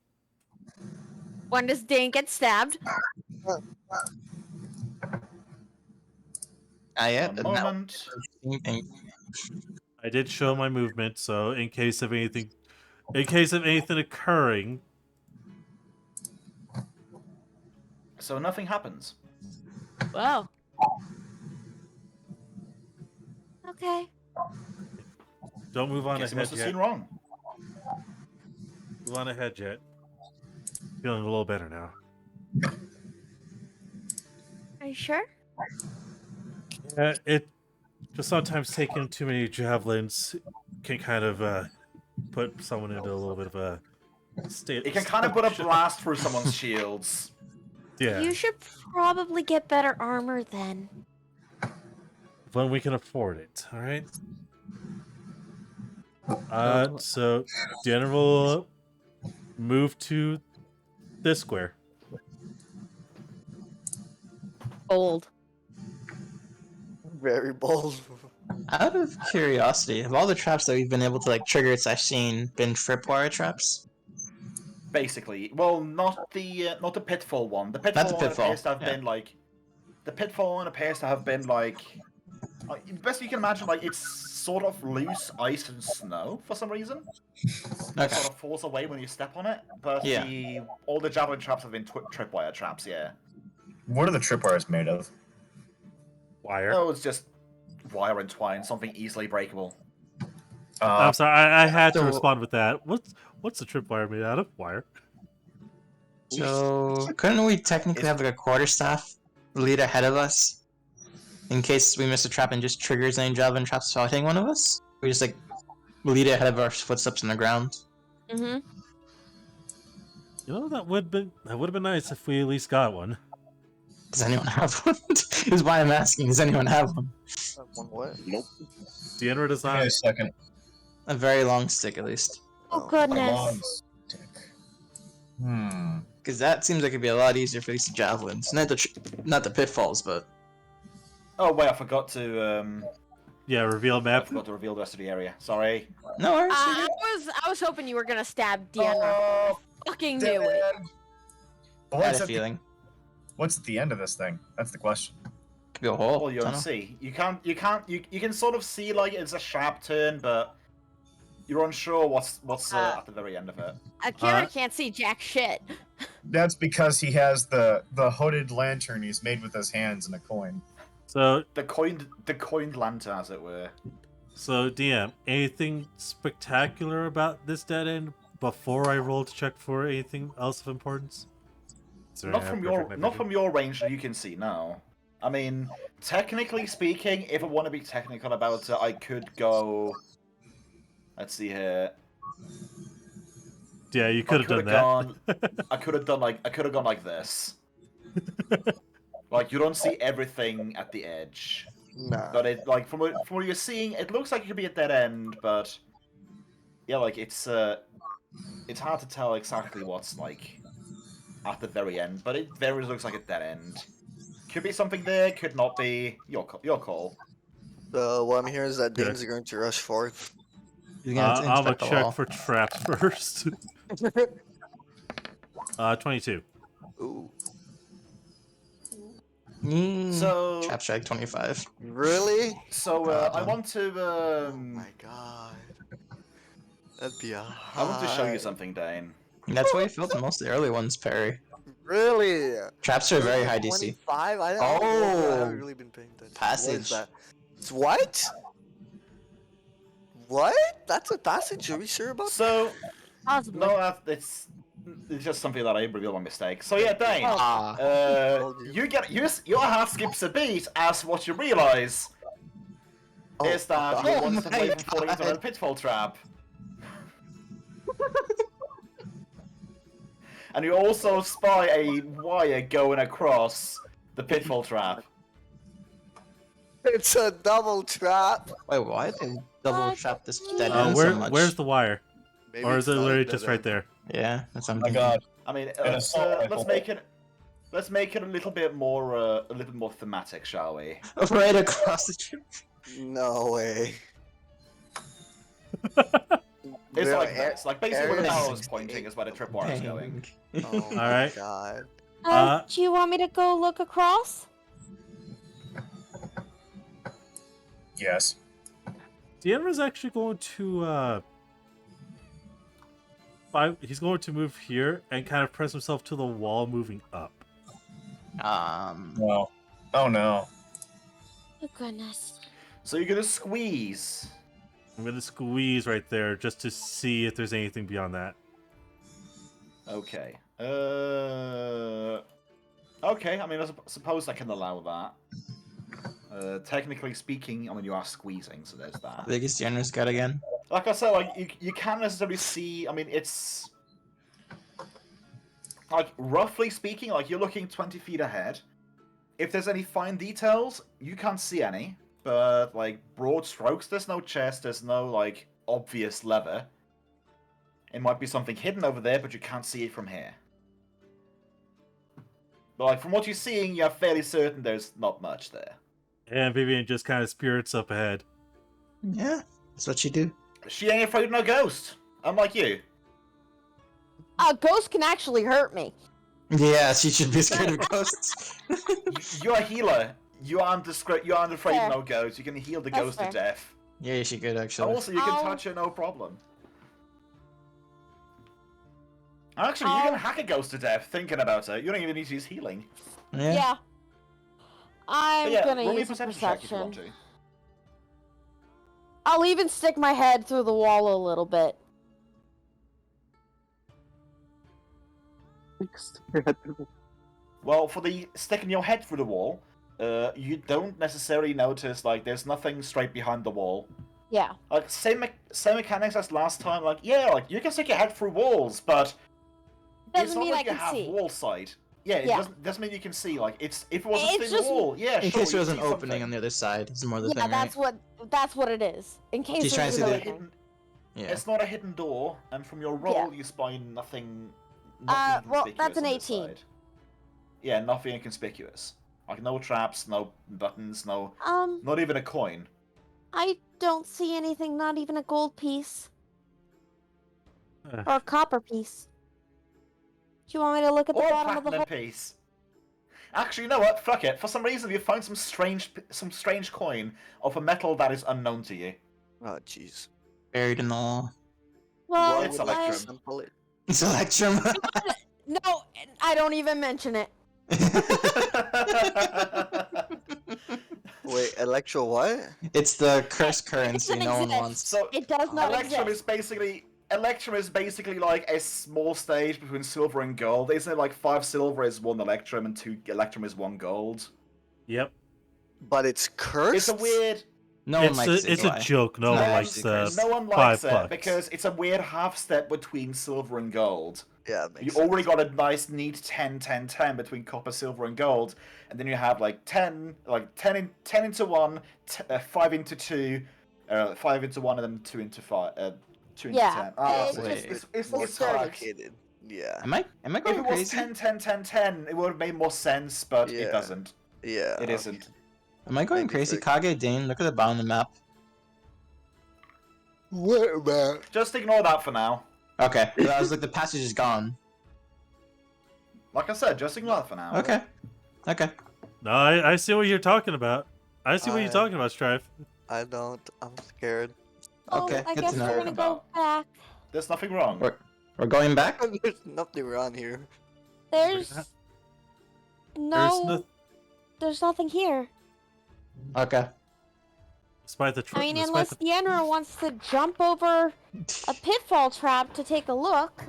When does Dane get stabbed? Yeah, A moment. I did show my movement, so in case of anything occurring. So nothing happens. Wow. Okay. Don't move on Guess you ahead must have yet. seen wrong. Move on ahead yet. Feeling a little better now. Are you sure? It just sometimes taking too many javelins can kind of put someone into a little bit of a state. It can kind of put a blast through someone's shields. Yeah. You should probably get better armor then. When we can afford it, all right? So Deanna will move to this square. Bold. Very bold. Out of curiosity, have all the traps that we've been able to like trigger it's actually been tripwire traps? Basically, well, not the pitfall one. The pitfall, Not the one pitfall, appears to have yeah. been like, the pitfall one appears to have been like, best you can imagine, like it's sort of loose ice and snow for some reason. It Okay. sort of falls away when you step on it. But Yeah. all the javelin traps have been tripwire traps. Yeah. What are the tripwires made of? Wire. Oh, it's just wire and twine, something easily breakable. I'm sorry, I had to so- respond with that. What's the tripwire made out of? Wire. So couldn't we technically have like a quarterstaff lead ahead of us? In case we miss a trap and just triggers any javelin traps without hitting one of us? We just like lead ahead of our footsteps in the ground. Mm-hmm. You know, that would have been nice if we at least got one. Does anyone have one? Is why I'm asking. Does anyone have one? One what? Nope. Deanna does Give me not. a second. A very long stick, at least. Oh A goodness. long stick. Because that seems like it'd be a lot easier for these javelins. Not the pitfalls, but Oh wait, I forgot to Yeah, reveal I map. forgot to reveal the rest of the area. Sorry. no worries. I was hoping you were gonna stab Deanna. Oh, Fucking knew it. But I had what's a at, the, feeling. what's at the end of this thing? That's the question. Could be a hole. Well, you'll tunnel. see. You can sort of see like it's a sharp turn, but you're unsure what's at the very end of it. Kira can't see jack shit. That's because he has the hooded lantern he's made with his hands and a coin. So The coined lantern, as it were. DM, anything spectacular about this dead end before I roll to check for anything else of importance? Is there Not any from perfect your night not vision? from your range that you can see now. I mean, technically speaking, if I want to be technical about it, I could go. Let's see here. Yeah, you could have done that. I could have gone like this. Like you don't see everything at the edge, Nah. but it like from what you're seeing, it looks like it could be a dead end, but yeah, like it's hard to tell exactly what's like at the very end, but it very much looks like a dead end. Could be something there, could not be. Your call. What I'm hearing is that Good. Danes are going to rush forward. He's gonna I'm gonna inspect the check wall. for traps first. 22. Ooh. So Trap strike 25. Really? So I want to Oh my god. That'd be a I want to show high. you something, Dane. That's why you filled most of the early ones, Perry. Really? Traps are very high DC. 25? I Oh. haven't really been paying attention. Passage. What is that? It's what? What? That's a passage? Are we sure about that? So Possibly. no, it's just something that I revealed by mistake. So yeah, Dane. Ah. Told you. Your heart skips a beat as what you realize. is that you Oh want to my away from falling into a God. pitfall trap. And you also spy a wire going across the pitfall trap. It's a double trap. Wait, why did they double trap this dead Uh, end so much? Where's the wire? Maybe Or it's is it not a literally dead just right end. there? Yeah, that's what I'm My thinking. God. I mean, And let's assault make it a little bit more thematic, shall we? Right across the trip. No way. It's Bro, like this. Like basically where the Aaron- arrow is pointing is where the tripwire is going. Oh my Alright. god. Do you want me to go look across? Yes. Deanna's actually going to he's going to move here and kind of press himself to the wall, moving up. No. Oh no. Oh goodness. So you're gonna squeeze. I'm gonna squeeze right there just to see if there's anything beyond that. Okay. Okay, I mean, I suppose I can allow that. Technically speaking, I mean, you are squeezing, so there's that. Biggest generous got again. Like I said, like, you can't necessarily see, I mean, it's... Like, roughly speaking, like, you're looking 20 feet ahead. If there's any fine details, you can't see any. But, like, broad strokes, there's no chest, there's no, like, obvious lever. It might be something hidden over there, but you can't see it from here. But, like, from what you're seeing, you're fairly certain there's not much there. And Vivian just kind of spirits up ahead. Yeah, that's what you do. She ain't afraid of no ghost, unlike you. A ghost can actually hurt me. Yeah, she should be scared of ghosts. You're a healer. You aren't afraid Fair. of no ghost. You can heal the That's ghost fair. to death. Yeah, she could actually. Also, you can I'll- touch her no problem. Actually, you can hack a ghost to death thinking about it. You don't even need to use healing. Yeah. I'm But yeah, gonna roll me a use a perception check if you want perception. to. I'll even stick my head through the wall a little bit. Well, for the sticking your head through the wall, you don't necessarily notice, like, there's nothing straight behind the wall. Yeah. Like, same mechanics as last time, like, yeah, like, you can stick your head through walls, but it's Doesn't not mean like I you can have see. wall sight. Yeah, it Yeah. doesn't mean you can see, like, if it was a It's thin just- wall, yeah, In sure, case there you'd was an see opening something. on the other side, is more the Yeah, thing, right? that's what it is. In case She's trying there's to an do It's not a opening. hidden, Yeah. it's not a hidden door, and from your roll, Yeah. you spy nothing Well, inconspicuous that's an on this 18. side. Yeah, nothing inconspicuous. Like, no traps, no buttons, not even a coin. I don't see anything, not even a gold piece. Uh. Or a copper piece. Do you want me to look at the Or a bottom of the platinum hole? piece. Actually, you know what? Fuck it. For some reason, you found some strange coin of a metal that is unknown to you. Oh jeez. Buried in the wall. Well, It's Would like to Electrum. sample it. It's Electrum. no, I don't even mention it. Wait, Electro what? It's the cursed currency doesn't no one exist. wants. So, It does not Electrum exist. is basically like a small stage between silver and gold. Isn't it like 5 silver is 1 Electrum and 2 Electrum is 1 gold? Yep. But it's cursed? It's a weird... No one likes It's it. a joke. No It's one not likes actually cursed. No one likes $5. it because it's a weird half step between silver and gold. Yeah, it You makes already sense. got a nice neat 10 10 10 between copper, silver and gold, and then you have like 10 into 1, 5 into 2, 5 into 1 and then 2 into 5, 2 into Yeah, 10. Ah, it's just- it's More it's dirty. complicated. Yeah. Am I If going it was crazy? 10 10 10 10, it would have made more sense, but Yeah. it doesn't. Yeah. It isn't. Am I going Maybe crazy? for- Kage Dane, look at the bottom of the map. What about? Just ignore that for now. Okay, I was like, the passage is gone. Like I said, just ignore that for now. Okay. Okay. No, I see what you're talking about. I see what you're talking about, Strife. I don't. I'm scared. Okay, I good guess to know. we're gonna go back. There's nothing wrong. We're going back? There's nothing around here. There's no, no- there's nothing here. Okay. Despite the I mean, despite unless the Enra wants to jump over a pitfall trap to take a look.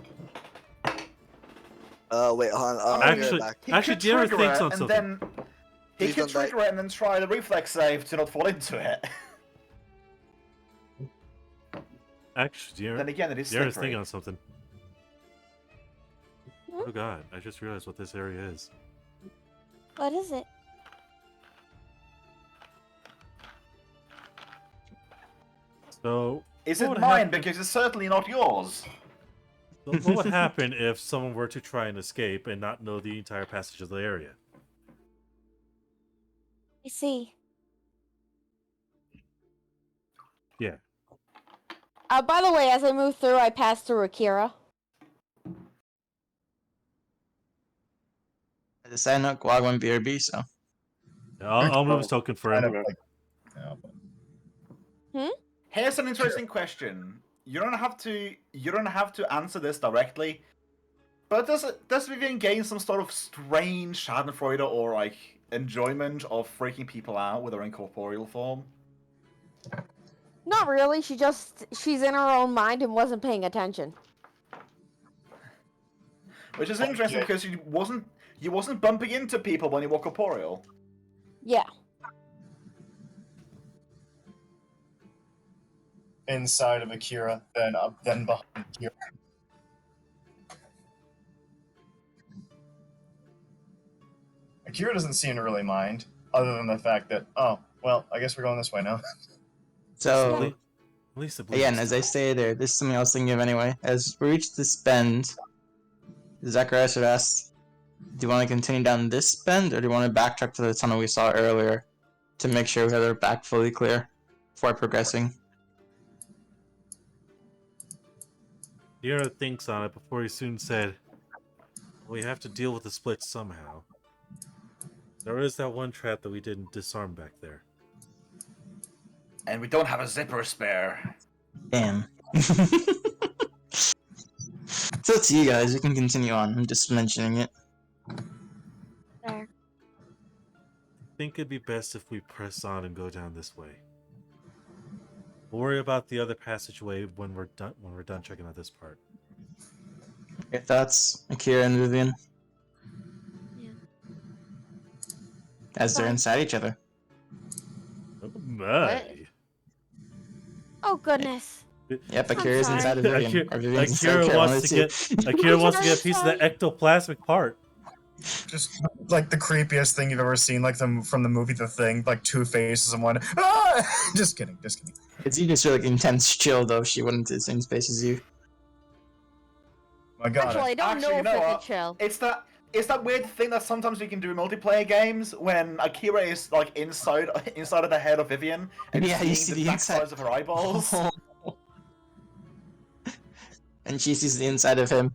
Wait, hold on. I'll be right Actually- back. He Actually, could do you ever trigger think it on and something? then he Please could don't die. trigger it and then try the reflex save to not fall into it. Actually, Then again, it is De'Ara's slippery. thinking on something. Oh god, I just realized what this area is. What is it? So, Is what it would mine? happen- Because it's certainly not yours. So what would happen if someone were to try and escape and not know the entire passage of the area? I see. Yeah. By the way, as I move through, I pass through Akira. I decided not Guag one BRB, so. I'll move his token for Kind him. of like, yeah, but Here's an interesting question. You don't have to answer this directly. But does Vivian gain some sort of strange Schadenfreude or like enjoyment of freaking people out with her incorporeal form? Not really. She's in her own mind and wasn't paying attention. Which is interesting yeah. because you wasn't bumping into people when you were corporeal. Yeah. inside of Akira, then behind Akira. Akira doesn't seem to really mind, other than the fact that, oh, well, I guess we're going this way now. So, At least it bleeds. again, as I stated there, this is something I was thinking of anyway. As we reach this bend, Zacharias would ask, do you want to continue down this bend, or do you want to backtrack to the tunnel we saw earlier to make sure we have our back fully clear before progressing? Yura thinks on it before he soon said, we have to deal with the split somehow. There is that one trap that we didn't disarm back there. And we don't have a zipper spare. Damn. It's up to you guys, we can continue on. I'm just mentioning it. There. I think it'd be best if we press on and go down this way. We'll worry about the other passageway when we're done checking out this part. Your thoughts, Akira and Vivian? Yeah. As they're Fine. inside each other. Oh my! What? Oh goodness. Yep, I'm Akira's sorry. inside of Vivian. Or Vivian's inside Akira Akira, one wants of to the get two. Akira wants to I'm get a piece of that ectoplasmic part. Just like the creepiest thing you've ever seen, like from the movie The Thing, like two faces and one. Ah! Just kidding, just kidding. It's you just really intense chill though, she went into the same space as you. My God. Actually, I don't Actually, know you if know I what? could chill. It's that weird thing that sometimes we can do in multiplayer games when Akira is like inside of the head of Vivian and Yeah, you seeing see the the back inside. sides of her eyeballs. And she sees the inside of him.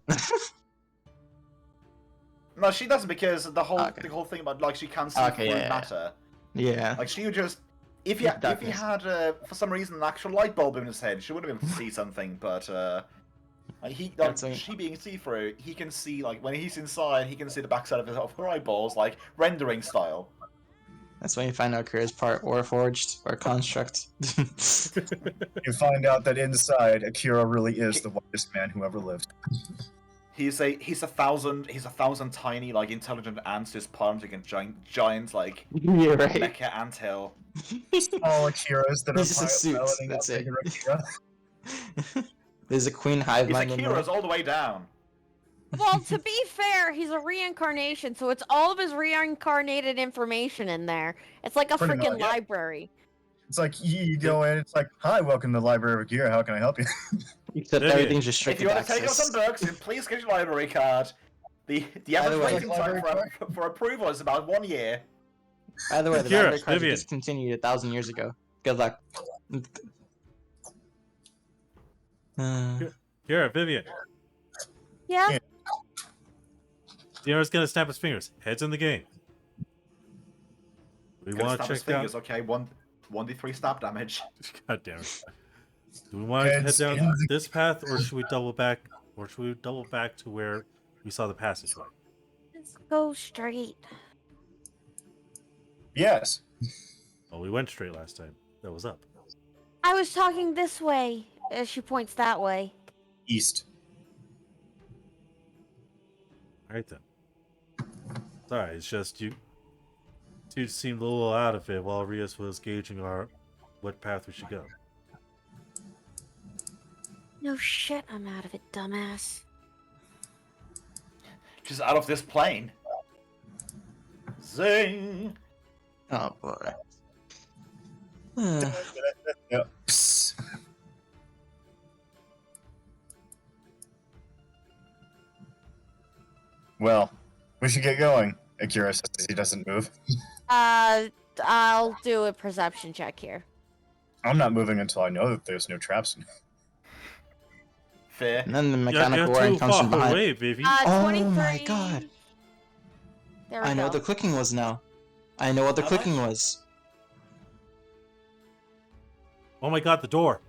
No, she doesn't because the whole Okay. thing about like she can't see Okay, through yeah. matter. Yeah. Like she would just if he Darkness. had for some reason an actual light bulb in his head, she would have been able to see something. But That's right. she being see through, he can see like when he's inside, he can see the backside of her eyeballs, like rendering style. That's when you find out Akira's part Warforged or Construct. You find out that inside, Akira really is the whitest man who ever lived. He's a thousand tiny like intelligent ants just planting in giant like You're right. mecha anthill. All Akiras that are He's just a suit, piloting that's up it. bigger Akira. There's a queen hive He's mind in there. Akira's all the way down. Well, to be fair, he's a reincarnation, so it's all of his reincarnated information in there. It's like a Pretty freaking much. library. It's like you go in, it's like, hi, welcome to the Library of Akira. How can I help you? Except Yeah. everything's If restricted you want to take up access. some books, please get your library card. The By the average way- waiting time for approval is about 1 year. By the way, the Akira, library cards were Vivian. discontinued 1,000 years ago. Good luck. Here, Vivian. Yeah? Yeah. De'Ara's gonna snap his fingers. Heads in the game. We Gonna want stab to his check out. fingers, okay? 1d3 stab damage. God damn it. Do we want to head Heads down in the- this path, or should we double back? Or should we double back to where we saw the passageway? Let's go straight. Yes. Oh, we went straight last time. That was up. I was talking this way, as she points that way. East. All right then. Sorry, it's just you. Two seemed a little out of it while Rias was gauging what path we should go. No shit, I'm out of it, dumbass. She's out of this plane. Zing! Oh boy. Yep. Psst. Well, we should get going. Akira says he doesn't move. I'll do a perception check here. I'm not moving until I know that there's no traps. Fair. And then the You're mechanical warning too comes far from behind. away, Vivi. Oh 23. my god. There we I know go. what the clicking was now. I know what the How clicking much? was. Oh my god, the door.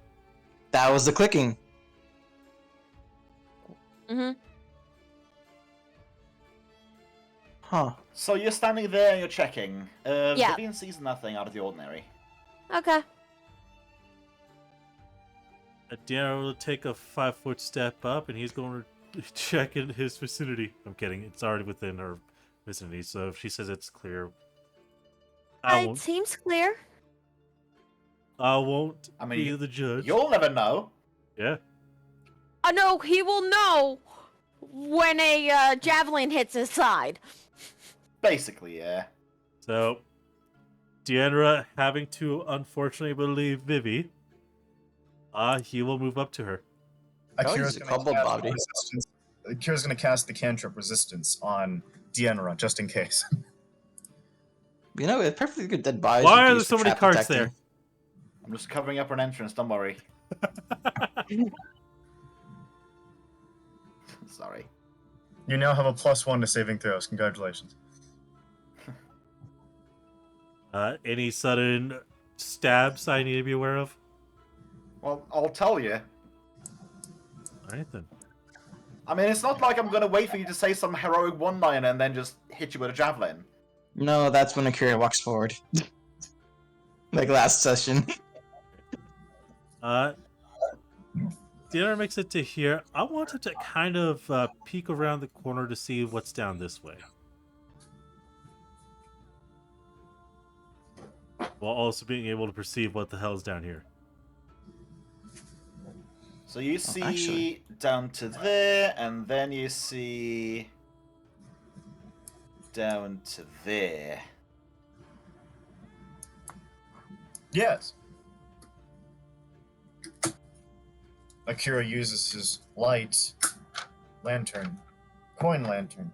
That was the clicking. Mm-hmm. Huh. So you're standing there and you're checking. Yeah. Vivian sees nothing out of the ordinary. Okay. Deanna will take a 5-foot step up, and he's going to check in his vicinity. I'm kidding. It's already within her vicinity, so if she says it's clear, I It won't. seems clear. I won't I mean, be the judge. You'll never know. Yeah. No, he will know when a javelin hits his side. Basically, yeah. So, Deanna having to unfortunately believe Vivi, he will move up to her. Oh, Akira's he's a gonna couple cast body. resistance. Akira's gonna cast the cantrip resistance on Deanra, just in case. You know, it's perfectly good dead bodies. Why you are can there use so for many trap cards detecting. there? I'm just covering up an entrance, don't worry. Sorry. You now have a +1 to saving throws. Congratulations. Any sudden stabs I need to be aware of? Well, I'll tell you. Alright then. I mean, it's not like I'm gonna wait for you to say some heroic one-liner and then just hit you with a javelin. No, that's when Akira walks forward. Like last session. Deanna makes it to here. I want him to kind of peek around the corner to see what's down this way. While also being able to perceive what the hell's down here. So you see actually- down to there, and then you see down to there. Yes. Akira uses his light coin lantern.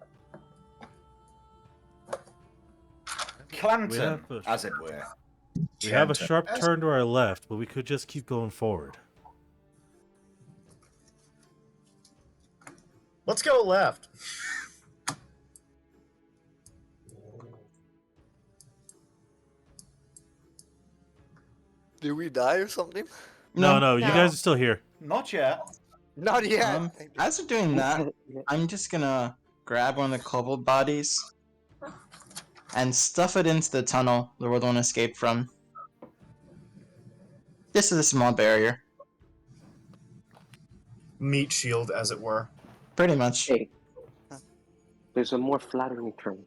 Clanton, We have a- as it were. We have a Chanter. sharp turn to our left, but we could just keep going forward. Let's go left. Did we die or something? No, you No. guys are still here. Not yet. Not yet. As we're doing that, I'm just gonna grab one of the kobold bodies and stuff it into the tunnel the world won't escape from. This is a small barrier, Meat shield, as it were. pretty much. Hey, there's a more flattering term.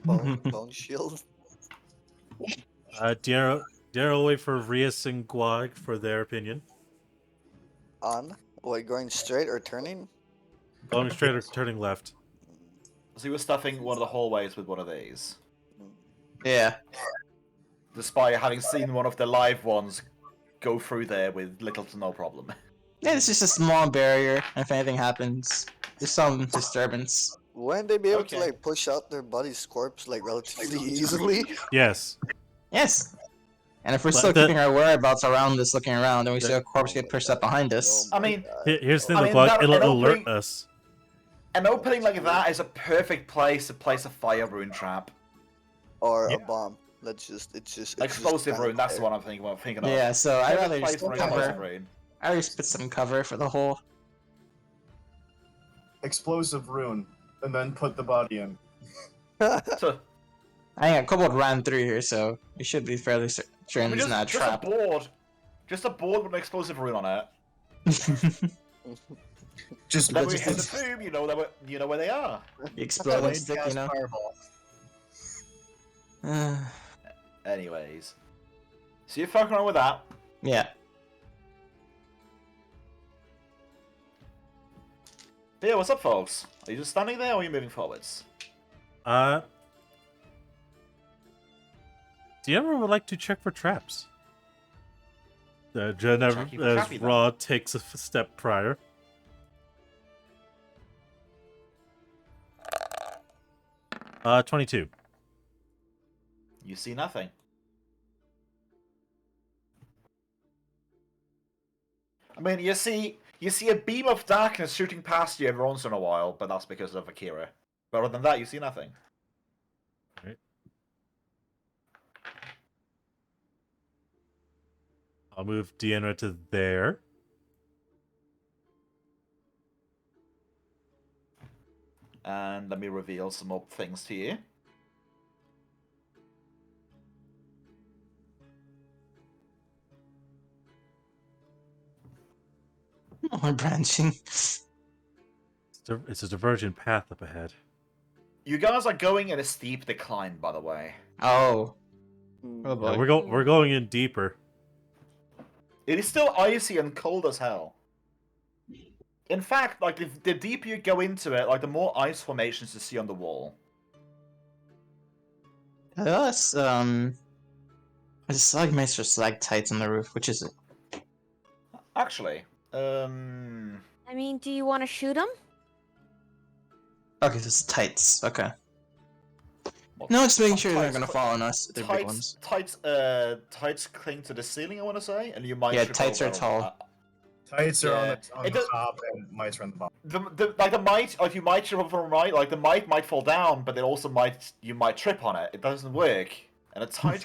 Bone shield. Deanna will wait for Rias and Guag for their opinion. On. What, going straight or turning? Going straight or turning left. So you were stuffing one of the hallways with one of these. Yeah. Despite having seen one of the live ones go through there with little to no problem. Yeah, it's just a small barrier, and if anything happens, there's some disturbance. Wouldn't they be able to Okay. like push out their buddy's corpse like relatively easily? Yes. Yes! And if we're But still the- keeping our whereabouts around us looking around, and we see a corpse get pushed up behind us. I mean, Here's the I thing, mean, Guag. that- It'll an alert opening- us. An opening like that is a perfect place to place a fire rune trap. Or Yeah. a bomb. It's just Explosive kinda rune, that's there. what I'm thinking of. Yeah, so I'd Perfect rather place just for an explosive cover. rune. I already put some cover for the hole. Explosive rune, and then put the body in. So, I think a kobold ran through here, so we should be fairly sure I mean, it's not a just a trap. board. Just a board with an explosive rune on it. Just Then we hit the tomb, you know where they are. The exploding stick, you Cast know? fireball. Anyways. So you're fucking around with that. Yeah. But yeah, what's up, folks? Are you just standing there, or are you moving forwards? Do you ever would like to check for traps? Jennifer, Checking for as trappy, then. Raw takes a step prior. Uh, 22. You see nothing. I mean, you see a beam of darkness shooting past you every once in a while, but that's because of Akira. But other than that, you see nothing. Right. I'll move Deanna to there. And let me reveal some more things to you. More branching. It's a divergent path up ahead. You guys are going in a steep decline, by the way. Oh. Oh Yeah, boy. we're going in deeper. It is still icy and cold as hell. In fact, like the deeper you go into it, like the more ice formations you see on the wall. That's I just saw Maester stalactites on the roof. Which is it? Actually, I mean, do you want to shoot him? Okay, this is tights. Okay. well, No, just making sure they're tights not gonna cl- fall on us. They're big ones. Tights cling to the ceiling, I want to say, and you might. Yeah, trip tights are over- tall. Tights are on Yeah. the, on It the does- top and mites are on the bottom. The mite, like you might trip over right, like the mite might fall down, but it also you might trip on it. It doesn't work, and a tight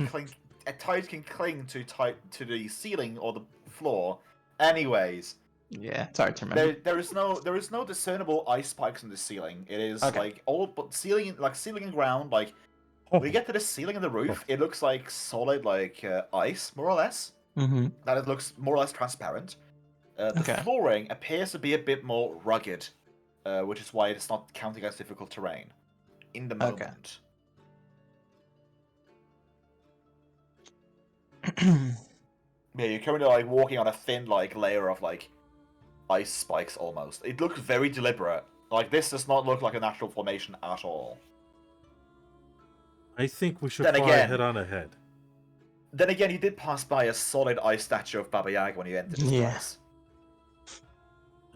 can cling to the ceiling or the floor. Anyways, Yeah, it's hard to remember. there is no discernible ice spikes in the ceiling. It is Okay. like all but ceiling and ground. Like when you get to the ceiling and the roof, it looks like solid like ice, more or less. Mm-hmm. That it looks more or less transparent. The Okay. flooring appears to be a bit more rugged, which is why it's not counting as difficult terrain in the Okay. moment. Yeah, you're currently like walking on a thin like layer of like ice spikes almost. It looks very deliberate. Like this does not look like a natural formation at all. I think we should Then fly again- head on ahead. Then again, you did pass by a solid ice statue of Baba Yaga when you entered this Yeah. place.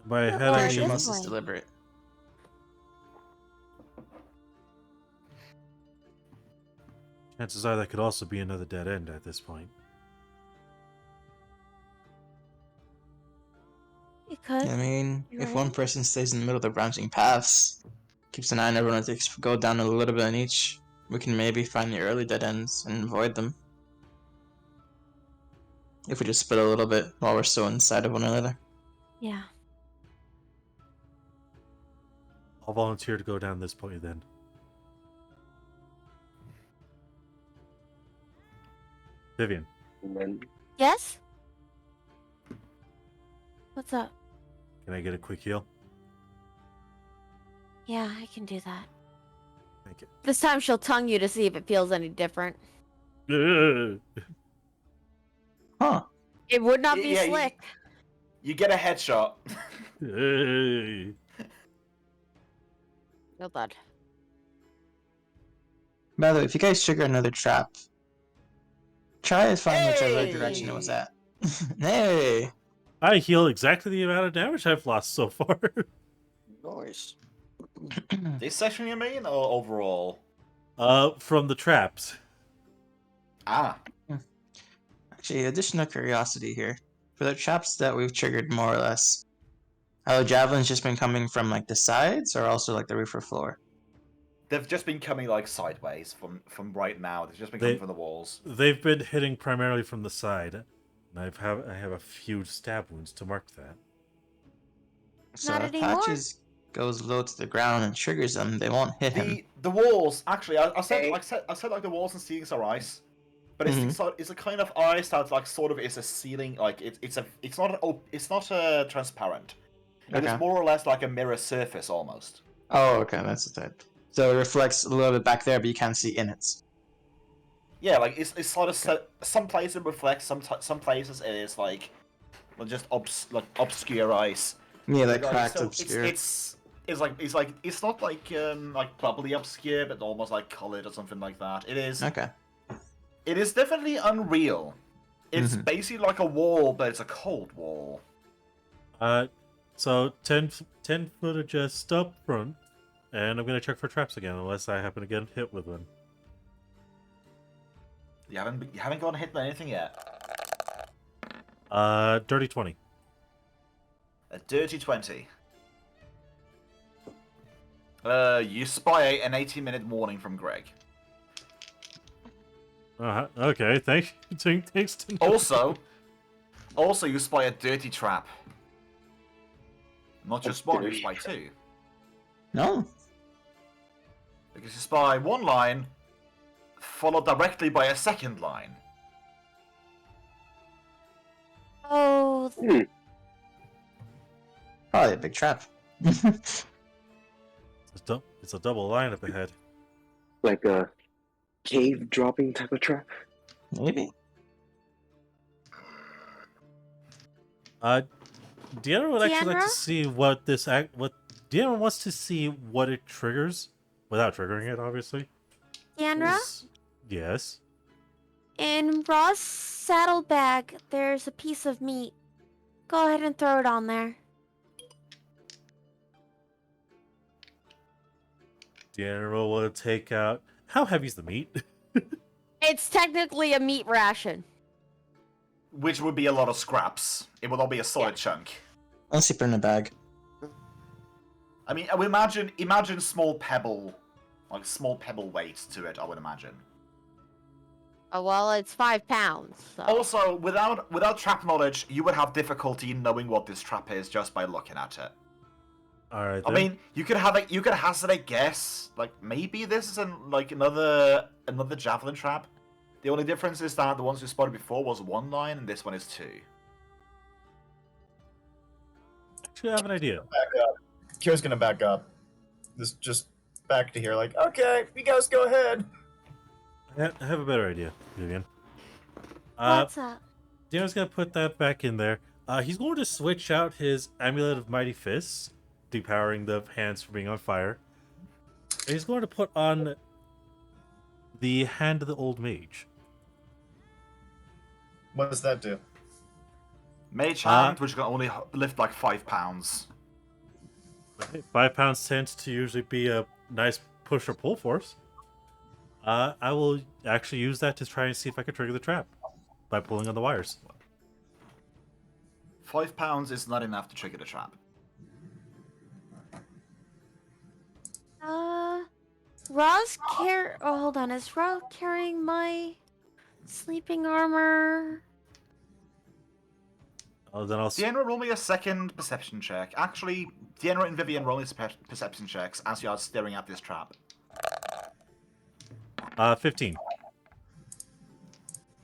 By Well, ahead, I at Pretty this sure mean most is point- deliberate. chances are that could also be another dead end at this point. You could. I mean, if Right. one person stays in the middle of the branching paths, keeps an eye on everyone as they go down a little bit on each, we can maybe find the early dead ends and avoid them. If we just split a little bit while we're still inside of one another. Yeah. I'll volunteer to go down this point then. Vivian, And then Yes? What's up? can I get a quick heal? Yeah, I can do that. Thank you. This time she'll tongue you to see if it feels any different. Huh. It would not be Yeah, slick. You get a headshot. Hey. No bud. By the way, if you guys trigger another trap, try to find whichever direction it was Hey! at. Hey! I heal exactly the amount of damage I've lost so far. Nice. This session, you mean, or overall? From the traps. Ah, Actually, additional curiosity here. For the traps that we've triggered more or less, have the javelins just been coming from like the sides or also like the roof or floor? they've just been coming like sideways from right now. They've just been coming from the walls. They've been hitting primarily from the side. And I have a few stab wounds to mark that. So Not if anymore. Patches goes low to the ground and triggers them, they won't hit him. The walls actually, I said Hey. like I said like the walls and ceilings are ice, but Mhm. it's a kind of ice that like sort of is a ceiling. Like it's not transparent. It Okay. is more or less like a mirror surface almost. Oh, okay, that's the type. So it reflects a little bit back there, but you can't see in it. Yeah, like it's sort of some places it reflects, some places it is like well, just obscure ice. Yeah, that Like, cracked so obscure. it's not like properly obscure, but almost like colored or something like that. It is. Okay. It is definitely unreal. It's basically like a wall, but it's a cold wall. So 10 foot just up front, and I'm gonna check for traps again, unless I happen to get hit with one. You haven't gotten hit by anything yet. Dirty 20. A dirty 20. You spy an 80-minute warning from Greg. Okay, thanks to know. Also, you spy a dirty trap. Not just one, you spy two. No. Because you spy one line, followed directly by a second line. Oh, Probably a big trap. It's a double line up ahead. Like a cave dropping type of trap. Maybe. Deanna would actually like Deanna? to see what Deanna wants to see what it triggers, without triggering it, obviously. Deanna? Yes. In Ross' saddlebag, there's a piece of meat. Go ahead and throw it on there. Deanna will take out... How heavy's the meat? It's technically a meat ration. Which would be a lot of scraps. It would all be a solid chunk. Unless you put it in a bag. I mean, I would imagine small pebble weight to it, I would imagine. Oh, well, it's 5 pounds. So. Also, without trap knowledge, you would have difficulty knowing what this trap is just by looking at it. All right. I mean, you could hazard a guess, like maybe this is another javelin trap. The only difference is that the ones we spotted before was 1 line, and this one is 2. Actually, I have an idea. Back up. Kira's gonna back up. This just back to here, like, okay, you guys go ahead. I have a better idea, Vivian. What's up? Deanna's gonna put that back in there. He's going to switch out his Amulet of Mighty Fists, depowering the hands from being on fire. And he's going to put on the Hand of the Old Mage. What does that do? Mage hand, which can only lift like 5 pounds. 5 pounds tends to usually be a nice push or pull force. I will actually use that to try and see if I can trigger the trap by pulling on the wires. 5 pounds is not enough to trigger the trap. Oh, hold on. Is Ross carrying my sleeping armor? Oh, then I'll. Deanna, roll me a second perception check. Actually, Deanna and Vivian roll me perception checks as you are staring at this trap. 15.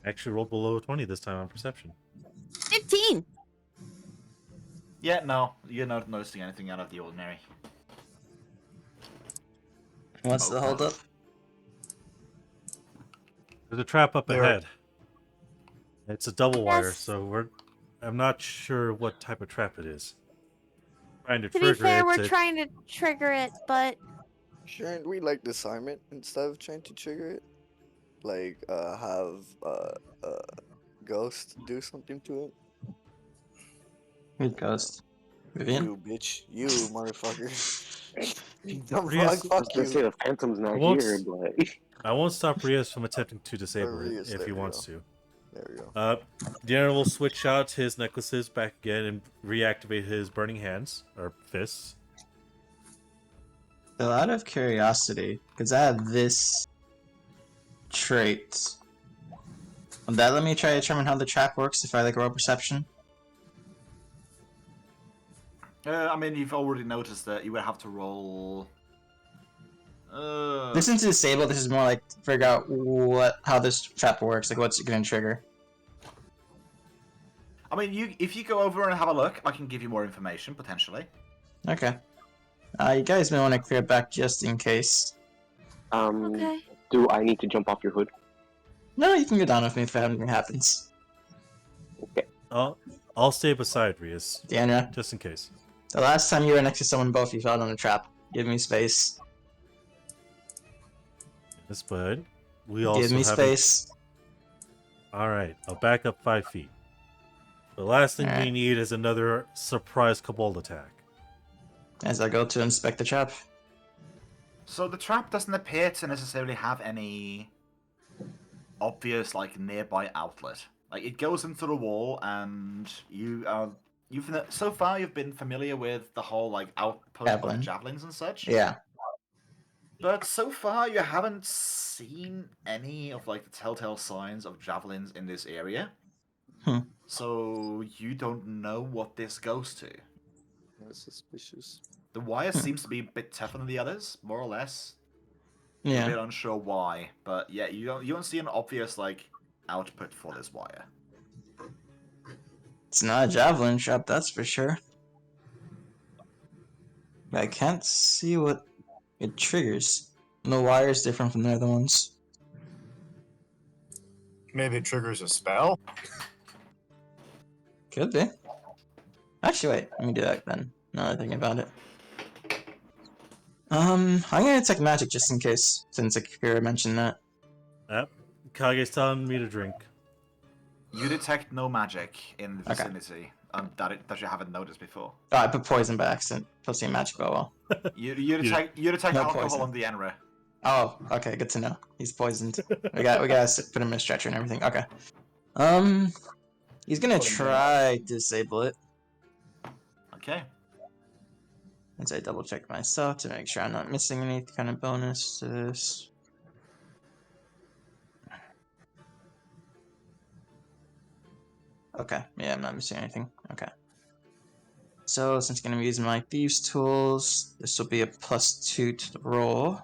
Actually rolled below 20 this time on perception. 15! Yeah, no, you're not noticing anything out of the ordinary. What's the hold up? There's a trap up There. ahead. It's a double wire, Yes. so I'm not sure what type of trap it is. Trying to To trigger be fair, it. we're trying to trigger it, but Shouldn't we like disarm it instead of trying to trigger it? Like have Ghost do something to it? Who's Ghost? Vivian? You bitch, you motherfucker. Dumb Rias- frog, I was fuck gonna say you. the Phantom's not Won't- here, but I won't stop Rias from attempting to disable Rias, it if there he we wants go. to. There we go. Deanna will switch out his necklaces back again and reactivate his burning hands, or fists. So out of curiosity, because I have this trait, would that let me try to determine how the trap works if I like roll perception? I mean, you've already noticed that you would have to roll. This isn't to disable, this is more like to figure out how this trap works, like what's it gonna trigger. I mean, if you go over and have a look, I can give you more information potentially. Okay. You guys may want to clear back just in case. okay. do I need to jump off your hood? No, you can go down with me if anything happens. Okay. I'll stay beside Rias, Deanna? just in case. The last time you were next to someone, both you fell on a trap. Give me space. Yes, bud. We also Give me have space. Alright, I'll back up 5 feet. The last thing we Alright. need is another surprise kobold attack. As I go to inspect the trap. So the trap doesn't appear to necessarily have any obvious, like, nearby outlet. Like, it goes into the wall, and so far you've been familiar with the whole, like, outpost of the Javelin. javelins and such. Yeah. But so far you haven't seen any of, like, the telltale signs of javelins in this area. Hmm. So you don't know what this goes to. That's suspicious. The wire seems to be a bit tougher than the others, more or less. I'm a Yeah. bit unsure why, but yeah, you don't see an obvious, like, output for this wire. It's not a javelin trap, that's for sure. But I can't see what it triggers. And the wire is different from the other ones. Maybe it triggers a spell? Could be. Actually, wait. Let me do that then. Now that I'm thinking about it. I'm gonna take magic just in case, since Akira mentioned that. Yep. Kage's telling me to drink. You detect no magic in the Okay. vicinity that you haven't noticed before. Oh, I put poison by accident. Supposed to be magic, oh well. You detect No alcohol poison. on the Enra. Oh, okay, good to know. He's poisoned. we gotta put him in a stretcher and everything. Okay. He's gonna try to disable it. Okay. Once I double check myself to make sure I'm not missing any kind of bonus to this. Okay, yeah, I'm not missing anything. Okay. So, since I'm gonna be using my thieves tools, this will be a +2 to the roll.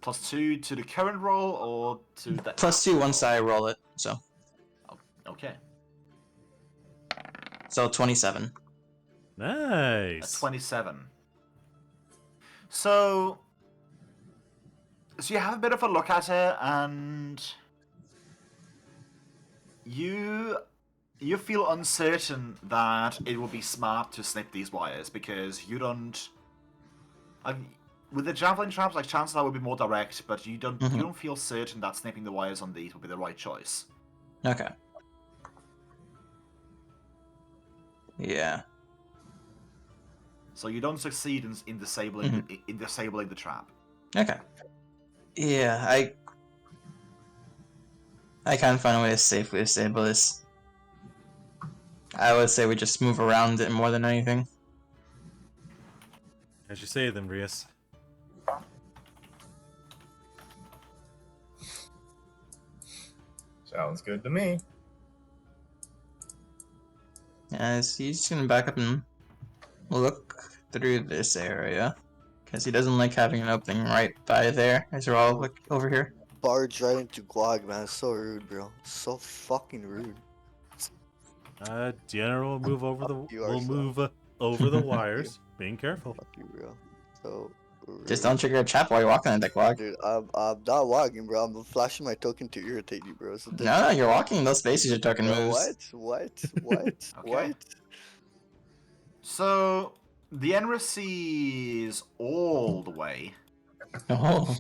+2 to the current roll, or to the... +2 once I roll it, so. Okay. So 27. Nice. 27. So you have a bit of a look at it, and you feel uncertain that it would be smart to snip these wires, because you don't... with the javelin traps, like, chances are would be more direct, but you don't feel certain that snipping the wires on these would be the right choice. Okay. Yeah. So you don't succeed in disabling disabling the trap. Okay. Yeah, I can't find a way to safely disable this. I would say we just move around it more than anything. As you say, then, Rias. Sounds good to me. As he's just gonna back up and look through this area. Because he doesn't like having an opening right by there, as we're all like over here. Barge right into Guag, man. It's so rude, bro. So fucking rude. General will move over the You are will so- move over the wires. Being careful. Fuck you, bro. So rude. Just don't trigger a trap while you're walking on the clock. Dude, I'm not walking, bro. I'm flashing my token to irritate you, bro. So No, you're walking. Those spaces are token Bro, moves. What? Okay. So the Enra sees all the way. Oh.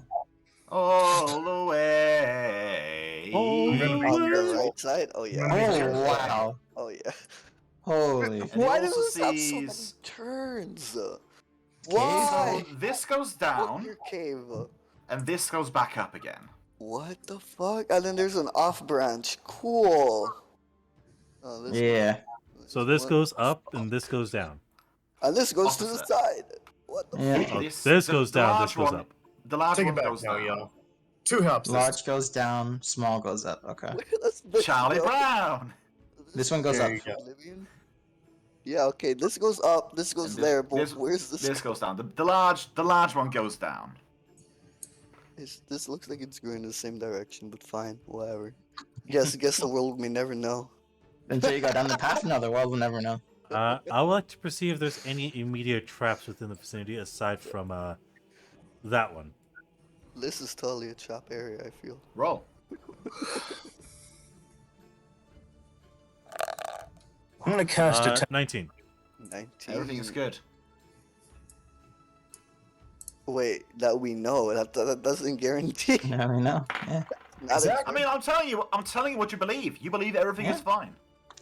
All the way. All the On the right side? Oh yeah. Oh, wow. Oh yeah. Holy. And he Why also does this have so many sees- turns? So Why? this goes Fuck down, your cave. and this goes back up again. What the fuck? And then there's an off branch. Cool. Oh, this Yeah. So this what? goes up and this goes down. And this goes to the Opposite. side. What the Yeah. fuck? Oh, this goes the down, large this goes one- up. The large Take one it back goes now, down. y'all. Two helps. Large goes down, small goes up. Okay. That's big, Charlie bro. Brown. This one goes There up. you go. Oblivion? Yeah, okay, this goes up, this goes And there, but where's this? This goes down. The large one goes down. This looks like it's going in the same direction, but fine, whatever. Guess the world may never know. Until you go down the path, no, the world will never know. I would like to perceive if there's any immediate traps within the vicinity aside from that one. This is totally a trap area, I feel. Roll. I'm gonna cast a 19. 19. Everything is good. Wait, that we know. That doesn't guarantee. I mean, no. Yeah. Not Exactly. I mean, I'm telling you what you believe. You believe everything is fine.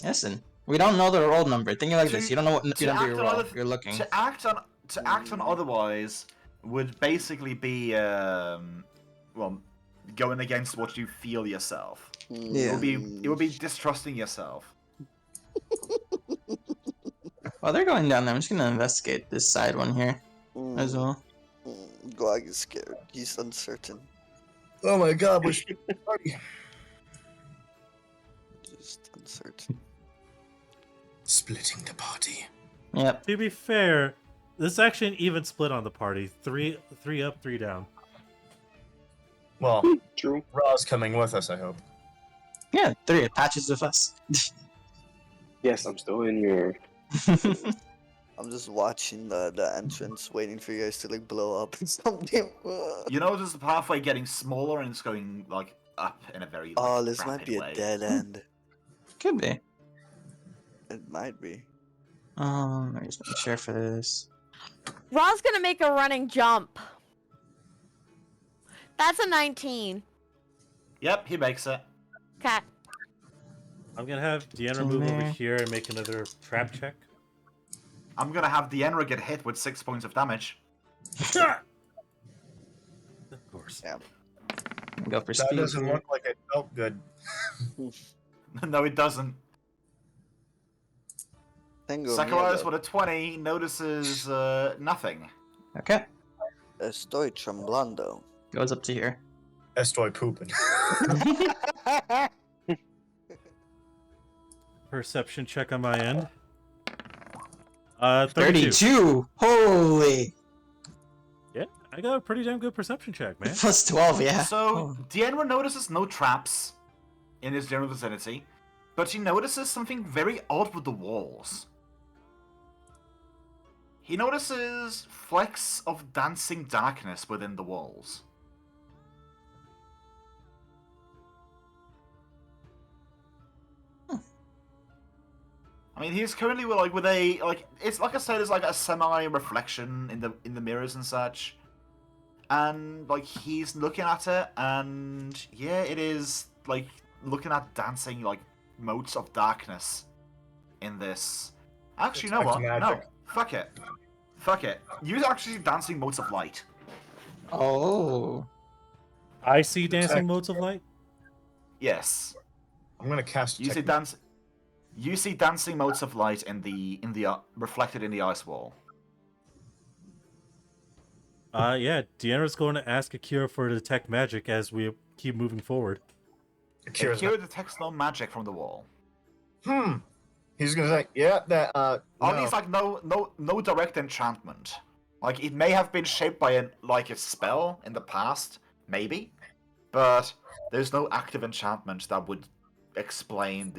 Listen, we don't know the roll number. Think of it like this. You don't know what To number act you on roll. other- You're looking. To act on otherwise would basically be well, going against what you feel yourself. Yeah. It would be distrusting yourself. While they're going down there, I'm just gonna investigate this side one here as well. Glog is scared. He's uncertain. Oh my god, which party? Just uncertain. Splitting the party. Yep. To be fair, this is actually an even split on the party. Three up, 3 down. Well, True. Ra's coming with us, I hope. Yeah, 3 attaches with us. Yes, I'm still in here. I'm just watching the entrance, waiting for you guys to like blow up or something. You notice the pathway getting smaller and it's going like up in a very Oh, this might rapid be a way. dead end. Could be. It might be. Let me just make sure for this. Ra's gonna make a running jump. That's a 19. Yep, he makes it. Okay. I'm gonna have Deanna In move over there. here and make another trap check. I'm gonna have 𝓮𝓺𝓾 get hit with 6 points of damage. Of course. Yeah. Go for That speed doesn't here. look like it felt good. No, it doesn't. Tengo Zacharias miedo. with a 20 notices nothing. Okay. Estoy tremblando. Goes up to here. Estoy pooping. Perception check on my end. 32. 32! Holy! Yeah, I got a pretty damn good perception check, man. Plus 12, yeah. So, 𝓮𝓺 notices no traps in his general vicinity, but he notices something very odd with the walls. He notices flecks of dancing darkness within the walls. I mean, he's currently with a it's like I said, it's like a semi-reflection in the mirrors and such, and like he's looking at it, and yeah, it is like looking at dancing like motes of darkness in this. Actually, you know what? Expect No, magic. fuck it. Use actually dancing motes of light. Oh. I see dancing Check. modes of light. Yes, I'm gonna cast. you see dance. You see dancing motes of light in the reflected in the ice wall. Yeah, Deanna's going to ask Akira for detect magic as we keep moving forward. Akira's Akira detects no magic from the wall. He's gonna say, yeah, that. At No. least like no direct enchantment. Like it may have been shaped by a spell in the past, maybe, but there's no active enchantment that would explain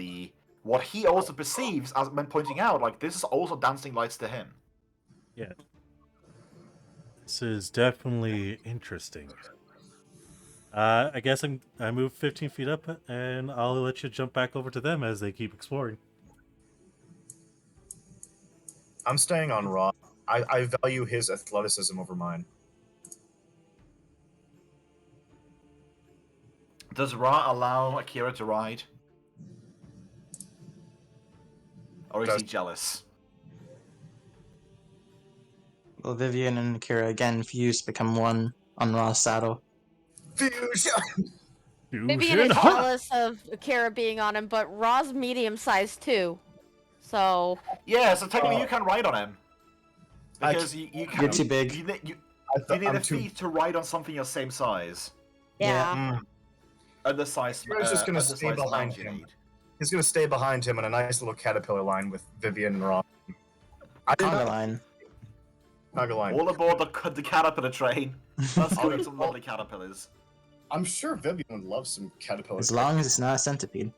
what he also perceives as when pointing out like this is also dancing lights to him. Yeah. This is definitely interesting. I guess I moved 15 feet up, and I'll let you jump back over to them as they keep exploring. I'm staying on Ra. I value his athleticism over mine. Does Ra allow Akira to ride? Or is he jealous? Well, Vivian and Akira again fuse become one on Ra's saddle. Fusion. Vivian is jealous of Akira being on him, but Ra's medium-sized too. So... Yeah, so technically you can ride on him. Because you can... You're too big. You need I'm a too. feat to ride on something your same size. Yeah. The size... Akira's just gonna stay behind him. He's gonna stay behind him in a nice little caterpillar line with Vivian and Ra. Conga line. Conga line. All aboard the caterpillar train. Let's go get some lovely caterpillars. I'm sure Vivian would love some caterpillar. As long as it's not a centipede.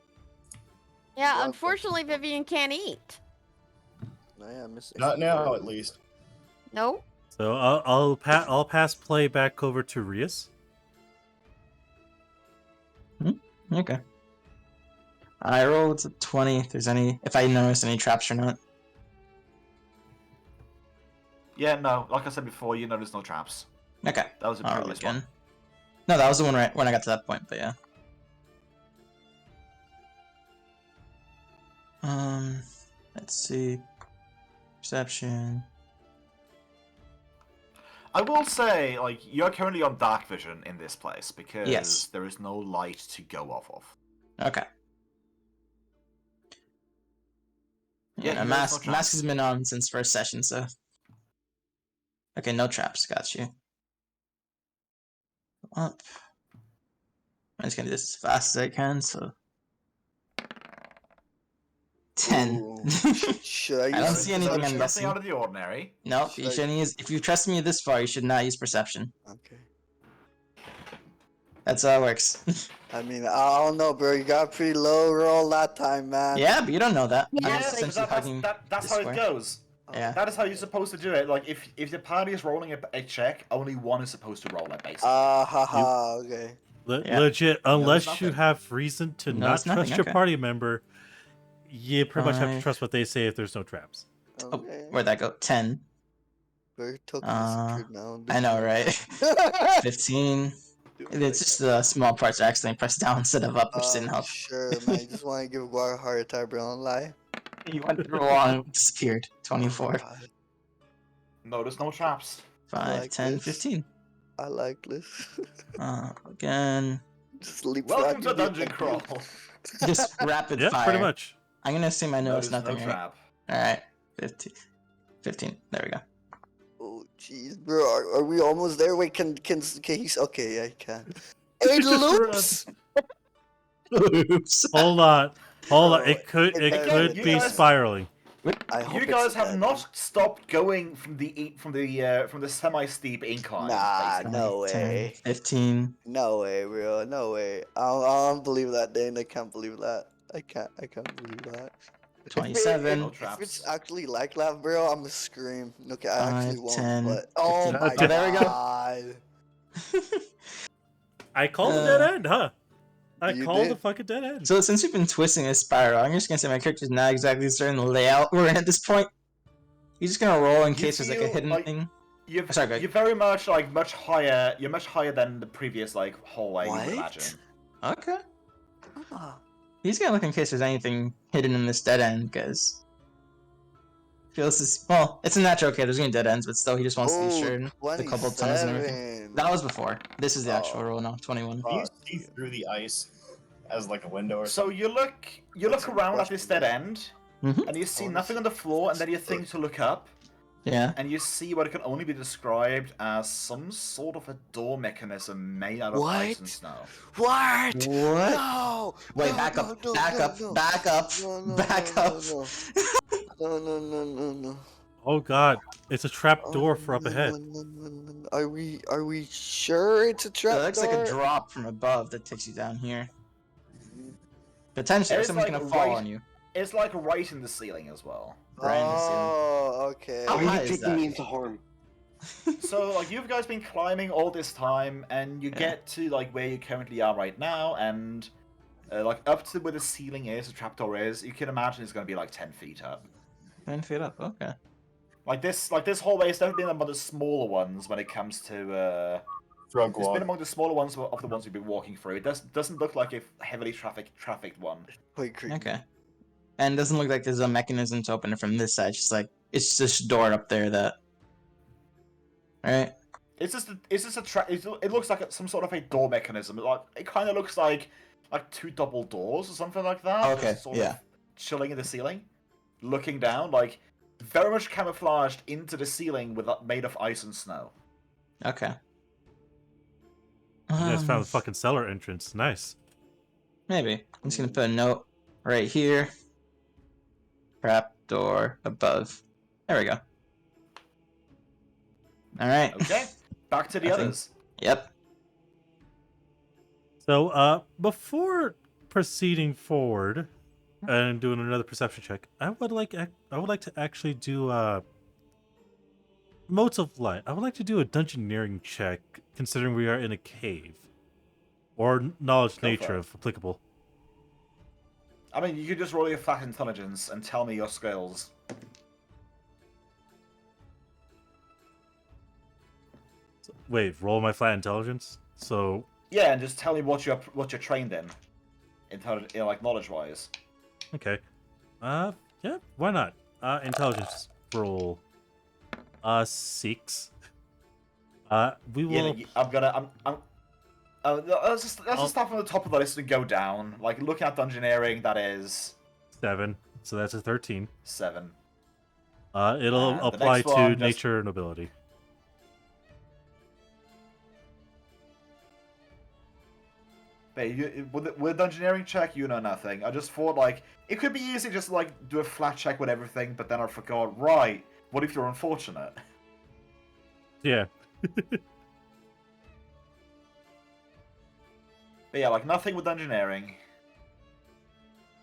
Yeah, unfortunately Vivian can't eat. No, yeah, I'm missing. Not now, at least. Nope. So I'll pass play back over to Rias. Okay. I rolled a 20. If I notice any traps or not. Yeah, no. Like I said before, you know there's no traps. Okay. That was a I'll roll previous again. one. No, that was the one right when I got to that point. But yeah. Let's see. Perception. I will say, like, you're currently on dark vision in this place because Yes. there is no light to go off of. Okay. Yeah, Yeah, you notice no mask traps. has been on since first session, so. Okay, no traps. Got you. Up. I'm just gonna do this as fast as I can. So. 10. Ooh, should I use I don't see anything. I'm Nothing guessing. out of the ordinary. Nope. Should You I- shouldn't use. If you trust me this far, you should not use perception. Okay. That's how it works. I mean, I don't know, bro. You got a pretty low roll that time, man. Yeah, but you don't know that. I'm Yeah, just but essentially hugging that's the how square. it goes. Yeah. That is how you're supposed to do it. Like, if the party is rolling a check, only one is supposed to roll it, basically. Haha, okay. Yeah. Legit, unless you nothing. have reason to No, not there's nothing, trust your okay. party member, you pretty much have to 5. trust what they say if there's no traps. Oh, Okay. where'd that go? 10. Very token Uh, disappeared now. I know, right? 15. It's just the small parts are accidentally pressed down instead of up, which didn't help. Sure, man. You just want to give Guar a heart attack, bro. Don't lie. You went through long, disappeared. 24. God, No, there's no traps. 5, like 10, this. 15. I like this. Again. Just leap Welcome to Dungeon Crawl. Just rapid Yeah, fire. pretty much. I'm gonna assume I No, noticed there's nothing, no right? trap. Alright. 15. There we go. Oh, jeez, bro. Are we almost there? Wait, can he? Okay, yeah, he can. It Just loops. Oops. Hold on. Hold on. Bro, It could it could you be guys- spiraling. I hope You it's guys have dead. not stopped going from the semi-steep incline. Nah, basically. no 10, way. 15. No way, bro. No way. I don't believe that, Dane. I can't believe that. I can't believe that. 27. No If traps. it's actually like that, bro, I'm gonna scream. Okay, I actually 5, won't. 10, But oh 15. my Oh, there we go. god. I called a dead end, huh? I You called a did. fucking dead end. So since we've been twisting this spiral, I'm just gonna say my character's not exactly certain the layout we're in at this point. He's just gonna roll in You case there's like a feel hidden like- thing. You're, Sorry, go you're very much like much higher. You're much higher than the previous like hallway. You What? would imagine. Okay. Ah. He's gonna look in case there's anything hidden in this dead end, because feels this. Well, it's a natural. Okay, there's gonna be dead ends, but still, he just wants to be sure. The couple tunnels and everything. 27. That was before. This is the actual Oh. roll now. 21. Can you see through the ice as like a window or So something? you look around at this dead end, Mhm. and you see Oh, nothing on the floor, and then you think to look up, Yeah. and you see what can only be described as some sort of a door mechanism made out of What? ice and snow. What? What? No! Wait, no, back no, up, no, back no, up, no. back up, No, no, back no, up. No, no. Oh god, it's a trap door for up no, ahead. no. Are we sure it's a trap It looks like a door? drop from above that takes you down here. Potentially, or It's someone's like gonna fall right- on you. It's like right in the ceiling as well. Right in the ceiling. Oh, okay. How Why are high you is taking that? me into harm? So like you've guys been climbing all this time, and you Yeah. get to like where you currently are right now, and like up to where the ceiling is, the trapdoor is. You can imagine it's gonna be like 10 feet up. 10 feet up. Okay. Like this hallway has definitely been among the smaller ones when it comes to. Drug It's been walk. among the smaller ones of the ones we've been walking through. It doesn't look like a heavily trafficked one. Quite creepy. Okay. And it doesn't look like there's a mechanism to open it from this side. Just like it's this door up there that. Alright. It's just it looks like some sort of a door mechanism. It kind of looks like two double doors or something like that. Okay, just sort yeah. of chilling in the ceiling, looking down, like very much camouflaged into the ceiling with made of ice and snow. Okay. You guys Um, found the fucking cellar entrance. Nice. Maybe. I'm just gonna put a note right here. Trap door above. There we go. Alright. Okay, back to the I think- others. Yep. So, before proceeding forward and doing another perception check, I would like to actually do motes of light. I would like to do a dungeoneering check, considering we are in a cave, or knowledge Go for nature it. if applicable. I mean, you could just roll your flat intelligence and tell me your skills. Wait, roll my flat intelligence? So... Yeah, and just tell me what you're trained in. Like, knowledge-wise. Okay. Yeah, why not? Intelligence roll. 6. We will... Yeah, let's just start from the top of the list and go down. Like, looking at dungeoneering, that is... 7. So that's a 13. 7. It'll And the apply next to one, just- nature and ability. But with a dungeoneering check, you know nothing. I just thought, like, it could be easy just to, like, do a flat check with everything, but then I forgot, right, what if you're unfortunate? Yeah. But yeah, like, nothing with dungeoneering.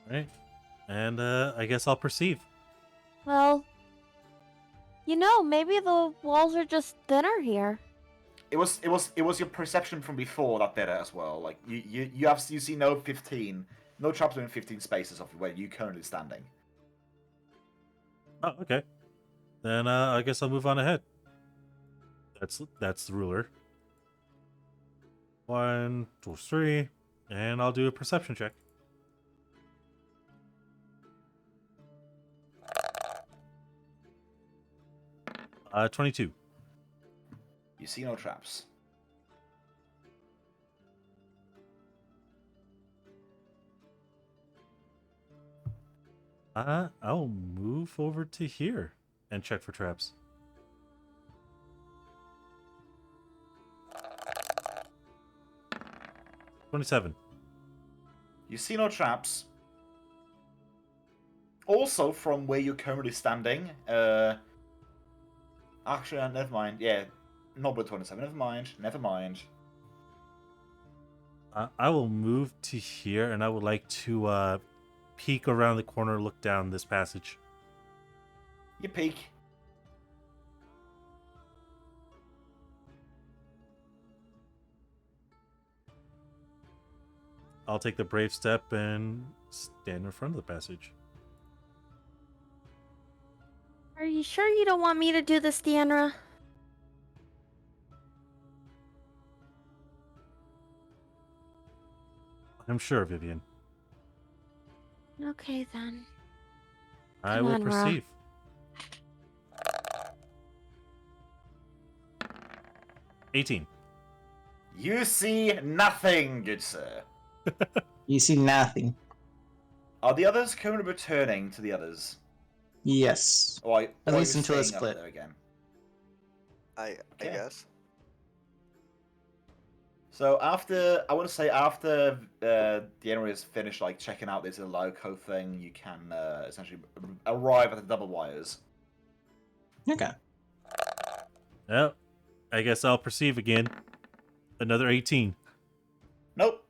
Right. And, I guess I'll perceive. Well, maybe the walls are just thinner here. It was your perception from before that did it as well. Like, you see no 15, no traps within 15 spaces of where you're currently standing. Oh, okay. Then, I guess I'll move on ahead. That's the ruler. 1, 2, 3, and I'll do a perception check. Uh, 22. You see no traps. I'll move over to here and check for traps. $27. You see no traps. Also, from where you're currently standing, actually, never mind. Yeah, not with 27. Never mind. I will move to here, and I would like to peek around the corner, look down this passage. You peek. I'll take the brave step and stand in front of the passage. Are you sure you don't want me to do this, 𝓮𝓵? I'm sure, Vivian. Okay, then. I Come will on, Ra. perceive. $18. You see nothing, good sir. You see nothing. Are the others currently returning to the others? Yes. Or At are least you until it's staying up split. there again? I Okay. guess. So after the enemy is finished, like checking out this Loco thing, you can essentially arrive at the double wires. Okay. Well, I guess I'll perceive again. Another 18. Nope.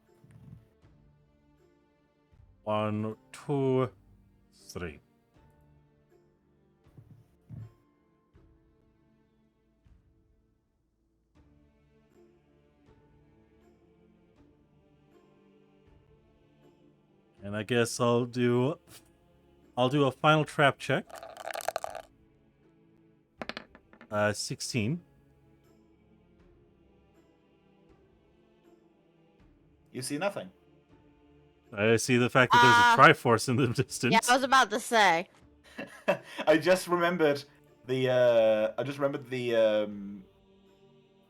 1, 2, 3. And I guess I'll do a final trap check. 16. You see nothing. I see the fact that there's a Triforce in the distance. Yeah, I was about to say. I just remembered the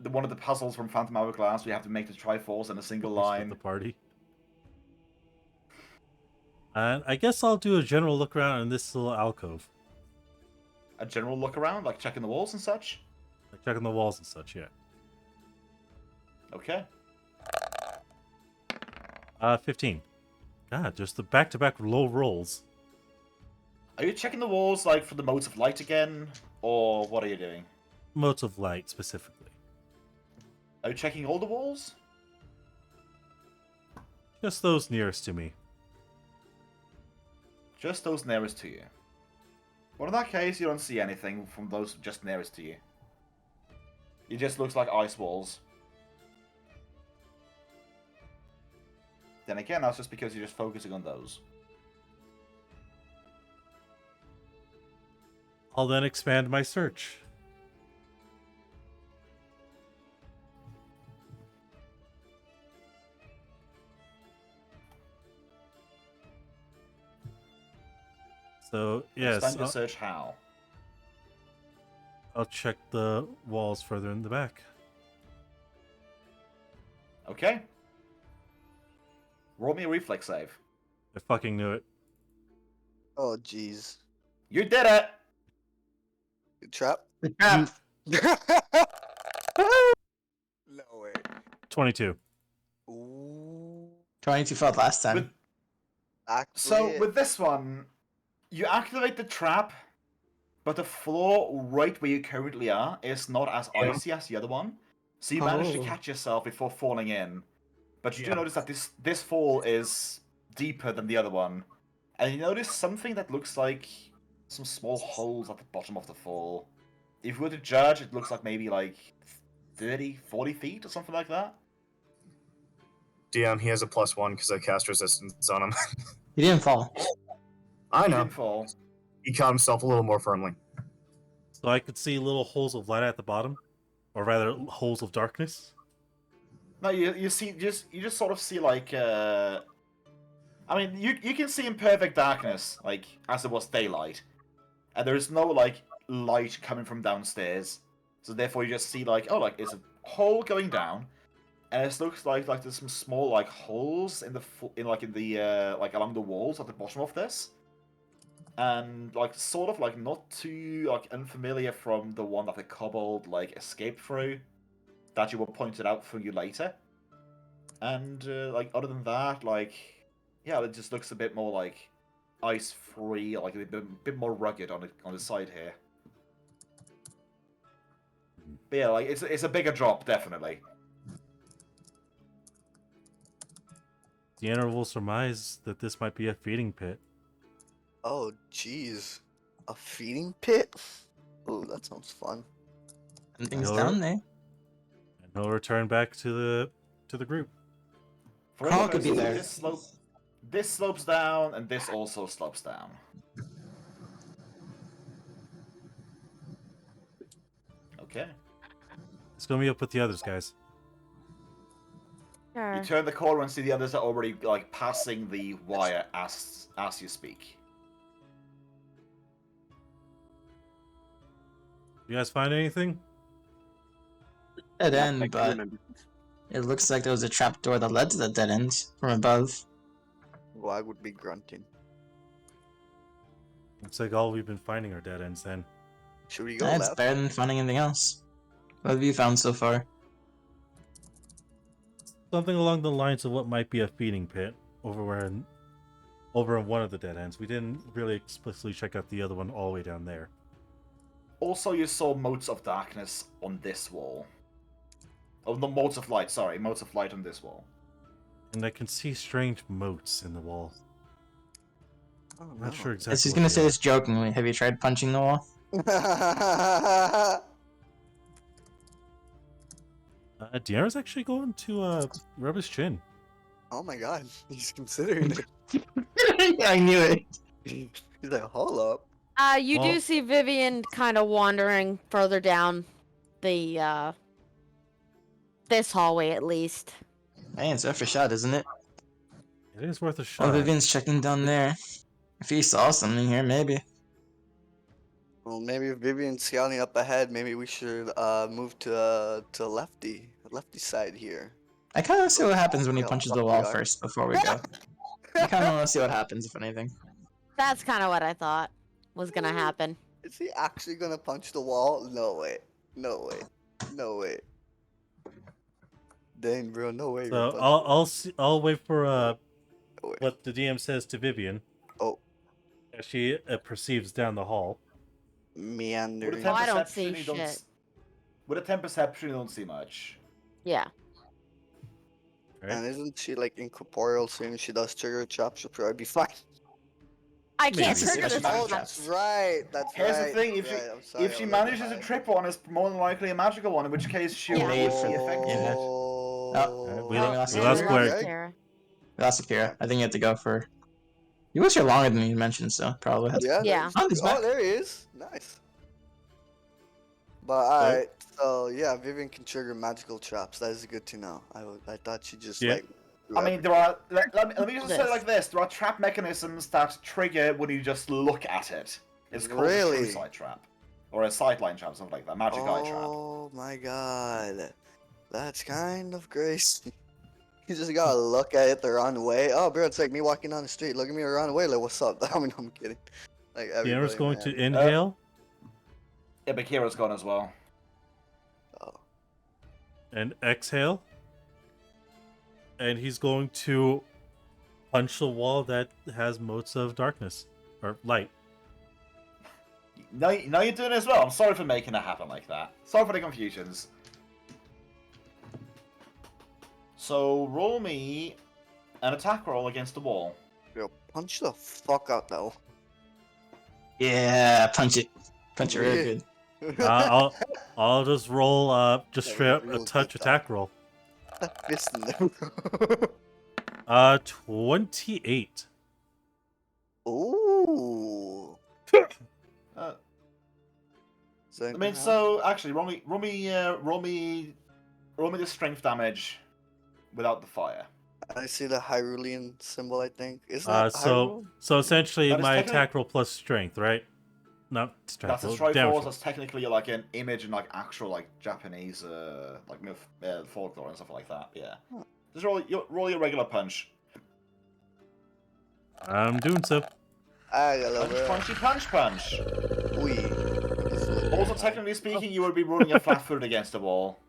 one of the puzzles from Phantom Hourglass. We have to make the Triforce in a single Split line. the party. And I guess I'll do a general look around in this little alcove. A general look around, like checking the walls and such. Like checking the walls and such, yeah. Okay. 15. God, just the back-to-back low rolls. Are you checking the walls like for the motes of light again, or what are you doing? Motes of light, specifically. Are you checking all the walls? Just those nearest to me. Just those nearest to you. Well, in that case, you don't see anything from those just nearest to you. It just looks like ice walls. Then again, that's just because you're just focusing on those. I'll then expand my search. So, yes, Expand your search how? I'll check the walls further in the back. Okay. Roll me a reflex save. I fucking knew it. Oh, jeez. You did it! You trap? The trap. No way. 22. Ooh. 22 failed last time. With- Actually, So with this one, you activate the trap, but the floor right where you currently are is not as icy as the other one. So you manage to Oh. catch yourself before falling in. But you do Yeah. notice that this fall is deeper than the other one. And you notice something that looks like some small holes at the bottom of the fall. If you were to judge, it looks like maybe like 30, 40 feet or something like that. DM, he has a +1 because I cast resistance on him. He didn't fall. I He know. didn't fall. He caught himself a little more firmly. So I could see little holes of light at the bottom, or rather, holes of darkness. No, you just sort of see like I mean you can see in perfect darkness, like as it was daylight. And there's no like light coming from downstairs. So therefore you just see like, oh, like it's a hole going down. And it looks like there's some small like holes in the like along the walls at the bottom of this. And like sort of like not too like unfamiliar from the one that the kobold like escaped through, that you were pointed out for you later. And like other than that, like yeah, it just looks a bit more like ice free, like a bit more rugged on the side here. But yeah, like it's a bigger drop, definitely. Deanna will surmise that this might be a feeding pit. oh, jeez. A feeding pit? Oh, that sounds fun. Something's No. down there. And he'll return back to the group. For Carl reference, could be there. This slopes down, and this also slopes down. Okay. It's gonna be up with the others, guys. Sure. You turn the corner and see the others are already like passing the wire as you speak. You guys find anything? Dead Yeah, I end, can but remember. it looks like there was a trapdoor that led to the dead end from above. Why would be grunting? Looks like all we've been finding are dead ends then. Should we go That's left? better than finding anything else. What have you found so far? Something along the lines of what might be a feeding pit over in one of the dead ends. We didn't really explicitly check out the other one all the way down there. Also, you saw motes of darkness on this wall. Oh, no, motes of light. Sorry, motes of light on this wall. And I can see strange motes in the wall. Oh, I'm not no. sure exactly. Yes, he's what gonna they say are. this jokingly. Have you tried punching the wall? Deanna's actually going to rub his chin. Oh my god, he's considering it. I knew it. He's like, hold up. You Well- do see Vivian kind of wandering further down the this hallway at least. Hey, it's worth a shot, isn't it? It is worth a Well, shot. Vivian's checking down there. If he saw something here, maybe. Well, maybe if Vivian's scouting up ahead, maybe we should move to lefty side here. I kind of want to see what happens when he Yeah, punches fuck the we wall are. first before we go. I kind of want to see what happens, if anything. That's kind of what I thought was gonna happen. Is he actually gonna punch the wall? No way. No way. No way. Dang, bro, no way. So you're I'll wait for No way. what the DM says to Vivian Oh, as she perceives down the hall. meandering. Oh, I don't see you don't shit. with a 10 perception, you don't see much. Yeah. Right? And isn't she like incorporeal? So if she does trigger trap, she'll probably be fine. I can't Maybe. trigger this. Oh, Oh, that's right. That's Here's right. the thing: that's right. I'm sorry, if she I was like, manages to "Hi." trip one, it's more than likely a magical one. In which case, she'll Yeah. Made be for- effective. yeah. Oh, we lost and Square. we lost Okay. Sarah. That's Akira. I think you have to go for. You was here longer than you mentioned, so probably. Yeah. Yeah. Oh, he's Oh, back. there he is. Nice. But alright, so yeah, Vivian can trigger magical traps. That is good to know. I thought she just Yeah. like. I mean, there are. Let me just say it This. like this: there are trap mechanisms that trigger when you just look at it. It's called a Really? true sight trap, or a sightline trap, something like that. Magic eye trap. Oh my god, that's kind of crazy. You just gotta look at it the wrong way. Oh, bro, it's like me walking down the street. Look at me the wrong way. Like, what's up? I mean, I'm kidding. Like Deanna's everybody, going man. to inhale Yeah, but Kira's gone as well. Oh. and exhale. And he's going to punch the wall that has motes of darkness. Or light. No, you're doing it as well. I'm sorry for making it happen like that. Sorry for the confusions. So roll me an attack roll against the wall. Yo, punch the fuck out though. Yeah, punch it. Punch it real good. I'll just roll just Yeah, straight up a real touch good attack roll. Fist in there. 28. Ooh. I mean, so actually, roll me the strength damage without the fire. I see the Hyrulean symbol. I think isn't that So essentially That is my technically- attack roll plus strength, right? Not strength. That's a roll, strike damage force. roll. That's technically like an image in like actual like Japanese like folklore and stuff like that. Yeah. Huh. Just roll your regular punch. I'm doing so. I love Punchy punch. it. Also, technically speaking, you would be rolling a flat-footed against the wall.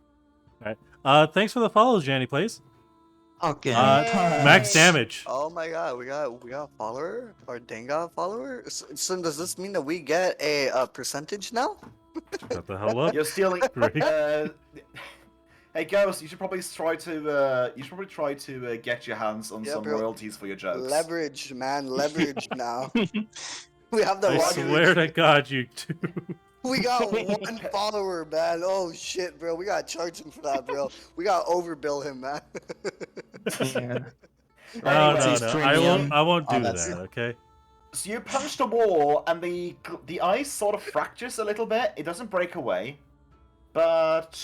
Thanks for the follow, Janny, please. Okay. Max damage. Oh my god, we got a follower or Denga follower. So does this mean that we get a percentage now? Shut the hell up. You're stealing. Great. Hey, Ghost, you should probably try to get your hands on Yeah, some bro. royalties for your jokes. Leverage, man, leverage now. We have the I leverage. swear to God, you two. We got one follower, man. Oh shit, bro. We gotta charge him for that, bro. We gotta overbill him, man. Yeah. No, Royalties no. premium. I won't do Oh, that. that's- Okay. So you punch the wall, and the ice sort of fractures a little bit. It doesn't break away, but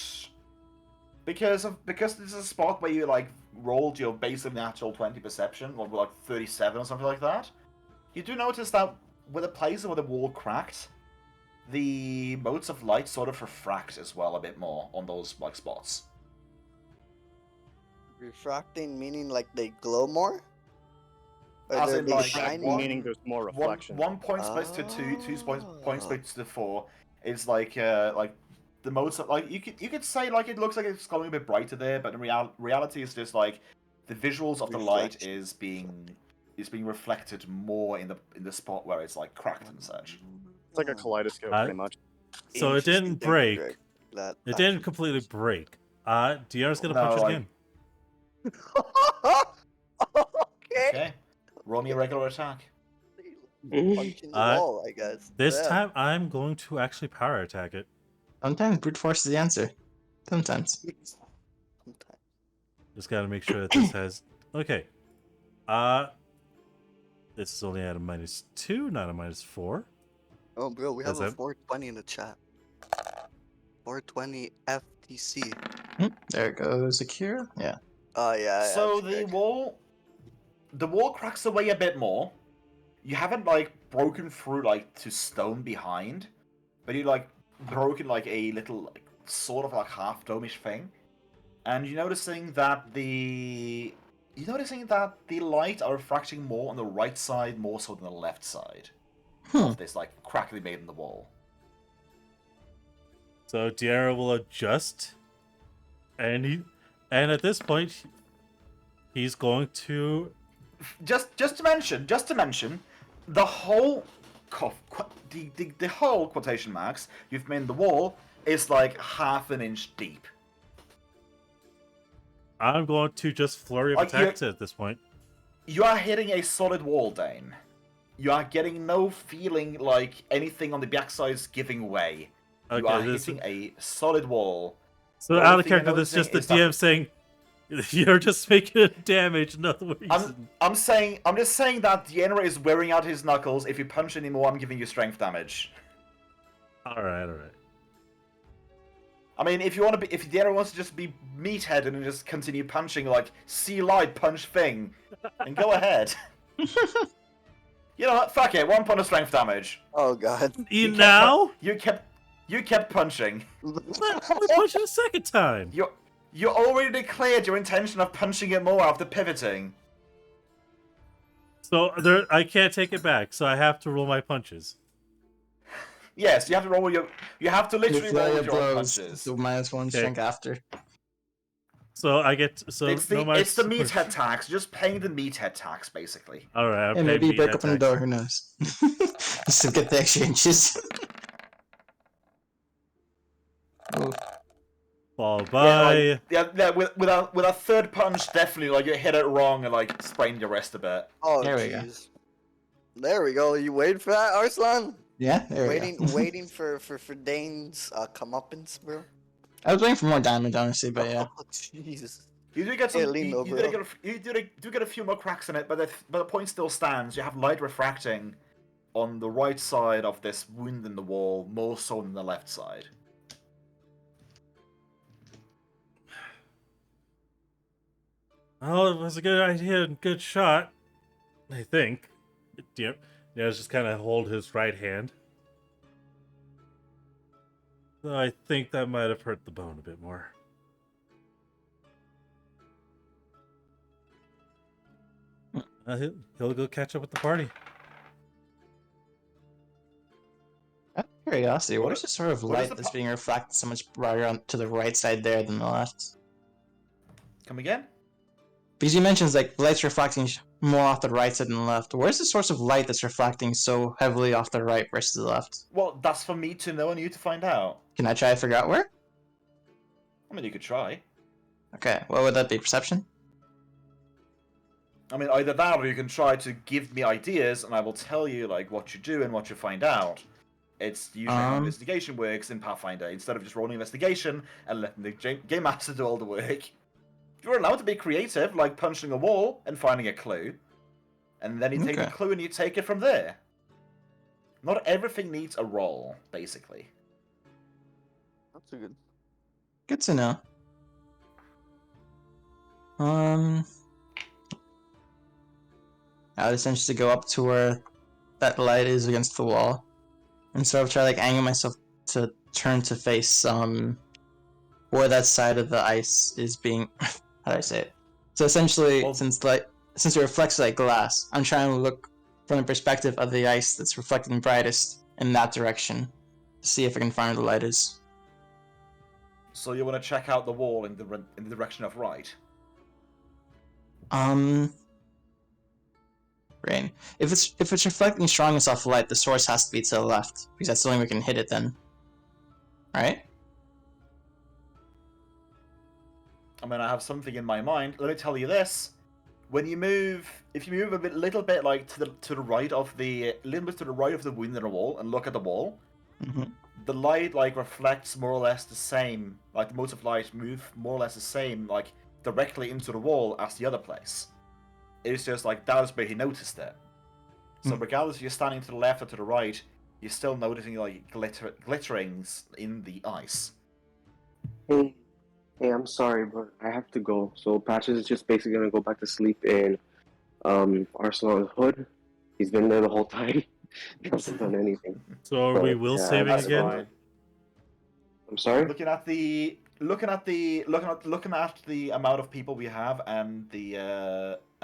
because this is a spot where you like rolled your base of natural 20 perception, or like 37 or something like that, you do notice that with the place where the wall cracked, the motes of light sort of refract as well a bit more on those like spots. Refracting meaning like they glow more? Or As they're in, big like, shiny? one- Meaning there's more reflection. One point split to two points split to 4 is like the motes of, like you could say like it looks like it's glowing a bit brighter there, but in reality it's just like the visuals of the light Reflection. is being reflected more in the spot where it's like cracked and such. It's like a kaleidoscope, Uh, pretty much. So it Interesting didn't thing, break. Greg. That It didn't completely break. Deanna's gonna No, punch it like- again. Okay. Okay, roll me a regular attack. Punching the wall, I guess. This Yeah. time I'm going to actually power attack it. Sometimes brute force is the answer. Sometimes. Sometimes. Just gotta make sure that this has. Okay. This is only at a -2, not a -4. Oh, bro, we have Is a that- 420 in the chat. 420 FTC. There goes Akira. Yeah. Oh, yeah. So that's the Greg. wall cracks away a bit more. You haven't like broken through like to stone behind, but you like broken like a little like sort of like half domish thing, and you're noticing that the light are refracting more on the right side more so than the left side of this like crack they made in the wall. So Deanna will adjust, and at this point, he's going to. Just to mention, the whole the whole quotation marks you've made in the wall is like half an inch deep. I'm going to just flurry of Like, attacks at this point. You are hitting a solid wall, Dane. You are getting no feeling like anything on the backside is giving way. You are Okay, this. hitting a solid wall. So the out only of thing you're character, this is just the noticing DM is saying, "You're just making damage, no reason." I'm just saying that Deanna is wearing out his knuckles. If you punch anymore, I'm giving you strength damage. All right. I mean, if the other wants to just be meathead and just continue punching like see light punch thing, then go ahead. You know what? Fuck it. 1 point of strength damage. Oh god. You kept punching. Let me punch it a second time. You already declared your intention of punching it more after pivoting. So I can't take it back. So I have to roll my punches. Yes, you have to roll your. You have to literally roll Your with your own blows. punches. So -1 strength after. So I get so It's the meathead tax. Just paying the meathead tax, basically. All right. And maybe you break open the door. Who knows? Just to get the exchanges. Oh. Followed by With a third punch, definitely like you hit it wrong and like sprain your wrist a bit. Oh, There we go. jeez. There we go. You waiting for that, Arslan? Yeah, there we go. Waiting for Dane's comeuppance, bro. I was waiting for more damage, honestly, but yeah. Oh, Jesus. You do get some. Hey, Lino, bro. You do get a few more cracks in it, but the point still stands. You have light refracting on the right side of this wound in the wall, more so than the left side. Oh, it was a good idea and good shot. I think. Yep. Yeah, just kind of hold his right hand. So I think that might have hurt the bone a bit more. He'll go catch up with the party. Out of curiosity, what is the sort of light that's being reflected so much brighter to the right side there than the left? Come again? Because you mentioned like light's reflecting more off the right side than the left. Where's the source of light that's reflecting so heavily off the right versus the left? Well, that's for me to know and you to find out. Can I try to figure out where? I mean, you could try. Okay, what would that be? Perception? I mean, either that or you can try to give me ideas and I will tell you like what you do and what you find out. It's usually how investigation works in Pathfinder. Instead of just rolling investigation and letting the game master do all the work, you're allowed to be creative, like punching a wall and finding a clue. And then you take the clue and you take it from there. Not everything needs a roll, basically. That's a good. Good to know. I would essentially go up to where that light is against the wall, and sort of try like angle myself to turn to face where that side of the ice is being. How do I say it? So essentially, since it reflects like glass, I'm trying to look from the perspective of the ice that's reflecting brightest in that direction to see if I can find where the light is. So you want to check out the wall in the direction of right? Rain. If it's reflecting strongest off the light, the source has to be to the left, because that's the only way we can hit it then. Right? I mean, I have something in my mind. Let me tell you this: when you move, if you move a little bit like to the right of the wound in the wall and look at the wall, the light like reflects more or less the same. Like the motes of light move more or less the same, like directly into the wall as the other place. It's just like that is where he noticed it. So regardless if you're standing to the left or to the right, you're still noticing like glitterings in the ice. Hey, I'm sorry, but I have to go. So Patches is just basically gonna go back to sleep in Arsenal's hood. He's been there the whole time. He hasn't done anything. So are we will saving again? Fine. I'm sorry? Looking at the amount of people we have and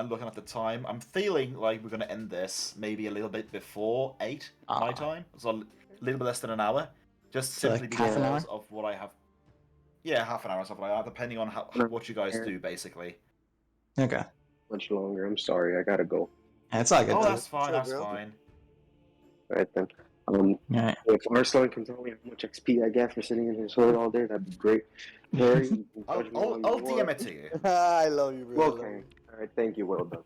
looking at the time, I'm feeling like we're gonna end this maybe a little bit before 8 my time. So a little bit less than an hour. Just So simply like half an hour? because of what I have. Yeah, half an hour or something like that, depending on what you guys do, basically. Okay. Much longer. I'm sorry. I gotta go. Yeah, it's all good. Oh, though. that's fine. Sure, That's bro. fine. Alright then. Alright. If Arslan can tell me how much XP I get for sitting in his hood all day, that'd be great. Harry, you can I'll judge me all you DM want. it to you. I love you, bro. Okay. Alright, thank you, well done.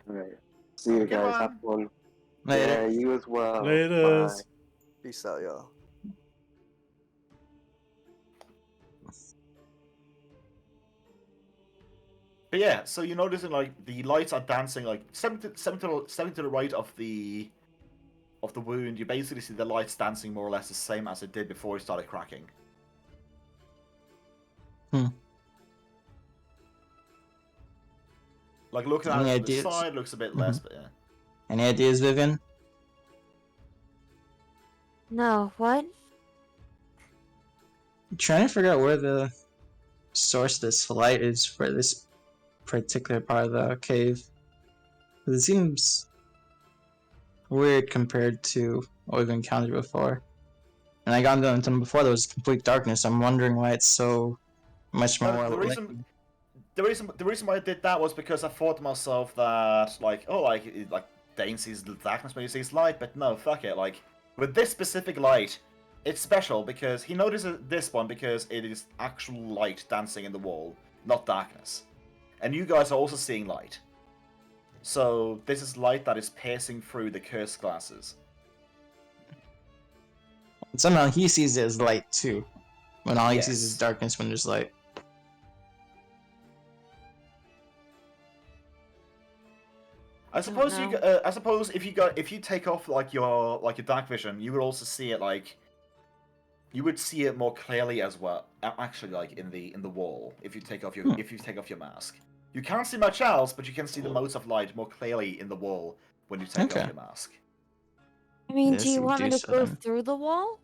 Alright. See you guys. Have fun. Later. Yeah, you as well. Laters. Bye. Peace out, y'all. But yeah, so you're noticing like the lights are dancing like 7 to the right of the wound. You basically see the lights dancing more or less the same as it did before it started cracking. Like looking at Any it from the ideas? side looks a bit less, but yeah. Any ideas, Vivian? No, what? I'm trying to figure out where the source of this light is for this particular part of the cave. 'Cause it seems weird compared to what we've encountered before. And I got into the tunnel before there was complete darkness. I'm wondering why it's so much more. No, the reason why I did that was because I thought to myself that like Dane sees the darkness when he sees light, but no, fuck it. Like with this specific light, it's special because he notices this one because it is actual light dancing in the wall, not darkness. And you guys are also seeing light. So this is light that is piercing through the cursed glasses. And somehow he sees it as light too. When all he Yes. sees is darkness when there's light. I suppose don't you. know. I suppose if you take off like your dark vision, you would also see it like. You would see it more clearly as well. Actually, like in the wall, if you take off your mask, you can't see much else, but you can see the motes of light more clearly in the wall when you take off your mask. I mean, Yes, do you we want me do to so go then. through the wall?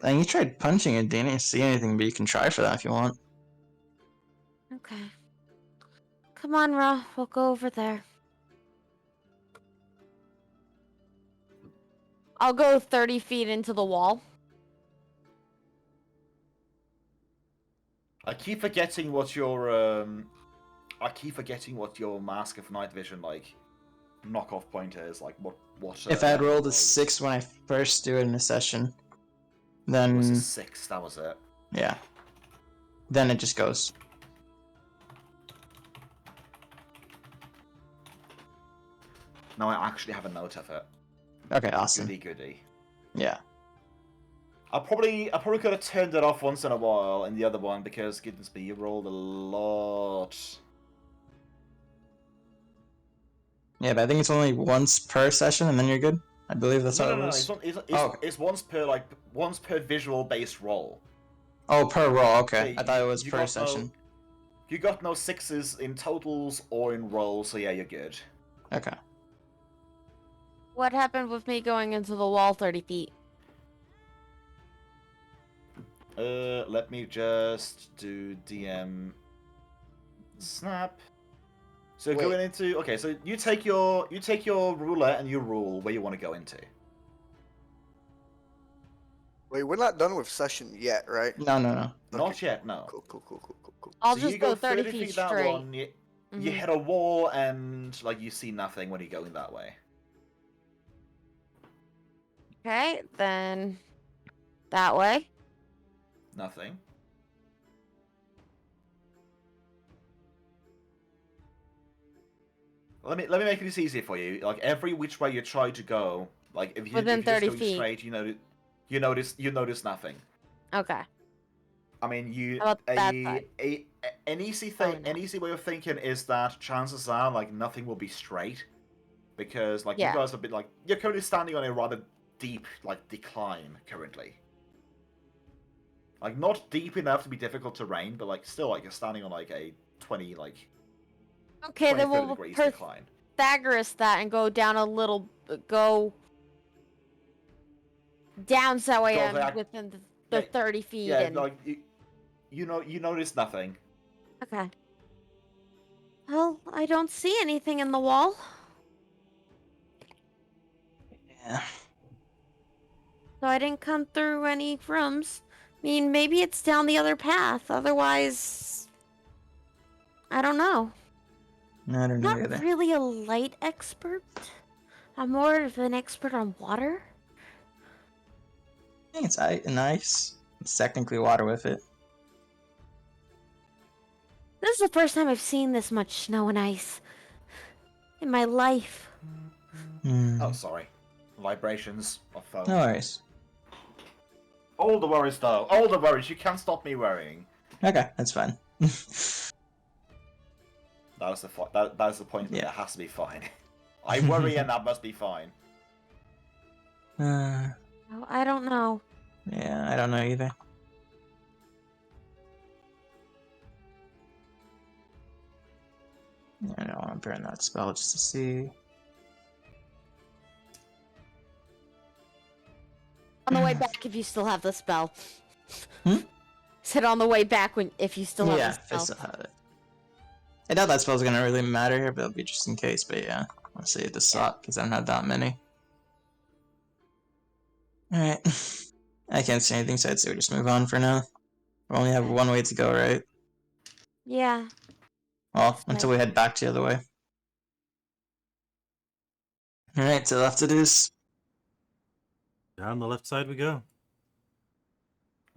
And you tried punching it, didn't see anything, but you can try for that if you want. Okay. Come on, Ra. We'll go over there. I'll go 30 feet into the wall. I keep forgetting what your mask of night vision like knockoff point is. Like what. If I had rolled a was. 6 when I first do it in a session, It was a then 6. That was it. yeah, then it just goes. Now I actually have a note of it. Okay, awesome. Goody. Yeah. I probably could have turned it off once in a while in the other one because goodness me, you rolled a lot. Yeah, but I think it's only once per session, and then you're good. I believe that's how it was. It's once per visual based roll. Oh, per roll. Okay, Yeah, I thought it was you per got session. You got no 6s in totals or in rolls, so yeah, you're good. Okay. What happened with me going into the wall 30 feet? Let me just do DM snap. So Wait. going into so you take your ruler and you rule where you want to go into. Wait, we're not done with session yet, right? No. Not yet, no. Cool. I'll So just you go go 30 30 feet feet that straight. one. You hit a wall and like you see nothing when you're going that way. Okay, then that way. Nothing. Let me make this easier for you. Like every which way you try to go, like if you're Within just 30 going feet. straight, you notice nothing. Okay. I mean, How about that side? an easy Probably not. an easy way of thinking is that chances are like nothing will be straight, because like Yeah. you guys have been like you're currently standing on a rather deep like decline currently. Like not deep enough to be difficult terrain, but like still like you're standing on like a 20 like Okay, 20, then 30 we'll degrees decline. Pythagoras that and go down a little, go down so I Go am back. within the Yeah, 30 feet. Yeah, and... like you notice nothing. Okay. Well, I don't see anything in the wall. Yeah. So I didn't come through any rooms. I mean, maybe it's down the other path. Otherwise, I don't know. I don't know Not either. really a light expert. I'm more of an expert on water. I think it's nice. It's technically water with it. This is the first time I've seen this much snow and ice in my life. Oh, sorry. Vibrations of phone. No worries. All the worries, though. All the worries. You can't stop me worrying. Okay, that's fine. That is the point where Yeah. it has to be fine. I worry and that must be fine. Oh, I don't know. Yeah, I don't know either. Yeah, I don't want to burn that spell just to see. On the way back, if you still have the spell. Hmm? Said on the way back if you still have Yeah, the if I spell. still have it. I doubt that spell's gonna really matter here, but it'll be just in case. But yeah, I'll save the slot because I don't have that many. Alright. I can't see anything, so I'd say we just move on for now. We only have one way to go, right? Yeah. Well, until we head back the other way. Alright, to the left it is. Down the left side we go.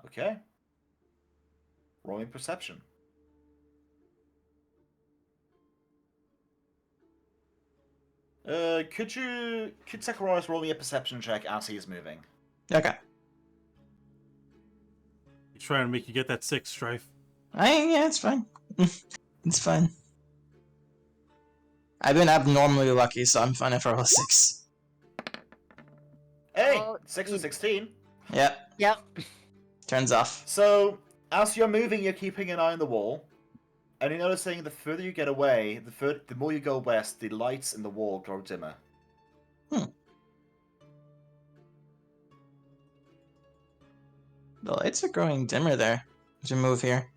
Okay. Rolling perception. Could Zacharias roll me a perception check as he is moving? Okay. He's trying to make you get that 6, Strife. Yeah, it's fine. It's fine. I've been abnormally lucky, so I'm fine if I roll a 6. Hey! Oh, 6 and 16. Yep. Yep. Turns off. So, as you're moving, you're keeping an eye on the wall. And you're noticing the further you get away, the more you go west, the lights in the wall grow dimmer. The lights are growing dimmer there as we move here.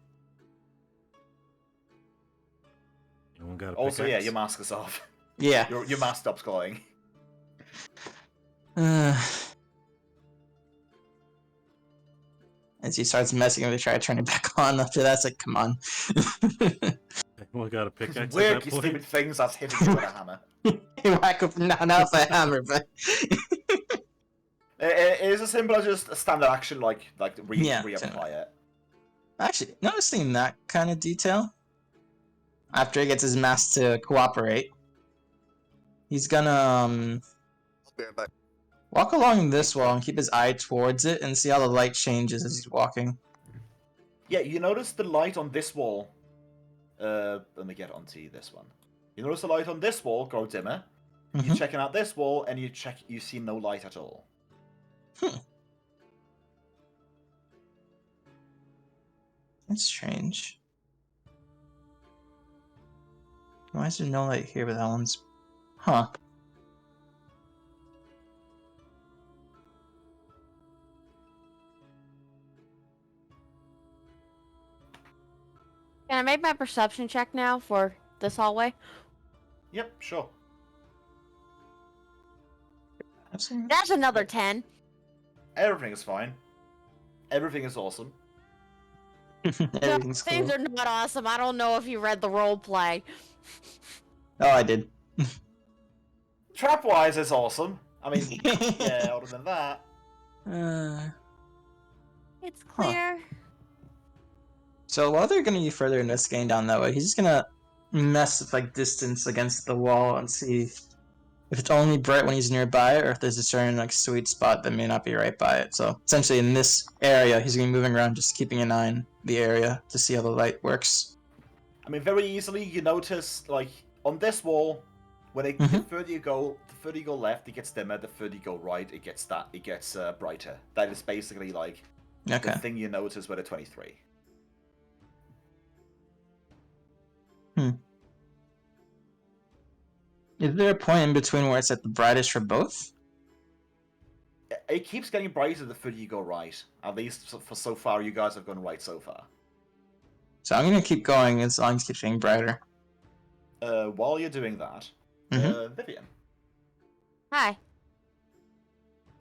Anyone got a Also, yeah, pickaxe? your mask is off. Yeah. Your mask stops glowing. As he starts messing with it, try to turn it back on. After that, it's like, come on. Anyone got a pickaxe at Weird, that you point? stupid things that's hitting you with a hammer. You whack up not with a hammer, but It is as simple as just a standard action, like Yeah, reapply it. actually, noticing that kind of detail, after he gets his mask to cooperate, he's gonna walk along this wall and keep his eye towards it and see how the light changes as he's walking. Yeah, you notice the light on this wall. Let me get onto this one. You notice the light on this wall grow dimmer. Mhm. You're checking out this wall, and you see no light at all. That's strange. Why is there no light here, but that one's... Huh. Can I make my perception check now for this hallway? Yep, sure. That's another 10. Everything is fine. Everything is awesome. Everything's Things cool. are not awesome. I don't know if you read the role play. Oh, I did. Trapwise is awesome. I mean, yeah, other than that. It's clear. So while they're gonna be further investigating down that way, he's just gonna mess with like distance against the wall and see if it's only bright when he's nearby, or if there's a certain like sweet spot that may not be right by it. So essentially, in this area, he's gonna be moving around, just keeping an eye on the area to see how the light works. I mean, very easily you notice, like, on this wall, when the further you go left, it gets dimmer. The further you go right, it gets brighter. That is basically like the thing you notice with a 23. Is there a point in between where it's at the brightest for both? It keeps getting brighter the further you go right. At least for so far, you guys have gone right so far. So I'm gonna keep going as long as it keeps getting brighter. While you're doing that, Vivian, Hi.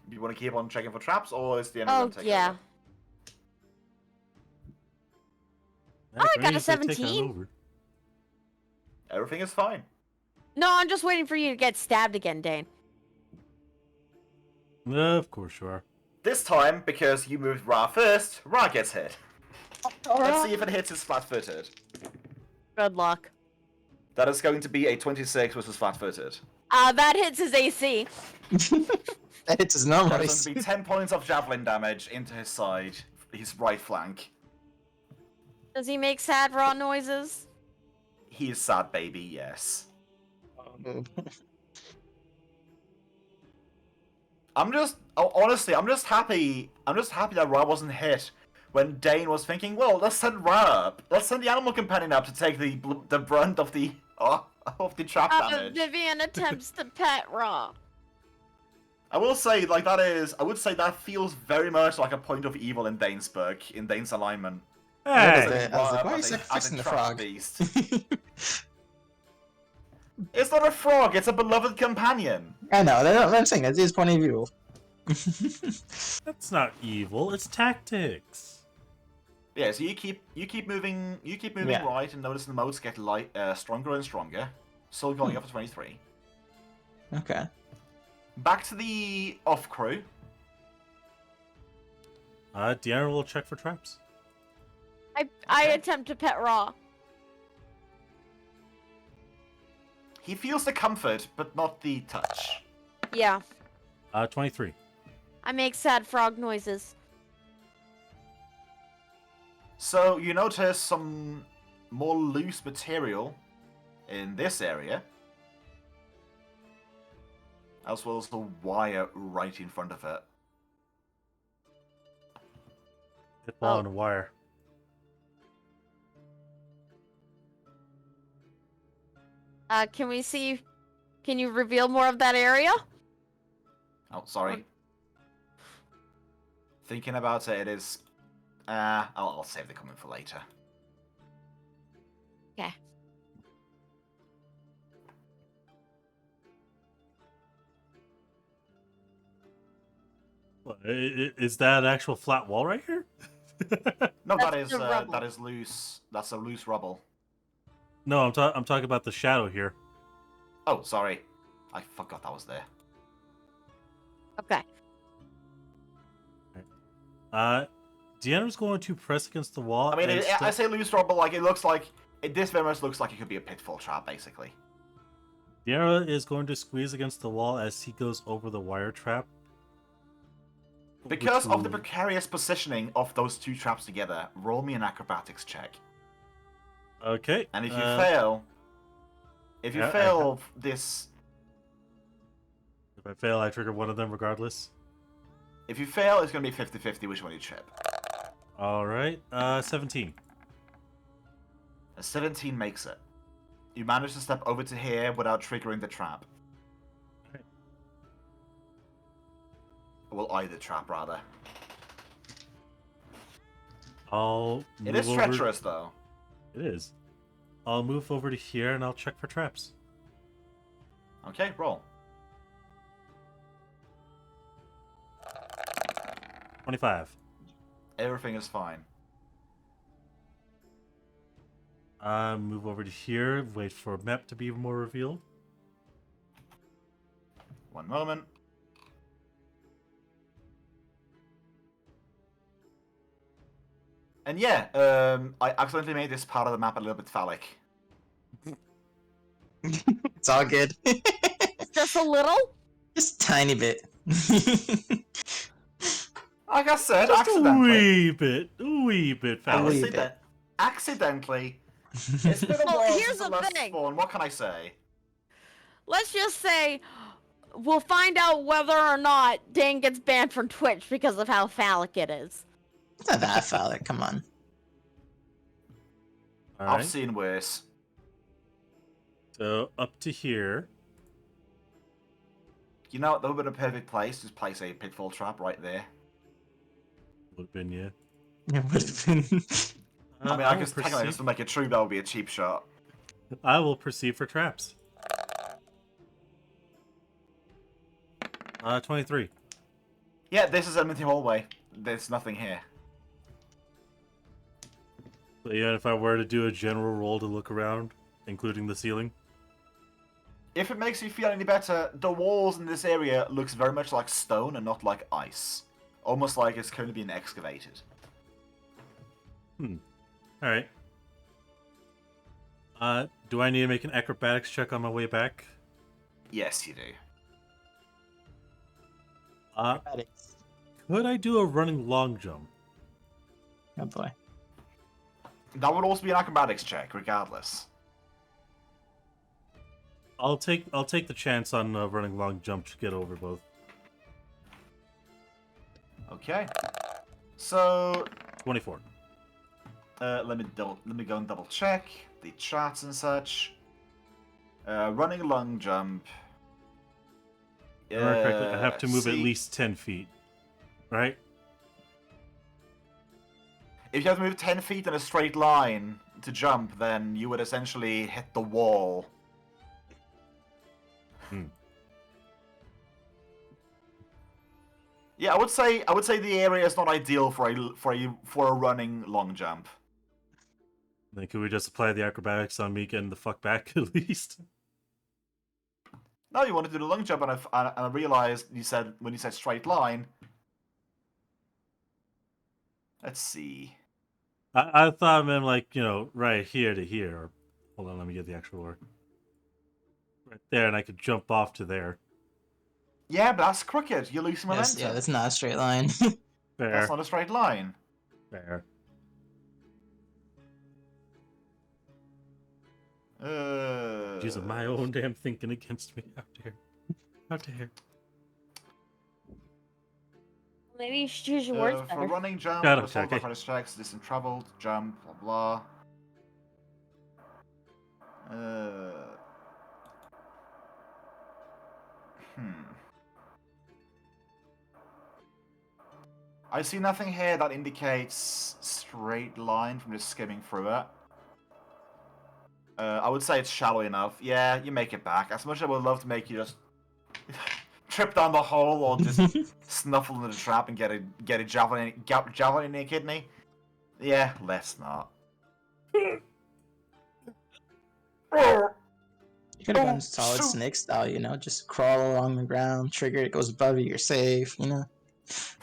do you want to keep on checking for traps, or is the end Oh, of them yeah. I I got a 17. Over. Everything is fine. No, I'm just waiting for you to get stabbed again, Dane. Of course you are. This time, because you moved Ra first, Ra gets hit. Let's see if it hits his flat-footed. Good luck. That is going to be a 26 versus flat-footed. That hits his AC. That hits his number. That is going to be 10 points of javelin damage into his side, his right flank. Does he make sad raw noises? He is sad, baby, yes. Honestly, I'm just happy that Ra wasn't hit when Dane was thinking, well, let's send Ra up. Let's send the animal companion up to take the brunt of the Oh, of the trap damage. Vivian attempts to pet Raw. I will say, like, I would say that feels very much like a point of evil in Danesburg, in Dane's alignment. Hey! I was like, why are you As a sacrificing the trap frog? beast. It's not a frog, it's a beloved companion. I know, that's what I'm saying, that's his point of view. That's not evil, it's tactics. Yeah, so you keep moving Yeah. right, and notice the modes get stronger and stronger. Still going up to 23. Okay. Back to the off crew. Deanna will check for traps. I attempt to pet Raw. He feels the comfort, but not the touch. Yeah. 23. I make sad frog noises. So you notice some more loose material in this area, as well as the wire right in front of it. Hit ball on a wire. Can we see? Can you reveal more of that area? Oh, sorry. Thinking about it, it is. I'll save the comment for later. Okay. Is that an actual flat wall right here? No, That's the rubble. that is loose. That's a loose rubble. No, I'm talking about the shadow here. Oh, sorry. I forgot that was there. Okay. Deanna's going to press against the wall. I mean, and I say loose rubble, like, it looks like... This very much looks like it could be a pitfall trap, basically. Deanna is going to squeeze against the wall as he goes over the wire trap. Because of the precarious positioning of those two traps together, roll me an acrobatics check. Okay. And if you fail... If you fail this... If I fail, I trigger one of them regardless. If you fail, it's going to be 50-50 which one you trip. Alright, 17. A 17 makes it. You manage to step over to here without triggering the trap. Okay. Well, either trap, rather. It is treacherous, though. It is. I'll move over to here and I'll check for traps. Okay, roll. 25. Everything is fine. Move over to here, wait for map to be more revealed. One moment. And yeah, I accidentally made this part of the map a little bit phallic. It's all good. Just a little? Just a tiny bit. Like I said, Just accidentally. a wee bit A wee phallic. bit. Accidentally. It's been a Well, while here's since I the last thing. spawned. What can I say? Let's just say we'll find out whether or not Dane gets banned from Twitch because of how phallic it is. It's not that phallic, come on. I've Alright, seen worse. so up to here. You know, that would have been a perfect place to place a pitfall trap right there. Would have been, yeah. It would have been. I mean, I guess technically, just to make it true, that would be a cheap shot. I will proceed for traps. 23. Yeah, this is Enmity Hallway. There's nothing here. So yeah, if I were to do a general roll to look around, including the ceiling. If it makes you feel any better, the walls in this area looks very much like stone and not like ice. Almost like it's currently being excavated. Alright. Do I need to make an acrobatics check on my way back? Yes, you do. Could I do a running long jump? Oh boy. That would also be an acrobatics check, regardless. I'll take the chance on running long jump to get over both. Okay. So 24. let me go and double check the chats and such. Running long jump. If I remember correctly, I have to move at see, least 10 feet, right? If you have to move 10 feet in a straight line to jump, then you would essentially hit the wall. Yeah, I would say the area is not ideal for a running long jump. Then could we just apply the acrobatics on me getting the fuck back at least? No, you wanted to do the long jump, and I realized when you said straight line. Let's see. I thought I meant like, you know, right here to here. Or, hold on, let me get the actual word. Right there, and I could jump off to there. Yeah, but that's crooked. You're losing momentum. Yes, yeah, that's not a straight line. Fair. That's not a straight line. Fair. Using my own damn thinking against me. How dare. How dare. Maybe you should choose your words For better. running jump, Got him, assault Jackie. by distracts, distance traveled, jump, blah blah. I see nothing here that indicates straight line from just skimming through it. I would say it's shallow enough. Yeah, you make it back. As much as I would love to make you just trip down the hole or just snuffle into the trap and get a javelin in your kidney. Yeah, let's not. You could have gone solid shoot. snake style, you know, just crawl along the ground, trigger it goes above you, you're safe, you know.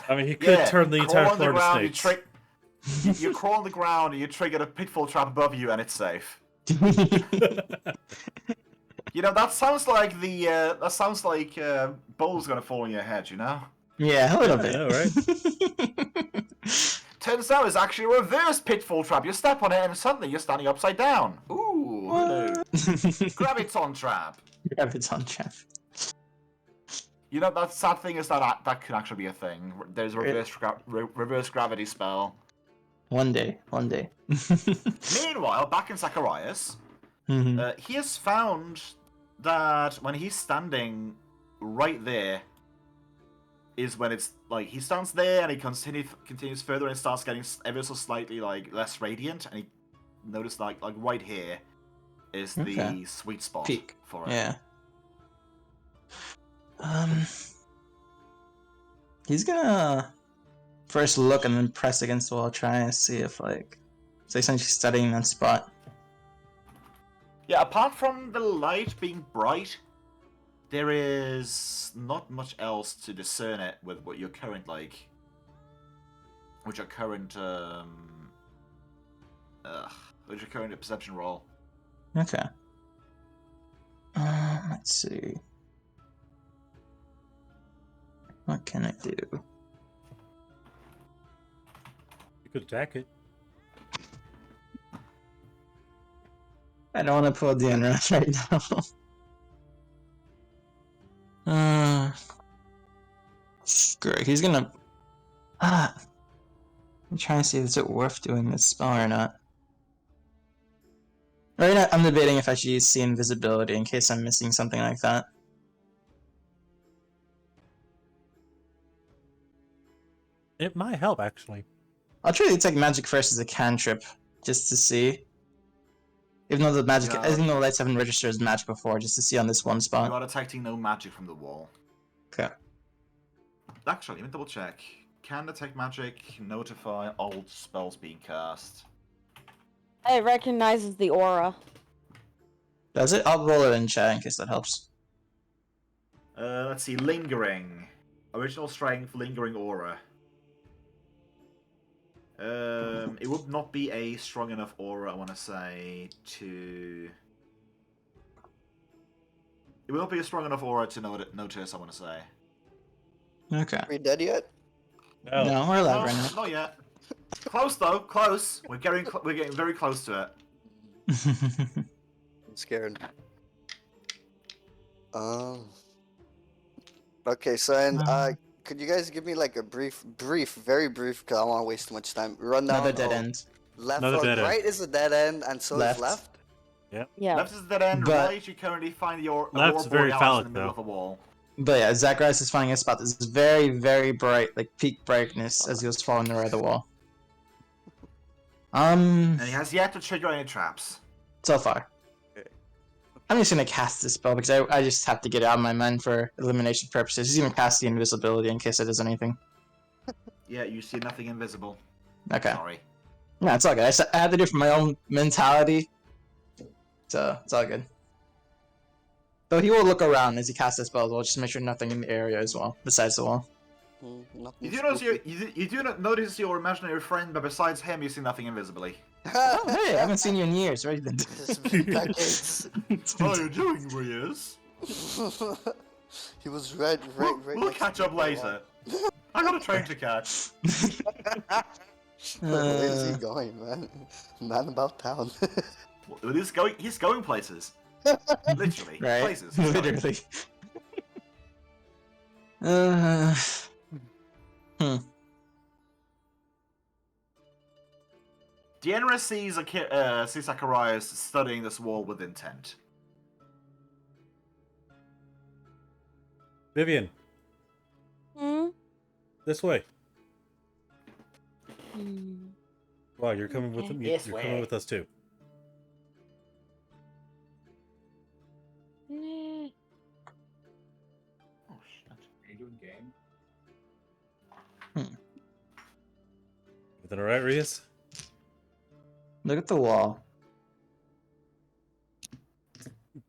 I mean, he could turn the entire crawl on the floor to ground, snakes. you crawl on the ground and you trigger a pitfall trap above you and it's safe. You know, that sounds like bowl's gonna fall on your head, you know? Yeah, a little bit. I know, right? Turns out it's actually a reverse pitfall trap. You step on it and suddenly you're standing upside down. Ooh, hello. Graviton trap. Graviton trap. You know, that sad thing is that can actually be a thing. There's a reverse gravity spell. One day. Meanwhile, back in Zacharias, he has found that when he's standing right there is when it's like he stands there and he continues further and starts getting ever so slightly like less radiant, and he noticed like right here is the sweet spot Peak. for it. Yeah. He's gonna first look and then press against the wall, try and see if like it's essentially studying that spot. Yeah, apart from the light being bright, there is not much else to discern it with what your current perception roll. Okay. Let's see. What can I do? You could attack it. I don't want to pull the unrush right now. Screw it. He's gonna. I'm trying to see if it's worth doing this spell or not. Right now, I'm debating if I should use see invisibility in case I'm missing something like that. It might help, actually. I'll try to detect magic first as a cantrip, just to see. Even though the magic, even though lights haven't registered as magic before, just to see on this one You spot. are detecting no magic from the wall. Okay. Actually, let me double check. Can detect magic, notify old spells being cast. It recognizes the aura. Does it? I'll roll it in chat in case that helps. Let's see, lingering. Original strength, lingering aura. It would not be a strong enough aura, I want to say, to... It would not be a strong enough aura to notice, I want to say. Okay. Are we dead yet? No, we're alive right now. Not yet. Close though, close. We're getting very close to it. I'm scared. Okay, so and could you guys give me like a brief, very brief, because I don't want to waste too much time. Rundown. Another dead end. Left Another or dead end. right is a dead end, and so Left. is left. Yeah. Left is dead end. But- Right, you currently find your Left's aurora very borealis phallic, in the middle though. of a wall. But yeah, Zacharias is finding a spot that's very, very bright, like peak brightness, as he was falling to the right of the wall. And he has yet to trigger any traps. So far. I'm just gonna cast this spell because I just have to get it out of my mind for elimination purposes. He's even cast the invisibility in case it does anything. Yeah, you see nothing invisible. Okay. Sorry. No, it's all good. I had to do it for my own mentality. So, it's all good. Though he will look around as he casts his spell as well, just to make sure nothing in the area as well, besides the wall. You do notice you do not notice your imaginary friend, but besides him, you see nothing invisibly. Oh, hey, I haven't seen you in years, right? It's been decades. What are you doing, Rias? He was right. We'll next catch to up the later. I got a train to catch. Where is he going, man? Man about town. He's going places. Literally, Right? places. He's going. Literally. Deanna sees Zacharias studying this wall with intent. Vivian, Hmm? this way. Hmm. Wow, you're coming with Okay. them. This You're way. coming with us too. Nah. Oh shit! Are you doing game? Everything all right, Rias? Look at the wall.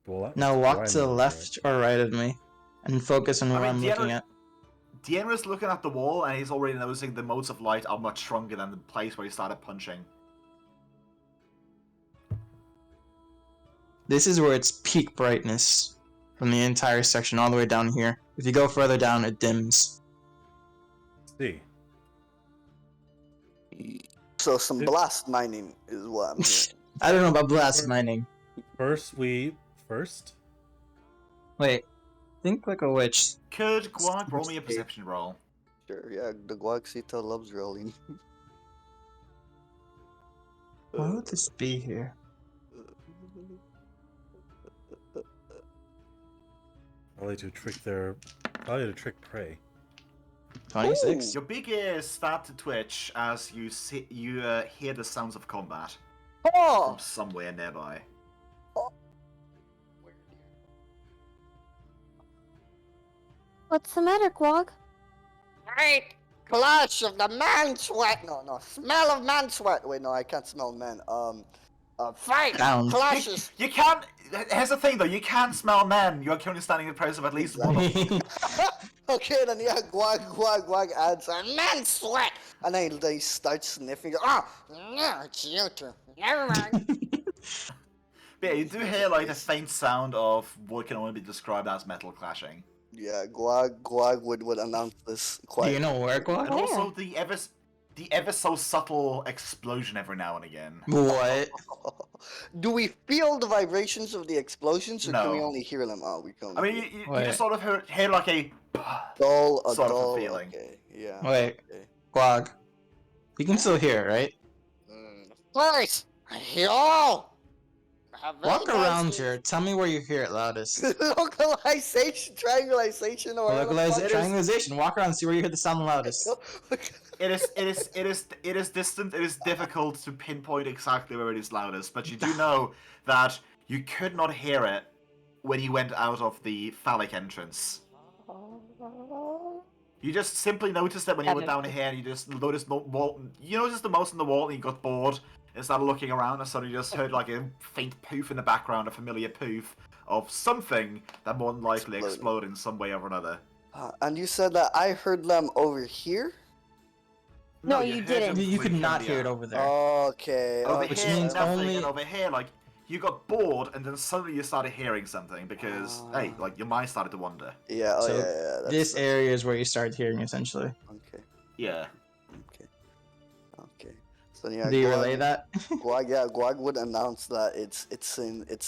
Well, Now walk why to the not, left or right of me, and focus on what I'm looking at. Deanna's looking at the wall, and he's already noticing the motes of light are much stronger than the place where he started punching. This is where it's peak brightness from the entire section all the way down here. If you go further down, it dims. See. So some blast mining is what I'm hearing. I don't know about blast mining. First. Wait, think like a witch. Could Guag roll me a perception roll? Sure, yeah, the 𝓮𝓼 loves rolling. Why would this be here? Probably to trick prey. 26. Your big ears start to twitch as you hear the sounds of combat Oh! from somewhere nearby. What's the matter, Quag? Great clash of the man sweat. No, smell of man sweat. Wait, no, I can't smell man. Fight Down. clashes. You can't. Here's the thing, though. You can't smell men. You're currently standing in the presence of at least one of them. Okay, then yeah, Guag adds man sweat, and then they start sniffing. Oh, no, it's you two. Never mind. But yeah, you do hear like a faint sound of what can only be described as metal clashing. Yeah, Guag would announce this Do quite. you know where, And Guag? also the ever so subtle explosion every now and again. What? Do we feel the vibrations of the explosions, or can we No. only hear them? Oh, we can. I mean, you Wait. just sort of hear like a dull, sort of a dull feeling. Okay, yeah. Wait, Okay. Guag. You can still hear it, right? Of course, I hear all. Walk around here. Tell me where you hear it loudest. Localization, triangulation, or whatever the Localize fuck it, triangulation. Walk around and see where you hear the sound loudest. It is distant. It is difficult to pinpoint exactly where it is loudest, but you do know that you could not hear it when you went out of the phallic entrance. You just simply noticed it when you went down here, and you just noticed the wall. You noticed the mouse on the wall, and you got bored and started looking around, and suddenly you just heard like a faint poof in the background, a familiar poof of something that more than likely exploded in some way or another. And you said that I heard them over here? No, you heard didn't. them You could from not the hear it air. over there. Okay. Over Which here, means nothing, only- and over here, like, you got bored, and then suddenly you started hearing something, because, hey, like, your mind started to wander. Yeah, So, yeah. This area is where you started hearing, essentially. Okay, Yeah. okay. So yeah, Do you Guag- relay that? Guag would announce that it's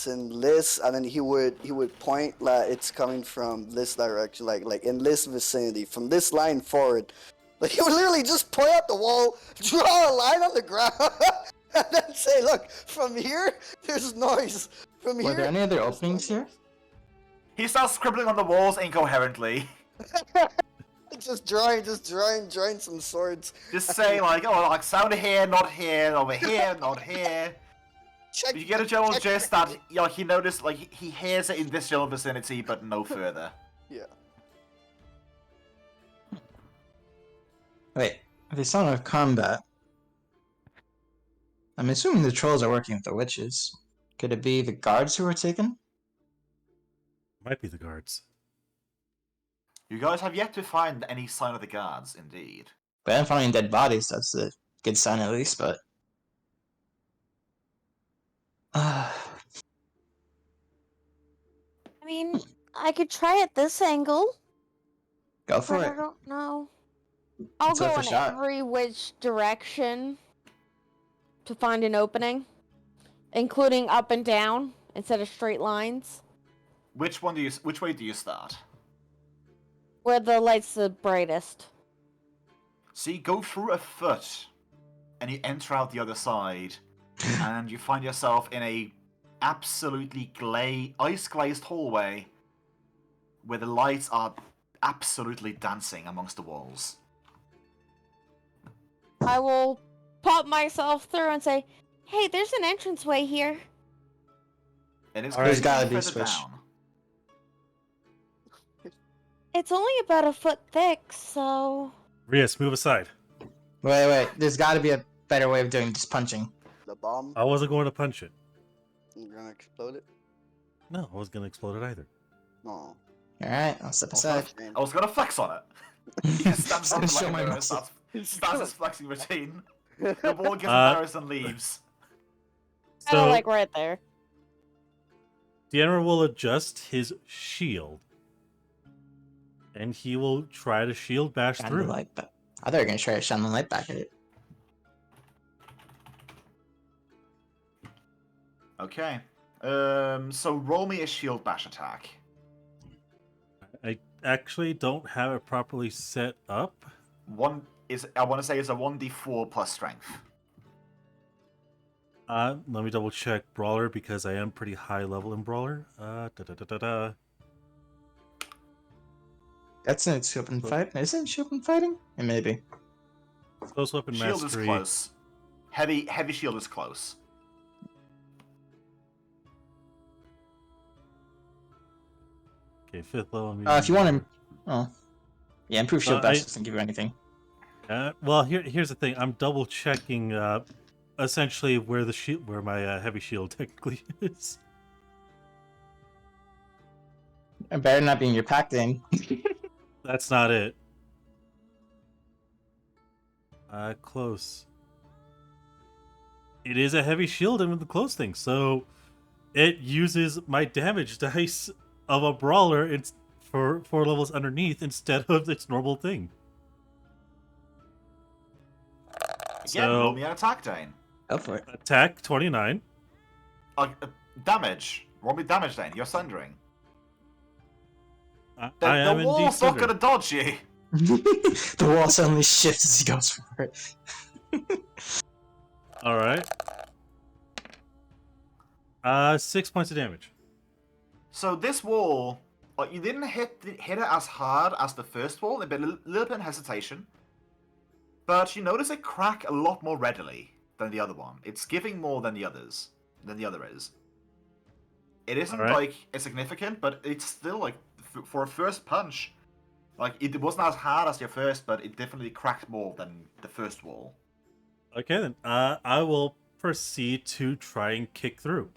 in this, and then he would point that it's coming from this direction, like in this vicinity, from this line forward. Like he would literally just point out the wall, draw a line on the ground, And then say, look, from here, there's noise. From Were here. there any other there's openings no here? noise. He starts scribbling on the walls incoherently. just drawing some swords. Just saying like, oh, like sound here, not here, over here, not here. Check. But you get a general check gist correctly. that he noticed, like he hears it in this general vicinity, but no further. Yeah. Wait, if they sound like combat, I'm assuming the trolls are working with the witches. Could it be the guards who were taken? Might be the guards. You guys have yet to find any sign of the guards, indeed. But I'm finding dead bodies, that's a good sign at least, but... I mean, I could try it this angle, go for but it. I don't know. I'll It's worth go a in shot. every which direction to find an opening, including up and down instead of straight lines, Which way do you start? where the light's the brightest. So you go through a foot, and you enter out the other side, and you find yourself in a absolutely ice-glazed hallway, where the lights are absolutely dancing amongst the walls. I will pop myself through and say, "Hey, there's an entranceway here." And it's There's gotta be a further switch. down. It's only about a foot thick, so... Rias, move aside. Wait, there's gotta be a better way of doing this punching. The bomb. I wasn't going to punch it. You're gonna explode it. No, I wasn't going to explode it either. No. Alright, I'll step aside. I was gonna flex on it. He just stands up Show like my a mirror, muscle. starts his flexing routine. The ball gets Uh, embarrassed and leaves. Kind of So, like right there. Deanna will adjust his shield. And he will try to shield bash Shine the through. light back. I thought you were gonna try to shine the light back at it. Okay. So roll me a shield bash attack. I actually don't have it properly set up. I want to say it's a 1d4 plus strength. Let me double check Brawler because I am pretty high level in Brawler. That's an open fight. Isn't it open fighting? It may be. Close weapon Shield mastery. is close. Heavy shield is close. Okay, 5th level. If you want to... Oh. Yeah, improved shield bash I- doesn't give you anything. Well, here's the thing. I'm double checking essentially where the shield, where my heavy shield technically is. It better not be in your pack then. That's not it. Close. It is a heavy shield and with the close thing, so it uses my damage dice of a brawler for 4 levels underneath instead of its normal thing. Again, roll me an attack, Dane. Go for it. Attack 29. Damage. Roll me damage, Dane. You're sundering. I The am indeed wall's not sundering. gonna dodge you. The wall suddenly shifts as he goes for it. All right. 6 points of damage. So this wall, you didn't hit it as hard as the first wall. There'd been a little bit of hesitation, but you notice it crack a lot more readily than the other one. It's giving more than the others, than the other is. It isn't Alright. like significant, but it's still like for a first punch, like it wasn't as hard as your first, but it definitely cracked more than the first wall. Okay, then. I will proceed to try and kick through.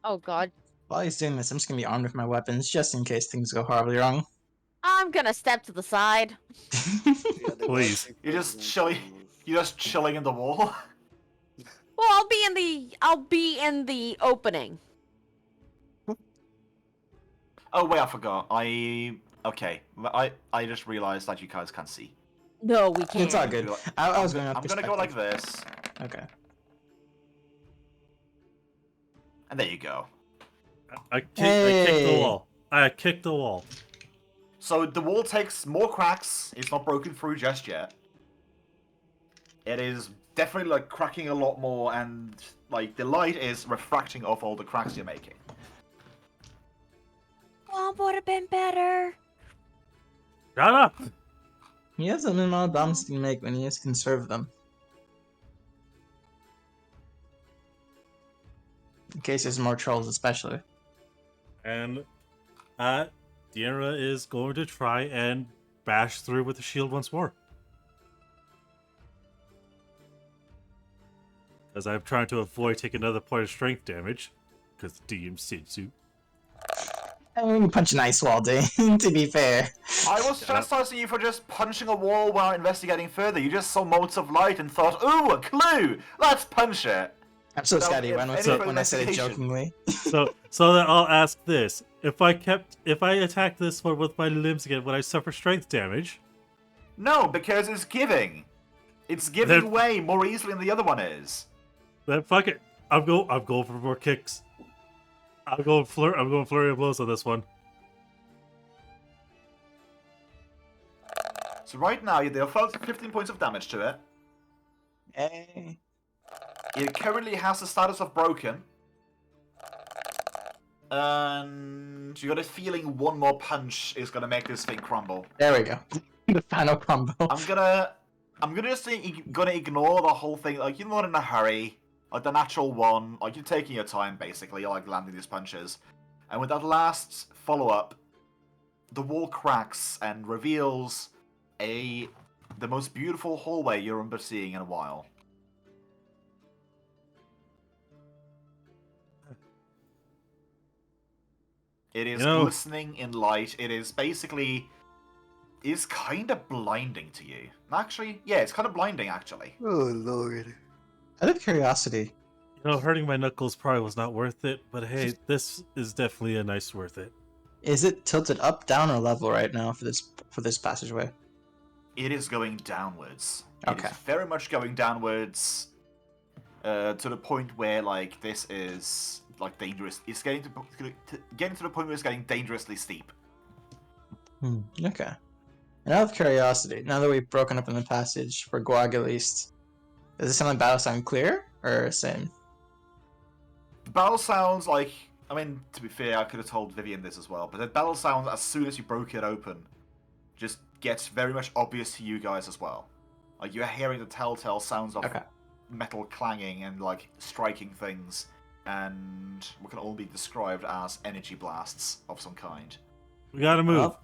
Oh god. While he's doing this, I'm just gonna be armed with my weapons, just in case things go horribly wrong. I'm gonna step to the side. Yeah, they Please. want You're just to- chilling. You're just chilling in the wall. Well, I'll be in the opening. Oh wait, I forgot. Okay. I just realized that you guys can't see. No, we can't. It's all good. I was going off I'm gonna go like perspective. this, Okay. and there you go. I kicked the Hey. wall. I kicked the wall. So the wall takes more cracks. It's not broken through just yet. It is definitely like cracking a lot more, and like the light is refracting off all the cracks you're making. Oh, would have been better. Shut up! He has a minimum bombs he can make when he has to conserve them. In case there's more trolls, especially. And 𝓮𝓼 is going to try and bash through with the shield once more. As I'm trying to avoid taking another point of strength damage. Because 𝓮𝓵𝓷𝓵. I mean, punch an ice wall, Dane, to be fair. I was chastising you for just punching a wall while investigating further. You just saw motes of light and thought, ooh, a clue! Let's punch it! I'm so No, scatty if when any further I said it investigation. jokingly. So then I'll ask this. If I attack this one with my limbs again, would I suffer strength damage? No, because it's giving. It's giving Then- way more easily than the other one is. Then fuck it. I'm going for more kicks. I'm going flurry of blows on this one. So right now, you deal 15 points of damage to it. Hey. It currently has the status of broken. And you got a feeling one more punch is gonna make this thing crumble. There we go. The final combo. I'm gonna just gonna ignore the whole thing. Like, you're not in a hurry. Like the natural one. Like, you're taking your time basically. You're like landing these punches. And with that last follow-up, the wall cracks and reveals the most beautiful hallway you remember seeing in a while. It is glistening in light. It is basically... is kind of blinding to you. Actually, yeah, it's kind of blinding, actually. Oh, Lord. Out of curiosity, Hurting my knuckles probably was not worth it, but hey, this is definitely a nice worth it. is it tilted up, down, or level right now for this passageway? It is going downwards. Okay. It is very much going downwards to the point where, like, this is, like, dangerous. It's getting to the point where it's getting dangerously steep. Okay. And out of curiosity, now that we've broken up in the passage, for Guag at least, does it sound like battle sound clear, or same? The battle sounds like... I mean, to be fair, I could have told Vivian this as well, but the battle sounds, as soon as you broke it open, just gets very much obvious to you guys as well. Like, you're hearing the telltale sounds of metal clanging and, like, striking things, and what can all be described as energy blasts of some kind. We gotta move. Well,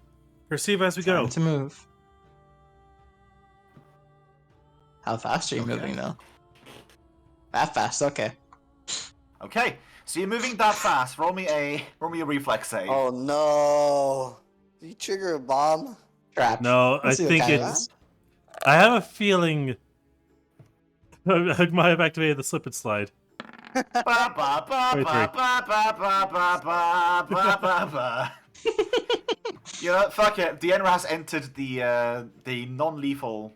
Perceive as we go. time to move. How fast are you moving, though? That fast, okay. Okay, so you're moving that fast. Roll me a reflex save. Oh, no. Did you trigger a bomb? Trap. No, I Let's see what think kind it it's... is. I have a feeling I might have activated the slip and slide. Ba, ba, ba, ba, ba, ba, ba, ba, ba, ba, ba. You know, fuck it. 𝓮𝓼 has entered the non-lethal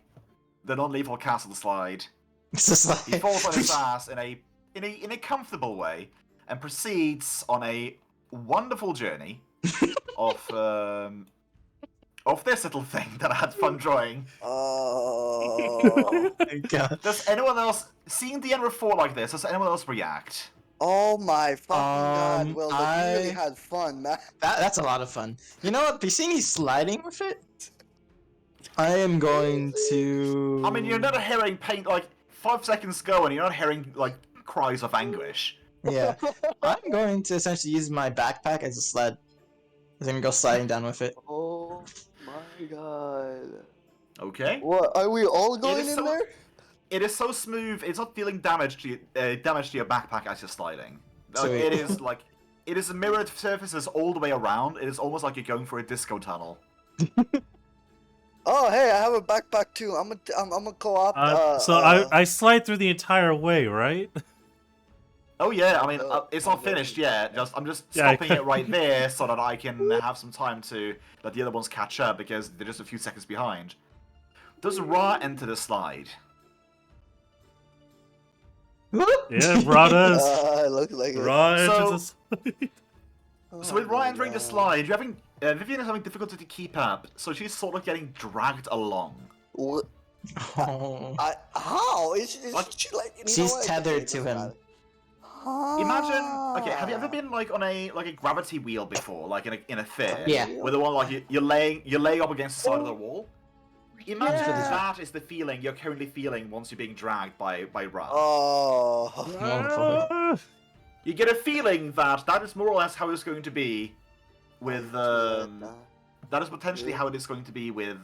castle slide. It's just like... He falls on his ass in a comfortable way and proceeds on a wonderful journey of this little thing that I had fun drawing. Oh. my God. Does anyone else, seeing 𝓮𝓼 fall like this, does anyone else react? Oh my fucking god. Well, you really I- had fun, man. That's a lot of fun. You know what? Seeing he's sliding with it, I am going to... I mean, you're not hearing pain, like, 5 seconds ago, and you're not hearing, like, cries of anguish. Yeah. I'm going to essentially use my backpack as a sled. I'm going to go sliding down with it. Oh my god. Okay. What? Are we all going is in so- there? It is so smooth, it's not feeling damage to your backpack as you're sliding. Like, Sweet. it is, like, it is mirrored surfaces all the way around. It is almost like you're going for a disco tunnel. Oh, hey, I have a backpack too. I'm a co-op. I slide through the entire way, right? Oh yeah, I mean, Oh, it's not oh, finished yet. I'm just Yeah, I stopping it right there so that I can have some time to let the other ones catch up because they're just a few seconds behind. Does Ra enter the slide? Yeah, Ra does. It looks like it. Ra enters So- the slide. So with Oh Ra my entering the God. slide, Vivian is having difficulty to keep up, so she's sort of getting dragged along. What? Oh. How? Is she like? You know She's what? tethered It to doesn't him. matter. Imagine, okay, have you ever been like on a gravity wheel before, like in a fair? Yeah. Where the one like you're laying up against the side of the wall. Imagine Yeah. that is the feeling you're currently feeling once you're being dragged by Ra. Oh. boy. Ah, You get a feeling that is more or less how it's going to be with that is potentially how it is going to be with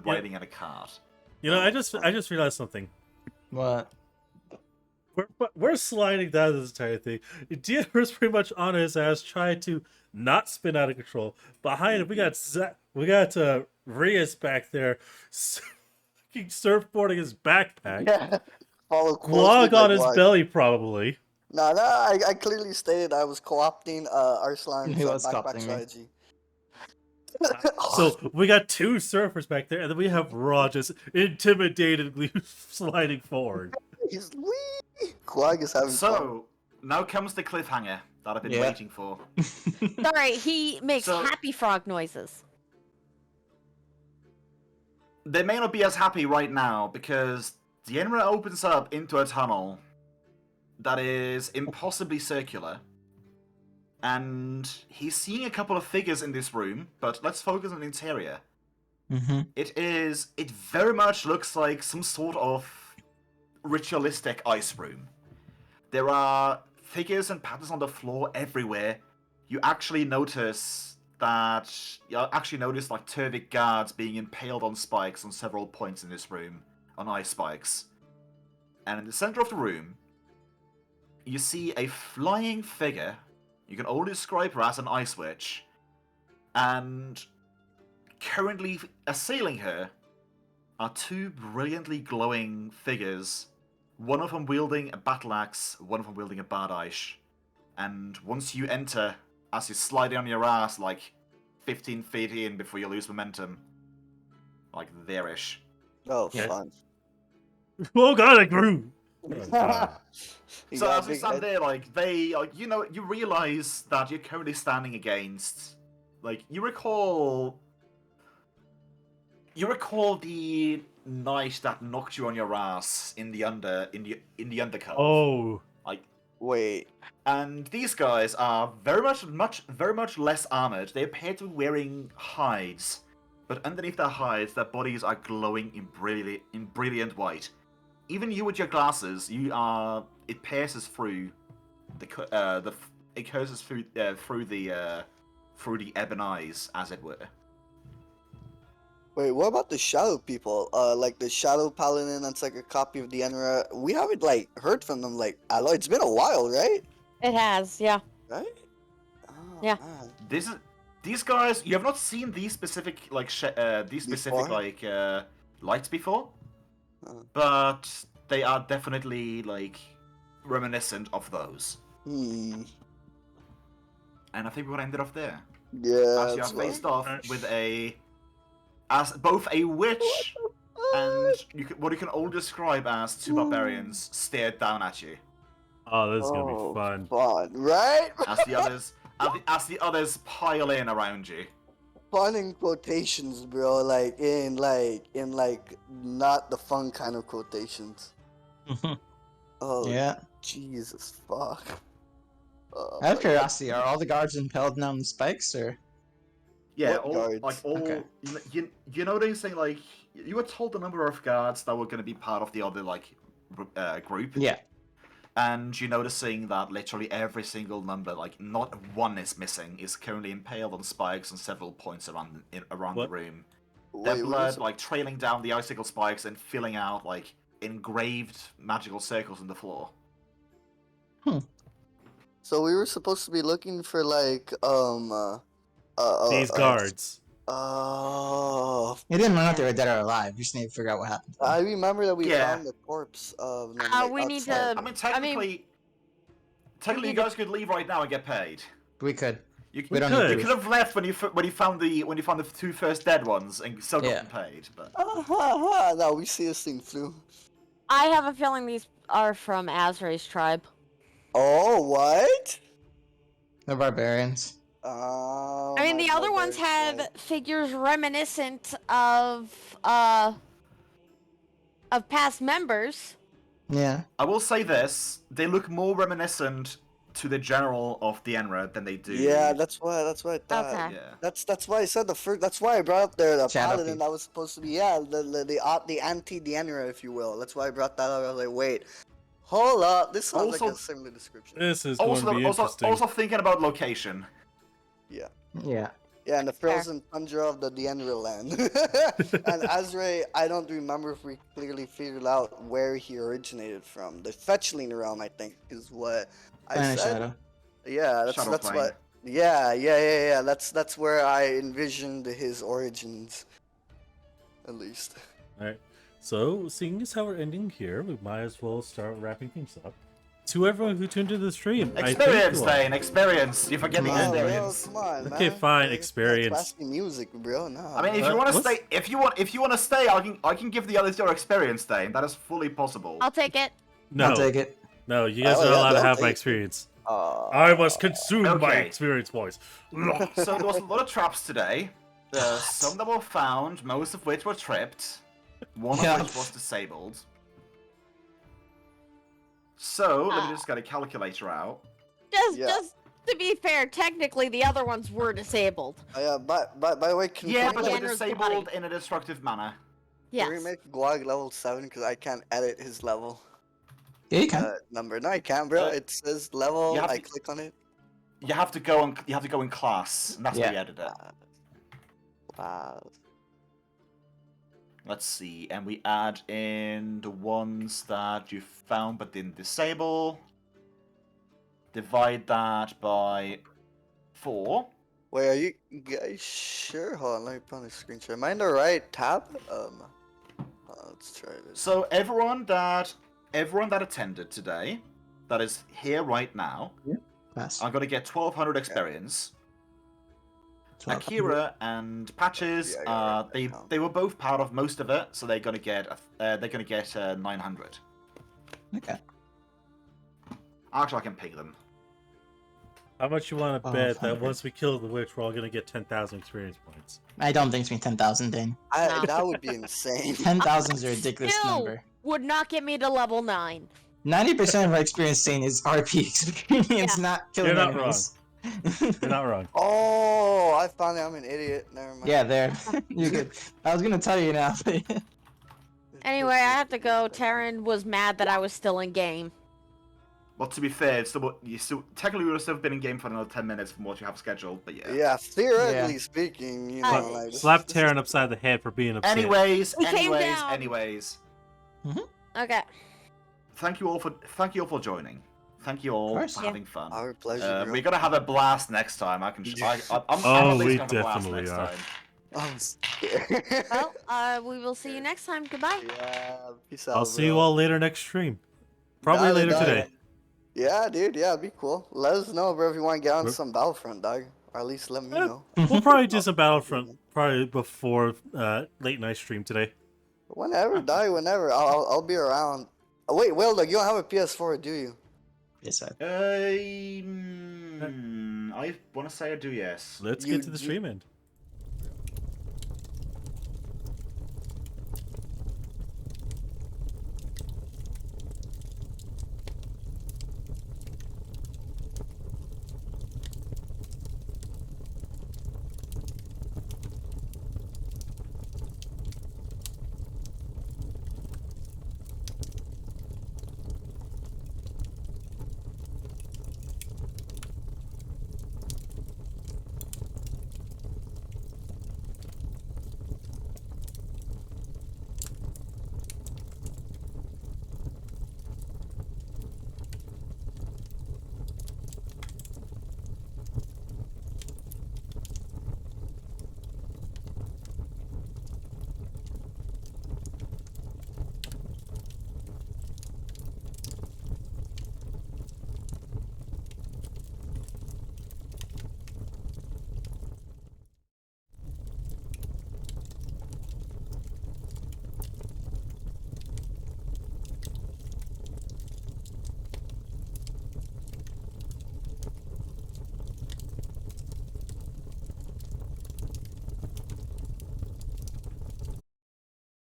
riding in a cart. you know, I just realized something. What? We're sliding down this entire thing. Dieter's pretty much on his ass, trying to not spin out of control. Behind him, we got Rias back there, surfboarding his backpack. Yeah. Follow Log closely on like his what? belly, probably. No, I clearly stated I was co-opting Arslan's He was backpack co-opting me. strategy. So we got two surfers back there, and then we have Raw just intimidatedly sliding forward. He's wee. Quag is having fun. So now comes the cliffhanger that I've been Yeah. waiting for. Sorry, he makes So- happy frog noises. They may not be as happy right now because 𝓮𝓼 opens up into a tunnel that is impossibly circular. And he's seeing a couple of figures in this room, but let's focus on the interior. Mm-hmm. It very much looks like some sort of ritualistic ice room. There are figures and patterns on the floor everywhere. You actually notice like 𝓮𝓼 guards being impaled on spikes on several points in this room, on ice spikes. And in the center of the room, you see a flying figure. You can only describe her as an ice witch. And currently assailing her are two brilliantly glowing figures. One of them wielding a battle axe, one of them wielding a 𝓵. And once you enter, as you slide on your ass like 15 feet in before you lose momentum, like there-ish. Oh, Yeah. fun. Oh god, I grew! God. You So got a as you big stand head. there, like they, like you realize that you're currently standing against, like you recall the night that knocked you on your ass in the undercurve. Oh, Wait. And these guys are very much less armored. They appear to be wearing hides, but underneath their hides, their bodies are glowing in brilliant white. Even you with your glasses, it pierces through it pierces through the ebon eyes, as it were. Wait, what about the shadow people? Like the shadow paladin that's like a copy of the 𝓮𝓼. We haven't like heard from them like at all. It's been a while, right? It has, yeah. Right? Oh, Yeah. man. These guys, you have not seen these specific Before? lights before, Uh. but they are definitely like reminiscent of those. Hmm. And I think we're gonna end it off there. Yeah. As you that's are faced fine. off with as both a witch and what you can all describe as two barbarians stared down at you oh, this is gonna be fun. Fun, right? as the others pile in around you. Fun in quotations, bro. Like in not the fun kind of quotations. Oh Yeah. Jesus fuck. I have curiosity, are all the guards impaled now on spikes, or? Yeah, What guards? Okay. you know they say like you were told the number of guards that were going to be part of the other group. Yeah. And you're noticing that literally every single number, like not one is missing, is currently impaled on spikes on several points around the What? room. Their Wait, blood like trailing down the icicle spikes and filling out like engraved magical circles in the floor. so we were supposed to be looking for like These guards. Oh, You didn't know if they were dead or alive. You just need to figure out what happened. I remember that we Yeah. found the corpse of them. We need outside. to- I mean, technically, you need guys could leave right now and get paid. We could. You, We don't could. need you to. could have left when you found the two first dead ones and still Yeah. gotten paid. But No, we see this thing through. I have a feeling these are from Azrae's tribe. Oh, what? The barbarians. Oh, I mean, my the other ones barbarian have tribe. figures reminiscent of of past members. Yeah. I will say this: they look more reminiscent to the general of _𝓮𝓵𝓷 than they do. Yeah, that's why I thought. Okay. Yeah. That's why I said the first. That's why I brought up there the Shadow paladin that was supposed to be the anti _𝓮𝓵𝓷, if you will. That's why I brought that up. I was like, wait, hold up, this sounds like Also- a similar description. This is going to be interesting. Also thinking about location. Yeah. Yeah. Yeah, and the Fair. frozen tundra of the _𝓮𝓵𝓷 land. And Azrae, I don't remember if we clearly figured out where he originated from. The 𝓓𝓪𝓷𝓮'𝓼 realm, I think, is what I Planet said. Shadow. Yeah, that's Shadow plane. what. Yeah. That's where I envisioned his origins, at least. Alright, so seeing as how we're ending here, we might as well start wrapping things up. To everyone who tuned into the stream, I Experience, thank you all. Dane. Experience. You forget the Come on, bro, experience. Come on, man. Okay, fine, Hey, experience. classy music, bro. No. I mean, if you want to what's- stay, if you want to stay, I can give the others your experience, Dane. That is fully possible. I'll take it. No, I'll take it. no, you guys Oh, are yeah, allowed to I'll have my take it. experience. I must consume my Okay. experience, boys. So there was a lot of traps today. Some that were found, most of which were tripped. One Yeah. of which was disabled. So let me just get a calculator out. Yeah. Just to be fair, technically the other ones were disabled. Yeah, by the way, can Yeah, we but they were Banner's disabled body. in a destructive manner. Yes. can we make _𝓚 level 7 because I can't edit his level Yeah, you can. number? No, I can't, bro. Uh, It says level. you have I to- click on it. You have to go in class, and that's Yeah. how you edit it. Wow. Let's see, and we add in the ones that you found but didn't disable. Divide that by 4. Wait, are you guys sure? Hold on, let me put on the screenshot. Am I in the right tab? Let's try this. So everyone that attended today, that is here right now, Pass. are going to get 1200 experience. 12. Akira and Patches, Yeah, I got it. they were both part of most of it, so they're going to get 900. Okay. Actually, I can pay them. How much you want to Oh, bet that 100. once we kill the witch, we're all gonna get 10,000 experience points? I don't think it's been 10,000, Dane. No. That would be insane. 10,000 is a ridiculous Still number. would not get me to level 9. 90% of my experience, Dane, is RP experience, Yeah. not killing You're not animals. You're not wrong. Oh, I found it. I'm an idiot. Never mind. Yeah, there. You're good. I was gonna tell you now. Anyway, I have to go. Taryn was mad that I was still in game. Well, to be fair, you still technically would have still been in game for another 10 minutes from what you have scheduled, but yeah. Yeah, theoretically speaking, you know, like Slap Taryn upside the head for being upset. Anyways, He came down. anyways. Okay. Thank you all for joining. Thank you all course. for Yeah. having fun. our pleasure. bro. We're gonna have a blast next time. I'm Oh, at least we gonna have a blast definitely next are. time. I'm scared. Well, we will see you next time. Goodbye. Yeah, peace out. I'll see you bro. all later next stream. Probably Got it, later got today. it. Yeah, dude. Yeah, it'd be cool. Let us know, bro, if you want to get on Yep. some Battlefront, dog. Or at least let me Yeah. know. We'll probably do some Battlefront probably before late night stream today. Whenever, dog. Whenever. I'll be around. Oh, wait, Will, dog, you don't have a PS4, do you? Yes, I want to say I do, yes. Let's You- get to the stream end.